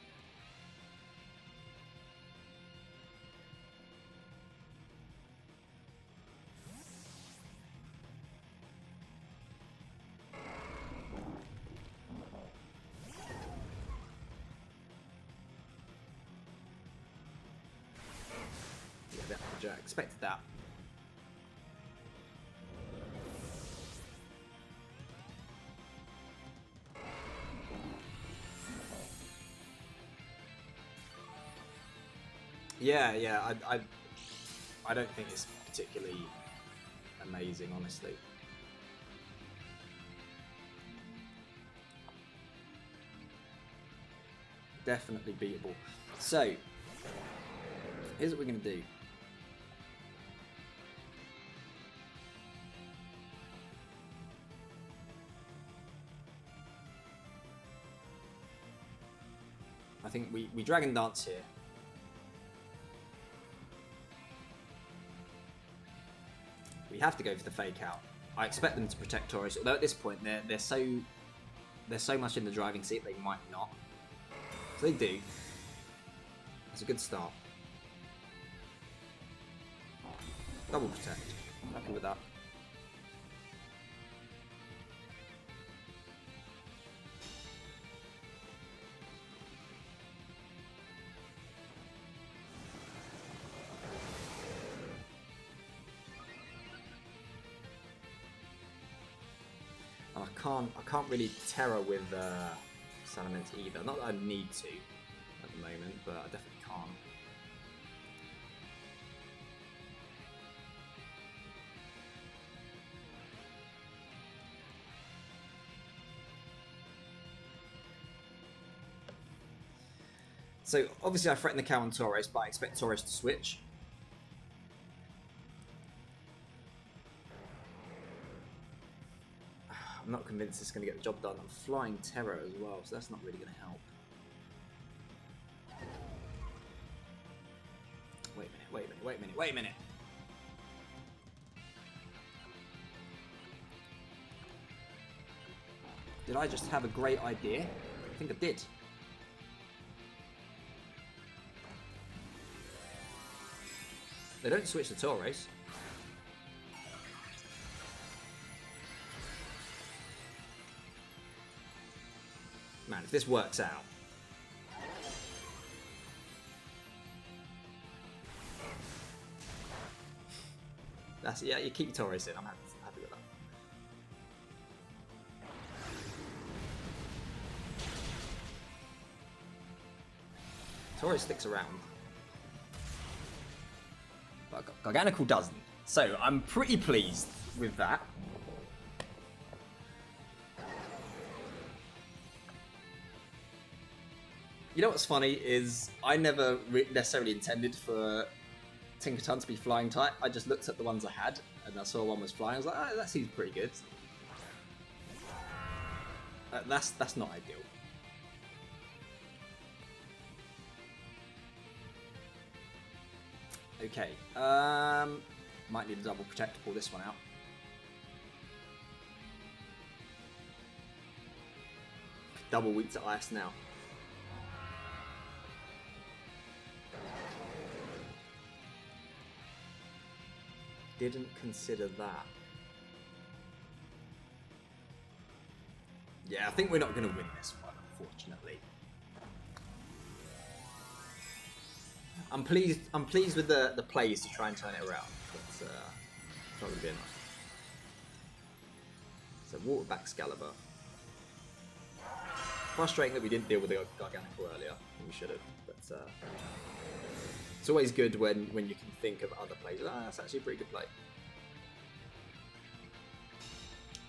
I expected that. Yeah. I don't think it's particularly amazing, honestly. Definitely beatable. So, here's what we're going to do. I think we Dragon Dance here. We have to go for the fake out. I expect them to protect Taurus, although at this point they're so much in the driving seat they might not. So they do. That's a good start. Double protect. Happy with that. I can't really terror with Salamence either. Not that I need to at the moment, but I definitely can't. So obviously I threaten the cow on Taurus, but I expect Taurus to switch. I'm not convinced it's going to get the job done. I'm flying Terror as well, so that's not really going to help. Wait a minute. Did I just have a great idea? I think I did. They don't switch to Taurus. Man, if this works out. That's, yeah, you keep Taurus in. I'm happy with that. Taurus sticks around. But Garganical doesn't. So I'm pretty pleased with that. You know what's funny is I never necessarily intended for Tinkerton to be flying type. I just looked at the ones I had and I saw one was flying. I was like, oh, that seems pretty good. That's not ideal. Okay, might need a double protect to pull this one out. Double weak to ice now. Didn't consider that. Yeah, I think we're not going to win this one, unfortunately. I'm pleased with the plays to try and turn it around, but it's not going to be enough. So Waterback Excalibur. Frustrating that we didn't deal with the Garganical earlier. We should have, but it's always good when you can think of other plays. Ah, that's actually a pretty good play.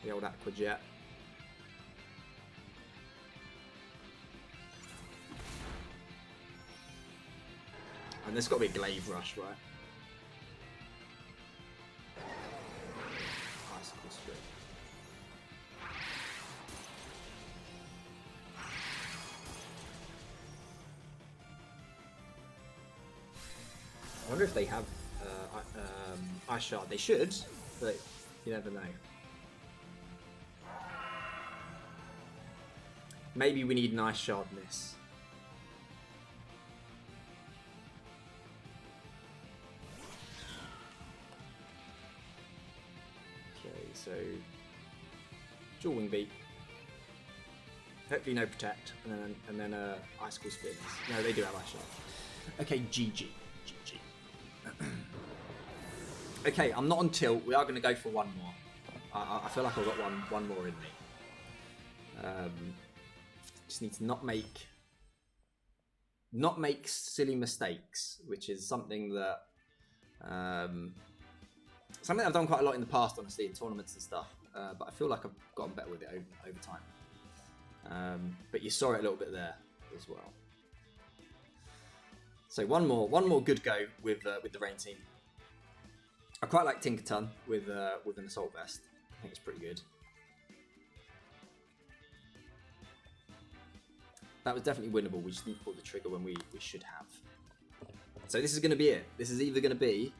The old Aqua Jet. And there's got to be a Glaive Rush, right? Icicle Strip. I wonder if they have Ice Shard. They should, but you never know. Maybe we need an Ice Shard miss. Okay, so Dual Wing Beat. Hopefully no Protect, and then Icicle Spins. No, they do have Ice Shard. Okay, GG. Okay, I'm not on tilt. We are going to go for one more. I feel like I've got one more in me. Just need to not make silly mistakes, which is something that I've done quite a lot in the past, honestly, in tournaments and stuff. But I feel like I've gotten better with it over time. But you saw it a little bit there as well. So one more good go with the Rain team. I quite like Tinkerton with an Assault Vest. I think it's pretty good. That was definitely winnable. We just didn't pull the trigger when we should have. So this is going to be it. This is either going to be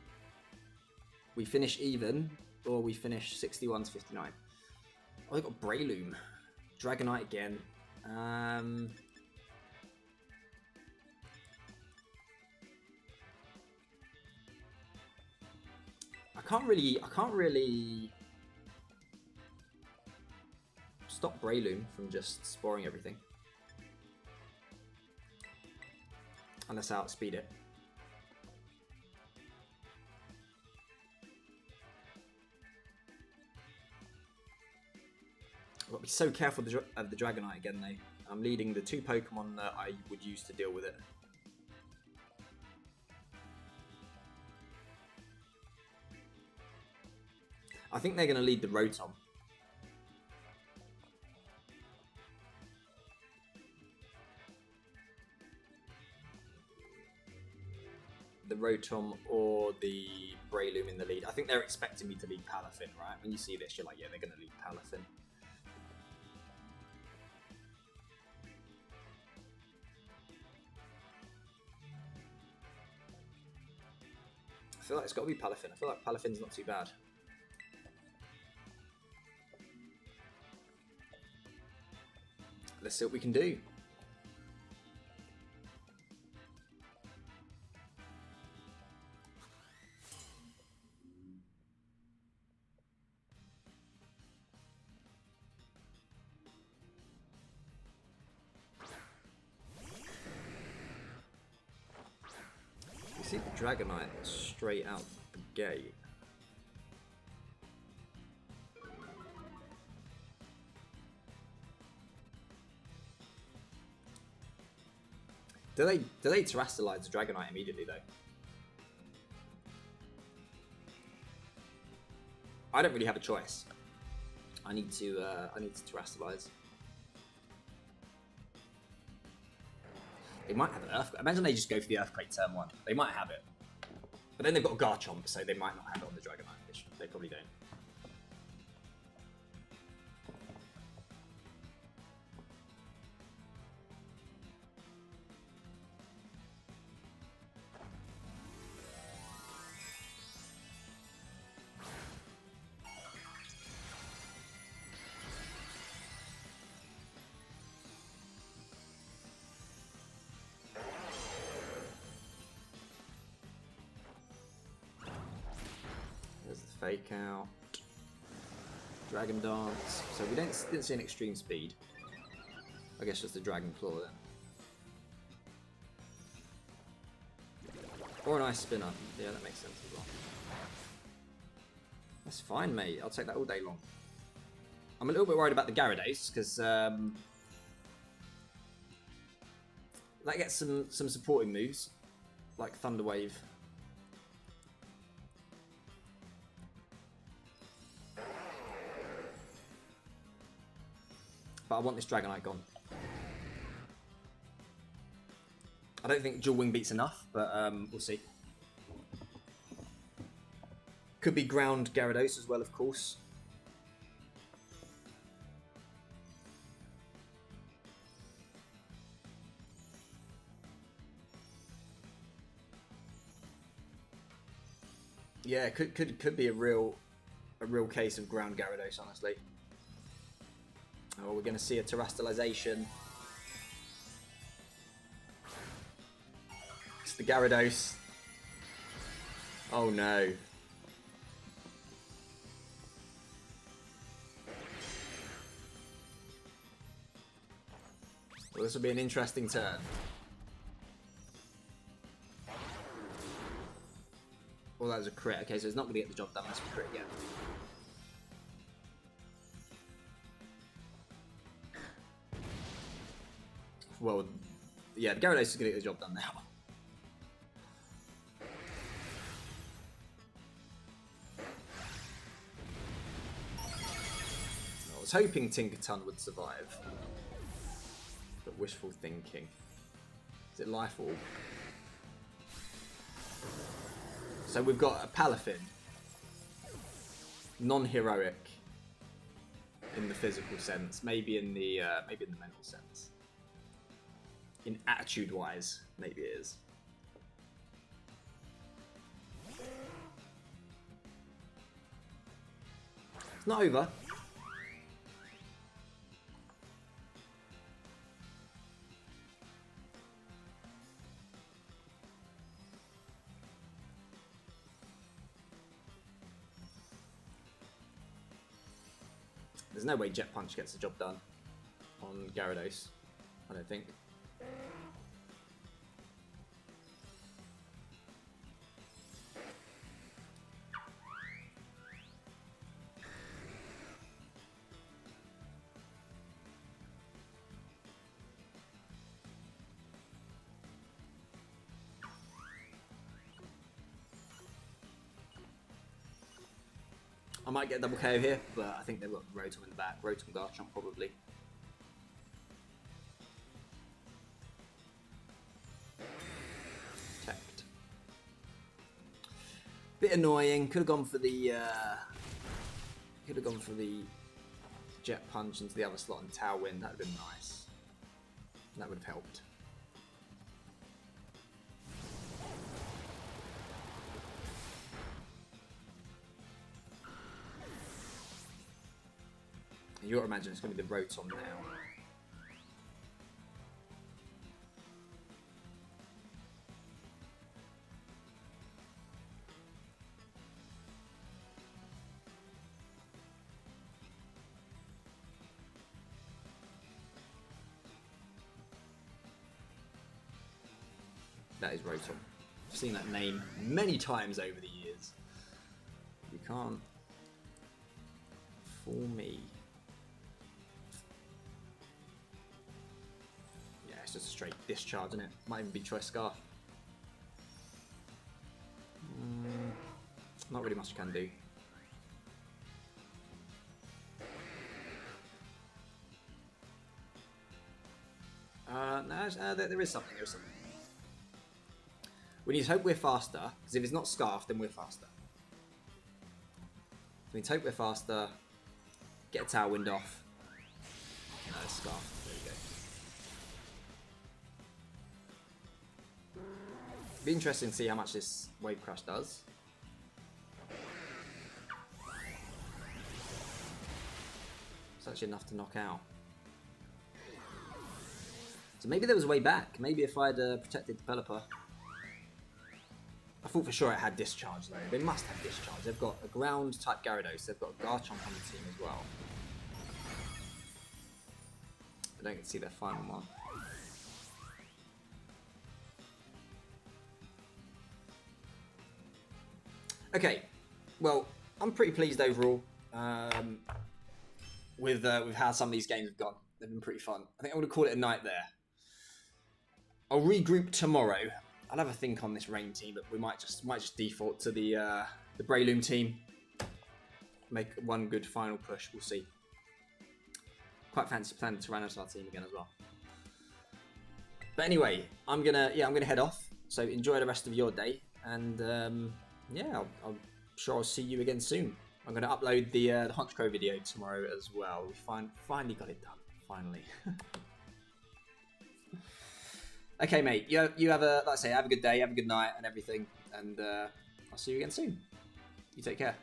we finish even or we finish 61 to 59. Oh, I got Breloom. Dragonite again. I can't really stop Breloom from just sporing everything. Unless I outspeed it. I've got to be so careful of the Dragonite again though. I'm leading the 2 Pokemon that I would use to deal with it. I think they're going to lead the Rotom. The Rotom or the Breloom in the lead. I think they're expecting me to lead Palafin, right? When you see this, you're like, yeah, they're going to lead Palafin. I feel like it's got to be Palafin. I feel like Palafin's not too bad. Let's see what we can do. You see the Dragonite straight out the gate. Do they terrestrialize the Dragonite immediately though? I don't really have a choice. I need to terrestrialize. They might have an Earthquake. Imagine they just go for the Earthquake turn 1. They might have it. But then they've got a Garchomp, so they might not have it on the Dragonite, which they probably don't. Fake out. Dragon Dance. So we didn't see an extreme speed. I guess just the Dragon Claw then. Or an Ice Spinner. Yeah, that makes sense as well. That's fine, mate. I'll take that all day long. I'm a little bit worried about the Gyarados because that gets some supporting moves like Thunder Wave. But I want this Dragonite gone. I don't think Dual Wing beats enough, but we'll see. Could be Ground Gyarados as well, of course. Yeah, could be a real case of Ground Gyarados, honestly. Oh, we're going to see a terrestrialization. It's the Gyarados. Oh no. Well, this will be an interesting turn. Well, that was a crit. Okay, so it's not going to get the job done unless we crit again. Well, yeah, the Gyarados is going to get the job done now. I was hoping Tinkaton would survive. But wishful thinking. Is it Life Orb? So we've got a Palafin. Non-heroic in the physical sense, maybe in the mental sense. in attitude-wise, maybe it is. It's not over. There's no way Jet Punch gets the job done on Gyarados, I don't think. I might get a double KO here, but I think they've got Rotom in the back. Rotom Garchomp probably. Protect. Bit annoying. Could have gone for the Jet Punch into the other slot and Tailwind. That would have been nice. That would have helped. You gotta imagine it's gonna be the Rotom now. That is Rotom. I've seen that name many times over the years. You can't fool me. It's just a straight discharge, isn't it? Might even be Choice Scarf. Not really much you can do. No, there is something. There is something. We need to hope we're faster, because if it's not Scarf, then we're faster. We need to hope we're faster. Get a Tailwind off. No, Scarf. There you go. Be interesting to see how much this Wave Crash does. It's actually enough to knock out. So maybe there was a way back. Maybe if I'd protected Developer. I thought for sure it had Discharge though. They must have Discharge. They've got a ground type Gyarados. They've got a Garchomp on the team as well. I don't get to see their final one. Okay, well, I'm pretty pleased overall with how some of these games have gone. They've been pretty fun. I think I'm going to call it a night there. I'll regroup tomorrow. I'll have a think on this Rain team, but we might just default to the Breloom team. Make one good final push. We'll see. Quite fancy playing the Tyrannosaur team again as well. But anyway, I'm gonna head off. So enjoy the rest of your day, and yeah, I'm sure I'll see you again soon. I'm going to upload the Honchkrow video tomorrow as well. We finally got it done. Finally. Okay, mate. You have a, like I say, have a good day, have a good night, and everything. And I'll see you again soon. You take care.